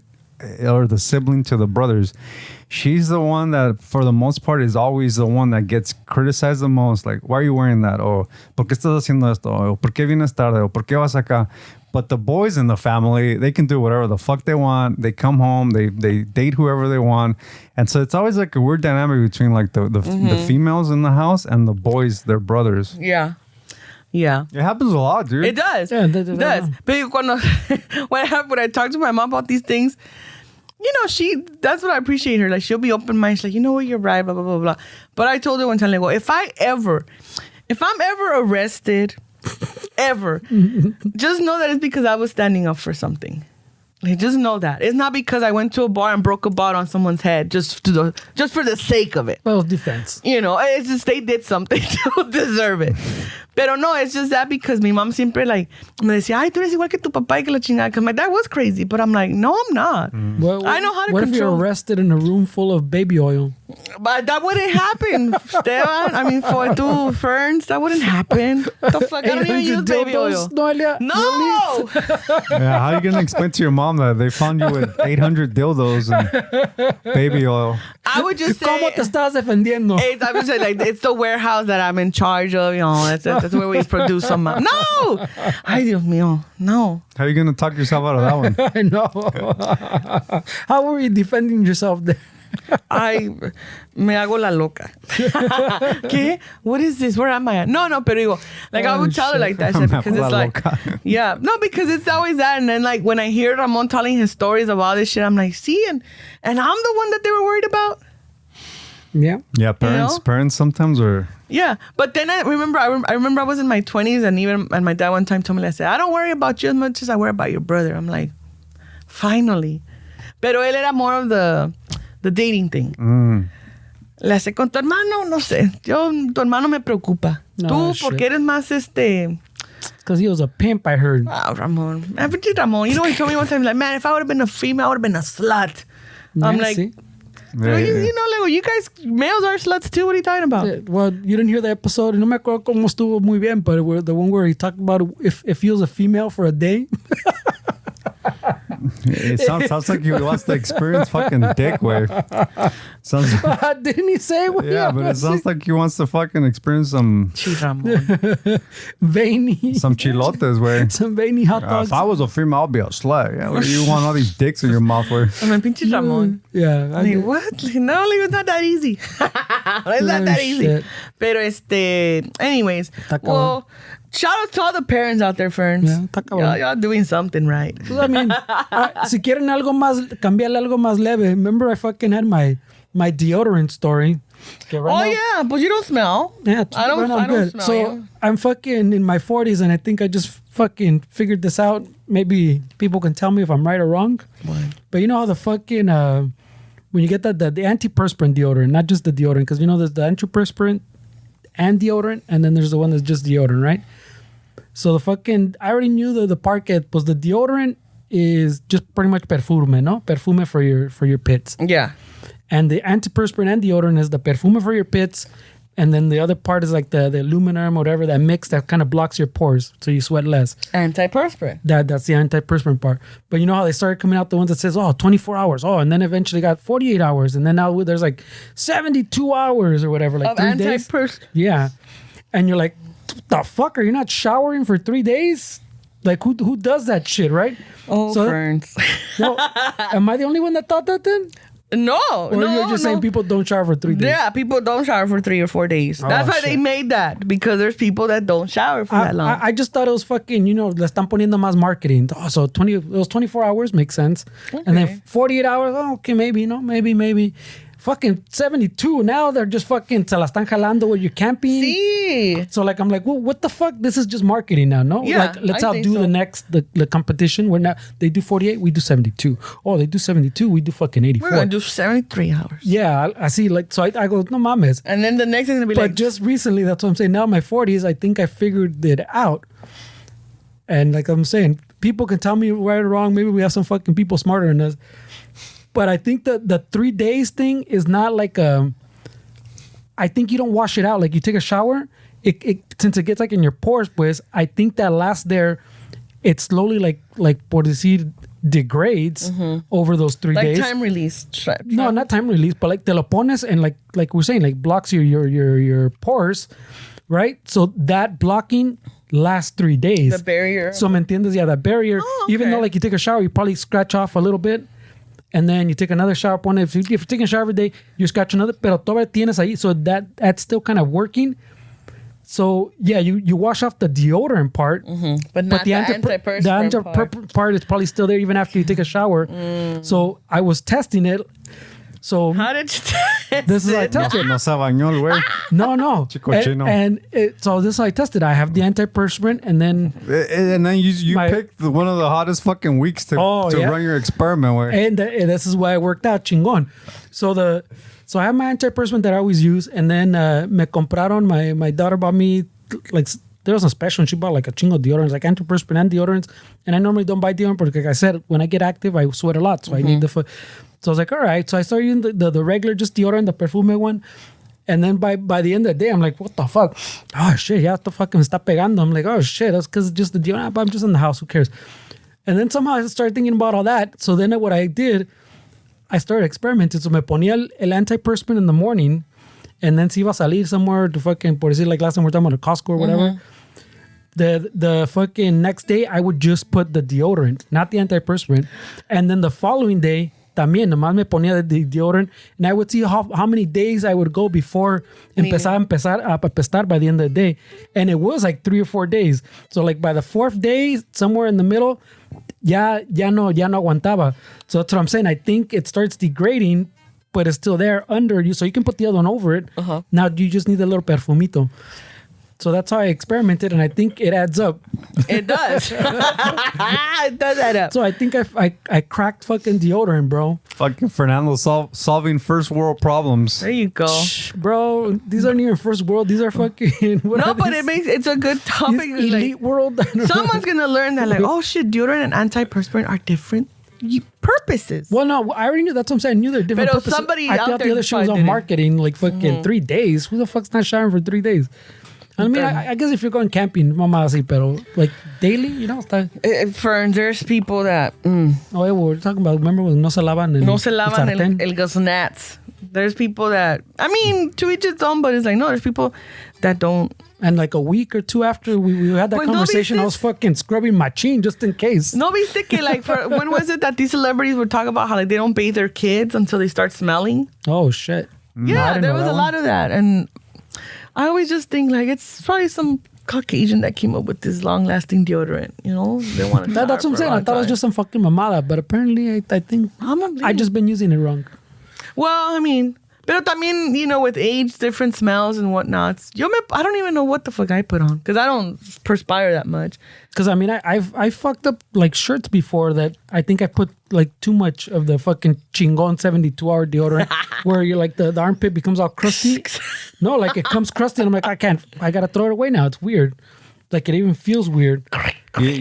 or the sibling to the brothers, she's the one that for the most part is always the one that gets criticized the most. Like, why are you wearing that? Or ¿por qué estás haciendo esto? Or ¿por qué vienes tarde? Or ¿por qué vas acá? But the boys in the family, they can do whatever the fuck they want. They come home, they date whoever they want. And so it's always like a weird dynamic between like the females in the house and the boys, their brothers. Yeah. Yeah. It happens a lot, dude. It does. Yeah, it does. But when I talk to my mom about these things, that's what I appreciate her. Like, she'll be open-minded. She's like, you know what, you're right, blah, blah, blah, blah. But I told her one time, like, well, if I'm ever arrested, ever, just know that it's because I was standing up for something. Like, just know that. It's not because I went to a bar and broke a bottle on someone's head just for the sake of it. Well, defense. You know, it's just they did something to deserve it. Pero no, it's just that because mi mom siempre like me decía, ay, tú eres igual que tu papá y que la chingada. Because my dad was crazy, but I'm like, no, I'm not. I know how to What if control. you're arrested in a room full of baby oil? But that wouldn't happen, Esteban. I mean, for two ferns, that wouldn't happen. What the fuck? I don't even use baby oil. Noelia? No! Yeah, how are you gonna explain to your mom that they found you with 800 dildos and baby oil? I would just say... ¿Cómo te estás defendiendo? I would say, like, it's the warehouse that I'm in charge of, you know. That's where we produce some... No! Ay, Dios mío. No. How are you gonna talk yourself out of that one? I know. How were you defending yourself there? Ay, me hago la loca. ¿Qué? What is this? Where am I at? No, pero digo, like, I would tell her like that shit because it's like, yeah, no, because it's always that. And then, like, when I hear Ramon telling his stories of all this shit, I'm like, see, and I'm the one that they were worried about. Yeah. Yeah, parents sometimes are. Yeah, but then I remember I was in my 20s, and my dad one time told me, I said, I don't worry about you as much as I worry about your brother. I'm like, finally. Pero él era more of the dating thing. Le hace con tu hermano, no sé. Tu hermano me preocupa. No, Tú, porque eres más Because he was a pimp, I heard. Wow, Ramon. Ramon. You know what he told me one time? Like, man, if I would have been a female, I would have been a slut. I'm like, see? you know, like, you guys, males are sluts too. What are you talking about? Yeah, well, you didn't hear the episode. No me acuerdo cómo estuvo muy bien, but the one where he talked about if he was a female for a day. It sounds like he wants to experience fucking dick wave. Sounds Didn't he say? yeah, but it sounds like he wants to fucking experience some veiny, some chilotes where some veiny hot dogs. if I was a female, I'd be a slut. Yeah, where you want all these dicks in your mouth where? I mean, pinche Ramon. Yeah. I mean, what? No, like, it's not that easy. It's not that easy. Shit. Pero anyways, well, shout out to all the parents out there, Ferns. Yeah, está cabrón. Y'all doing something right. I mean, si quieren algo más, cambiarle algo más leve. Remember, I fucking had my deodorant story. Yeah, but you don't smell. Yeah, I don't good. smell So you. I'm fucking in my 40s, and I think I just fucking figured this out. Maybe people can tell me if I'm right or wrong. What? But you know how the fucking when you get the antiperspirant deodorant, not just the deodorant, because you know there's the antiperspirant and deodorant, and then there's the one that's just deodorant, right? So the fucking, I already knew the part was the deodorant is just pretty much perfume, no? Perfume for your pits. Yeah. And the antiperspirant and deodorant is the perfume for your pits, and then the other part is like the aluminum, whatever, that mix that kind of blocks your pores so you sweat less. Antiperspirant. That's the antiperspirant part. But you know how they started coming out the ones that says, 24 hours. And then eventually got 48 hours. And then now there's like 72 hours or whatever, like Of 3 days. Yeah. And you're like, what the fuck? Are you not showering for 3 days? Like, who does that shit, right? Oh, Ferns. Well, am I the only one that thought that then? No. Or you're just saying people don't shower for 3 days? Yeah, people don't shower for 3 or 4 days. That's why they made that, because there's people that don't shower for that long. I just thought it was fucking, le están poniendo más marketing. So those 24 hours makes sense. Okay. And then 48 hours, okay, maybe, maybe. Fucking 72. Now they're just fucking se la están jalando where you're camping. Sí. So like I'm like, well, what the fuck? This is just marketing now, no? Yeah, like let's I outdo think the next the competition. We're now they do 48, we do 72. Oh, they do 72, we do fucking 84. We're gonna do 73 hours. Yeah, I see. Like so, I go no mames. And then the next thing's gonna be But just recently, that's what I'm saying. Now in my 40s, I think I figured it out. And like I'm saying, people can tell me right or wrong. Maybe we have some fucking people smarter than us. But I think that the 3 days thing is not like I think you don't wash it out. Like you take a shower, it since it gets like in your pores, pues, I think that lasts there. It slowly like por decir degrades over those 3 days. Like time release. No, not time release, but like te lo pones and like we're saying, like blocks your pores, right? So that blocking lasts 3 days. The barrier. So me entiendes? Yeah, that barrier. Oh, okay. Even though like you take a shower, you probably scratch off a little bit. And then you take another shower. If you're taking a shower every day, you scratch another. Pero todavía tienes ahí. So that's still kind of working. So yeah, you wash off the deodorant part. But not the antiperspirant part is probably still there even after you take a shower. So I was testing it. So How did you this is how I tested. No se bañó el güey. No. Chicochino. So this is how I tested. I have the antiperspirant, and then You picked one of the hottest fucking weeks to run your experiment with. and this is why it worked out chingón. So I have my antiperspirant that I always use, and then me compraron, my daughter bought me, like, there was a special, and she bought like a chingo deodorants, like antiperspirant and deodorants. And I normally don't buy deodorant because, like I said, when I get active, I sweat a lot, so I need the foot. So I was like, all right. So I started using the regular just deodorant, the perfume one. And then by the end of the day, I'm like, what the fuck? Oh shit, ya the fucking me está pegando. I'm like, oh shit, that's because just the deodorant. But I'm just in the house, who cares? And then somehow I started thinking about all that. So then what I did, I started experimenting. So me ponía el antiperspirant in the morning, and then si iba a salir somewhere to fucking, por decir, like last time we were talking about a Costco or whatever, the fucking next day I would just put the deodorant, not the antiperspirant. And then the following day, también nomás me ponía the deodorant, and I would see how many days I would go before empezar a apestar by the end of the day. And it was like 3 or 4 days. So like by the 4th day, somewhere in the middle, ya no aguantaba. So that's what I'm saying. I think it starts degrading, but it's still there under you. So you can put the other one over it. Now you just need a little perfumito. So that's how I experimented, and I think it adds up. It does. It does add up. So I think I cracked fucking deodorant, bro. Fucking Fernando solving first world problems. There you go. Shh, bro, these aren't even first world. These are fucking... No, but it's a good topic. Elite world. Someone's going to learn that, like, oh shit, deodorant and antiperspirant are different purposes. Well, no, I already knew. That's what I'm saying. I knew they're different Pero purposes. somebody I out thought there the other shit was probably on didn't. marketing, like fucking 3 days. Who the fuck's not showering for 3 days? I mean, I guess if you're going camping, mama así, pero like daily, you know, está... Ferns, there's people that Oh, we're talking about, remember when no se lavan no se lavan sartén? el gaznats. There's people that, I mean, to each its own, but it's like, no, there's people that don't. And like a week or two after we had that Pues no conversation, viste- I was fucking scrubbing my chin just in case. No, viste que like, when was it that these celebrities would talk about how like they don't bathe their kids until they start smelling? Oh, shit. No, I Yeah, didn't there know was that a one. lot of that. And I always just think like it's probably some Caucasian that came up with this long-lasting deodorant. You know, they want to. That's what I'm saying. I thought it was just some fucking mamada, but apparently I think I just been using it wrong. Well, I mean, pero también, you know, with age, different smells and whatnots. I don't even know what the fuck I put on because I don't perspire that much. Because I mean, I fucked up like shirts before that. I think I put like too much of the fucking chingon 72-hour deodorant, where you're like the armpit becomes all crusty. No, like it comes crusty, and I'm like, I gotta throw it away now. It's weird. Like it even feels weird. You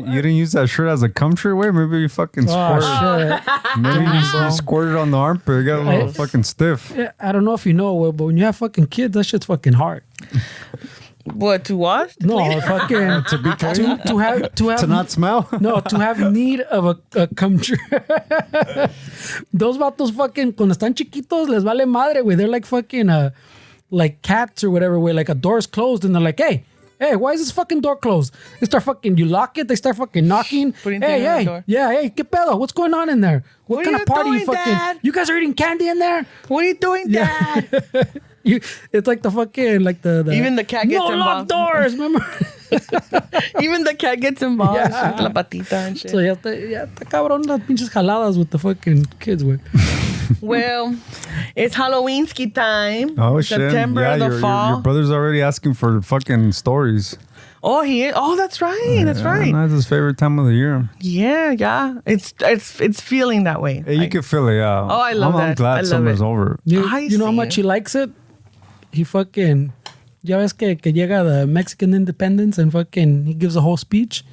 didn't use that shirt as a cum shirt? Wait, maybe you fucking squirted. Oh shit! Maybe you squirted on the armpit. It got a little fucking stiff. Yeah, I don't know if you know, but when you have fucking kids, that shit's fucking hard. What, to wash? No, fucking To be clean? to have To not smell? No, to have need of a cum shirt. Those vatos fucking, cuando están chiquitos, les vale madre, güey. They're like fucking, like cats or whatever, güey. Like a door's closed and they're like, hey, why is this fucking door closed? They start fucking, you lock it, they start fucking knocking. Putting things on the door. Hey, ¿qué pedo? What's going on in there? What kind are of you party you doing, fucking, Dad? you guys are eating candy in there? What are you doing, Dad? It's like the fucking, like the Even the cat gets no locked involved. doors, remember? Even the cat gets involved. Yeah. La patita and shit. So ya está cabrón las pinches jaladas with the fucking kids, güey. Well, it's Halloweenski time. Oh, shit. September, Yeah, the fall. your brother's already asking for fucking stories. Oh, he is. Oh, that's right. That's right. That's his favorite time of the year. Yeah. It's feeling that way. Hey, you can feel it, yeah. Oh, I love I'm that. glad I love summer's it. over. You know how see much it. he likes it? He fucking, ya ves que llega the Mexican independence and fucking he gives a whole speech.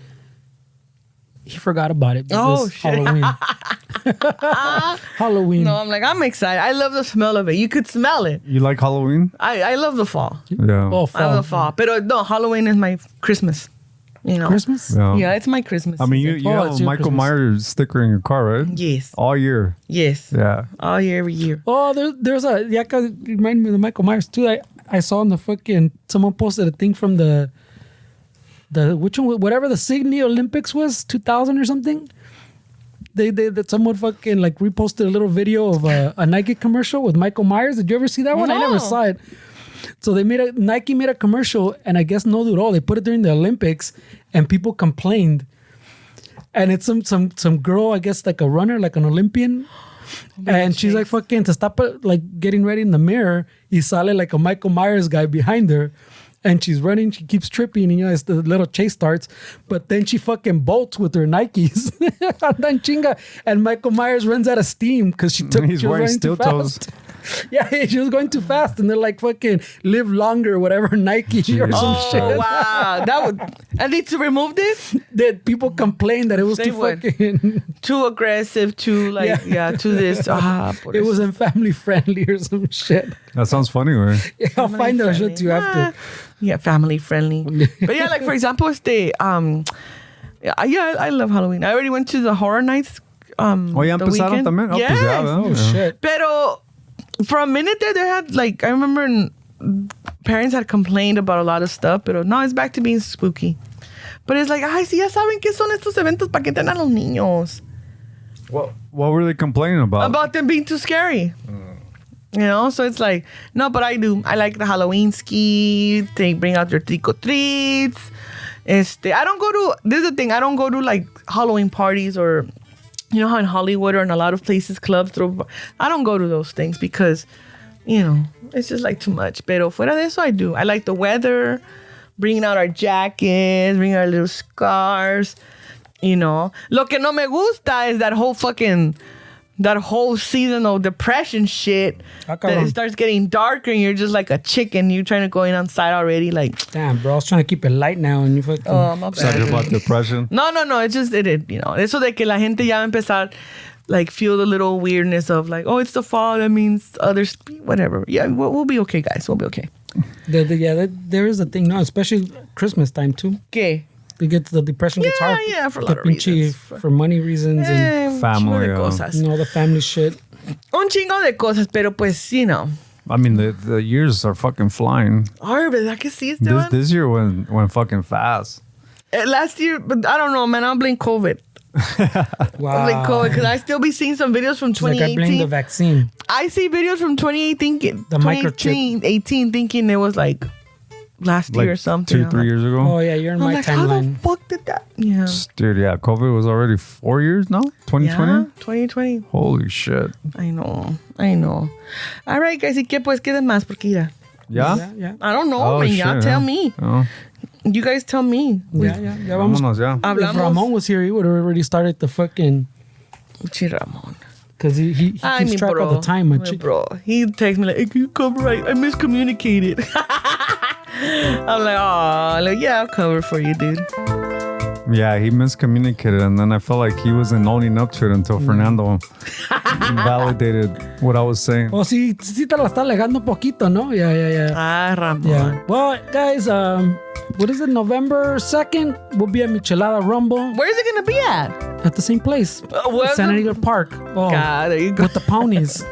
He forgot about it because Oh, shit. Halloween. Halloween. No, I'm like, I'm excited. I love the smell of it. You could smell it. You like Halloween? I love the fall. Yeah. Oh, I love the fall. But no, Halloween is my Christmas. You know. Christmas? Yeah, it's my Christmas. I mean, season. you Oh, have it's a your Michael Christmas. Myers sticker in your car, right? Yes. All year. Yes. Yeah. All year, every year. Oh, there's a, yeah, you remind me of the Michael Myers too. I saw in the fucking, someone posted a thing from the which one, whatever the Sydney Olympics was, 2000 or something. That someone fucking like reposted a little video of a Nike commercial with Michael Myers. Did you ever see that one? I never No. saw it. So Nike made a commercial, and I guess no duró. They put it during the Olympics, and people complained. And it's some girl, I guess like a runner, like an Olympian, And she's like fucking to stop it, like getting ready in the mirror. Y sale like a Michael Myers guy behind her. And she's running, she keeps tripping, and as the little chase starts, but then she fucking bolts with her Nikes. Andan chinga. And Michael Myers runs out of steam because she He's was wearing running steel too fast. toes. Yeah, she was going too fast, and they're like fucking live longer, whatever Nike or some shit. Oh wow, that would. I need to remove this. That people complained that it was They too would. fucking. Too aggressive. Too like to this. It wasn't family friendly or some shit. That sounds funny, right? Yeah, I'll find that shit to you after. Yeah, family friendly. But yeah, like for example, I love Halloween. I already went to the horror nights. Oh, ya the empezaron weekend. también. Oh, Yes. pues ya, ¿verdad? Oh shit. Pero for a minute there had like I remember parents had complained about a lot of stuff, but now it's back to being spooky. But it's like, ay, sí, ya saben qué son estos eventos para que tengan a los niños. What were they complaining about? About them being too scary. You know, so it's like, no, but I do. I like the Halloween ski. They bring out your trick-or-treats. I don't go to, this is the thing, I don't go to like Halloween parties or, you know how in Hollywood or in a lot of places, clubs, I don't go to those things because, you know, it's just like too much. Pero fuera de eso, I do. I like the weather, bringing out our jackets, bringing our little scarves, you know. Lo que no me gusta is that whole season of depression shit that it starts getting darker and you're just like a chicken. You're trying to go in outside already. Like, Damn, bro, I was trying to keep it light now and you fucking. oh, my bad. Talking about depression. No. It's just, you know. Eso de que la gente ya va a empezar, like, feel the little weirdness of, like, oh, it's the fall. That means others, whatever. Yeah, we'll be okay, guys. We'll be okay. There is a thing now, especially Christmas time too. ¿Qué? The depression gets hard. Yeah, for a lot of pinche- reasons. For money reasons and Un Family, chingo de yeah. cosas. you know, the family shit. Un chingo de cosas, pero pues, you know. I mean, the years are fucking flying. Ay, ¿verdad que sí, Esteban? This year went fucking fast. Last year, but I don't know, man. I blame COVID. Wow. I blame COVID because I still be seeing some videos from It's like I 2018. blame the vaccine. I see videos from 2018, The microchip. 2018 thinking it was like last year or something. 2-3 years ago. Oh yeah, you're in I'm my like, how the timeline. fuck did that? Yeah. Dude, yeah, COVID was already 4 years now? 2020? Yeah, 2020. Holy shit. I know. All right, guys. ¿Y qué pues queden más? Porque mira, Yeah? Yeah. I don't know. Oh, man. shit, Y'all tell me. Oh. You guys tell me. Ya vamos. Vámonos, ya. If Hablamos. Ramon was here, he would have already started the fucking. Chi Ramon. Because he Ay, keeps mi track bro. of the time. Mi bro. He texts me like, hey, can you cover? I miscommunicated. I'm like, oh, like, yeah, I'll cover for you, dude. Yeah, he miscommunicated, and then I felt like he wasn't owning up to it until Fernando validated what I was saying. Oh, sí te la está alegando un poquito, ¿no? Yeah. Ah, Ramon. Yeah. Well, guys, what is it? November 2nd, we'll be at Michelada Rumble Where's it going to be at? at the same place. where's Santa the- Anita Park. Oh, God, there you go. with the ponies.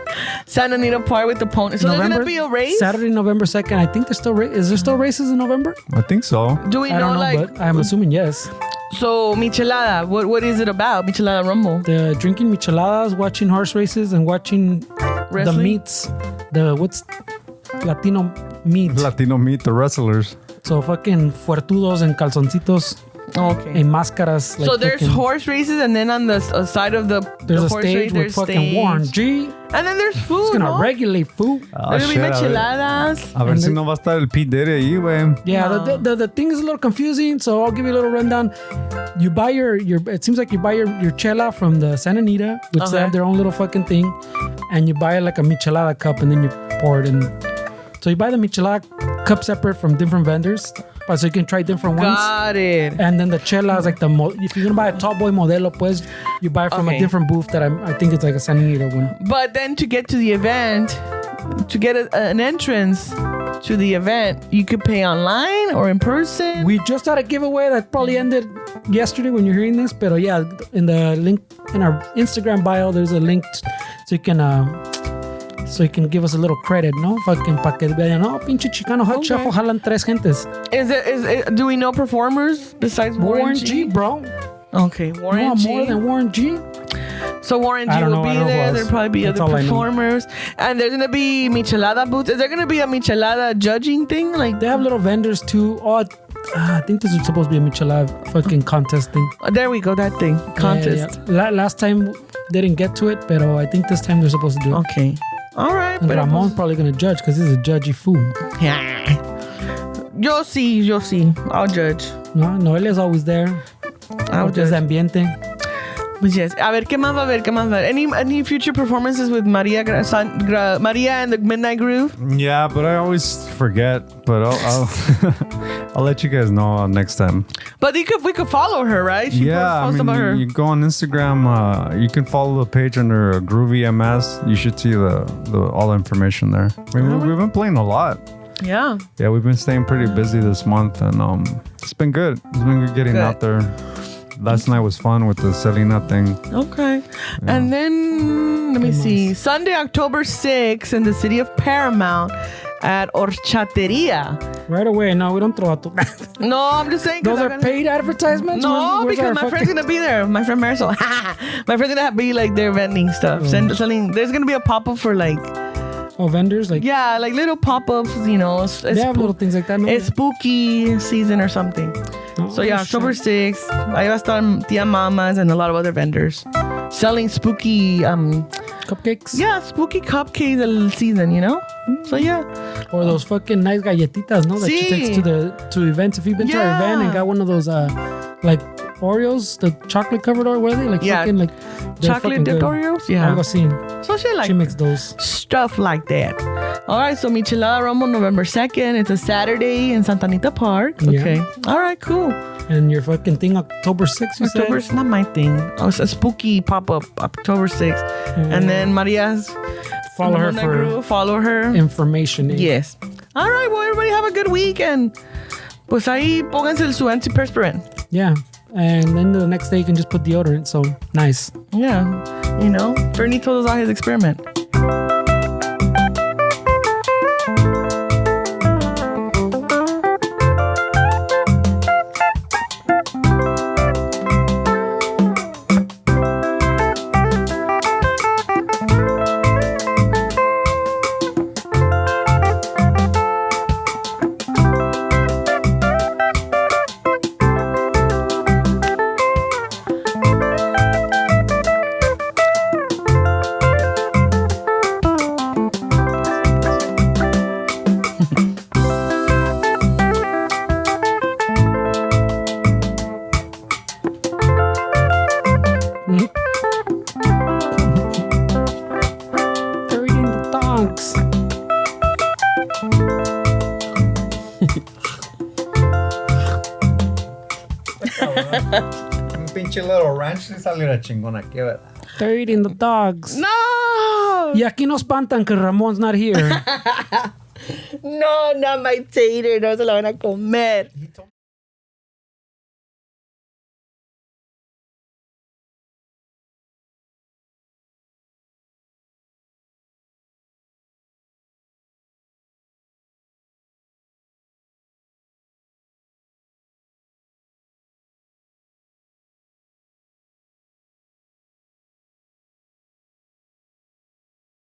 Santa Anita Park with the pony. So there's going to be a race? Saturday, November 2nd. I think there's still is there still races in November? I think so. Do we I don't know, like, but I'm assuming yes. so Michelada, what is it about? Michelada Rumble? The drinking micheladas, watching horse races, and watching the Wrestling? meats. What's Latino meat? Latino meet the wrestlers. So fucking fuertudos and calzoncitos Okay. and máscaras. Like So there's fucking- horse races, and then on the side of the There's a horse stage race, with there's fucking stage. Warren G. And then there's food, It's gonna no? regulate food. Oh, There's gonna be shit, micheladas. a ver And si the- no va a estar el P. Diddy ahí, güey. Yeah, the thing is a little confusing, so I'll give you a little rundown. You buy your it seems like you buy your chela from the Santa Anita, which they Okay. have their own little fucking thing, and you buy like a michelada cup, and then you pour it in. So you buy the michelada cup separate from different vendors, but so you can try different ones. Got it. And then the chela is like if you're gonna buy a tall boy modelo, pues you buy from Okay. a different booth that I think it's like a Santa Anita one. But then to get to the event, to get an entrance to the event, you could pay online or in person. We just had a giveaway that probably ended yesterday when you're hearing this, but yeah, in the link in our Instagram bio, there's a link so you can give us a little credit, no? Fucking pa que vean, no, pinche Chicano hot Okay. shuffle jalan tres gentes. Do we know performers besides Warren G, bro. Okay, You Warren want G. more than Warren G? So Warren I G don't will know, I be don't know who there. else. There'll probably be That's other all I know. performers. And there's gonna be michelada booths. Is there gonna be a michelada judging thing? Like They have little vendors too. Oh, I think this is supposed to be a michelada fucking contest thing. Oh, there we go, that thing. Contest. Yeah. Last time they didn't get to it, but I think this time they're supposed to do it. Okay. All right. And Ramon's probably going to judge because he's a judgy fool. Yeah. You'll see. I'll judge. No, Noelia's always there. I'll Porque es judge. ambiente. Yes. A ver, ¿qué más va a haber? Any future performances with Maria and the Midnight Groove? Yeah, but I always forget. But I'll I'll let you guys know next time. But we could follow her, right? She posts about her. you go on Instagram. You can follow the page under Groovy MS. You should see the all the information there. I mean, we've been playing a lot. Yeah. Yeah, we've been staying pretty busy this month, and it's been good. It's been good getting out there. Last night was fun with the Selena thing. Okay. Yeah. And then, let me see. Sunday, October 6th in the city of Paramount at Horchateria. Right away. No, we don't throw out the... No, I'm just saying. Those are paid advertisements? No, because my friend's going to be there. My friend Marisol. My friend's going to be like there vending stuff. Selling. There's going to be a pop-up for like... Oh, vendors? Yeah, like little pop-ups, you know. They have little things like that. No? It's spooky season or something. So yeah, October 6th, ahí va a estar Tia Mamas and a lot of other vendors selling spooky cupcakes. Yeah, spooky cupcakes del season, you know. So yeah. Or those fucking nice galletitas, no? That she takes to events. If you've been to our event and got one of those like Oreos, the chocolate covered Oreo, what are they? Like fucking like chocolate dipped Oreos? Yeah. Algo así. So she makes those. Stuff like that. All right, so Michelada Rumble November 2nd. It's a Saturday in Santa Anita Park. Okay. Yeah. All right, cool. And your fucking thing October 6th, you October's not my thing. Oh, it's a spooky pop-up October 6th. And then Maria's follow her information. Yes. All right, well, everybody have a good week, and pues ahí pónganse su antiperspirant. Yeah. And then the next day you can just put deodorant. So nice. Yeah. You know, Bernie told us all his experiment. Un pinche little ranch le salió la chingona, qué verdad. They're eating the dogs. No! Y aquí nos espantan que Ramon's not here. No, not my tater. No se la van a comer.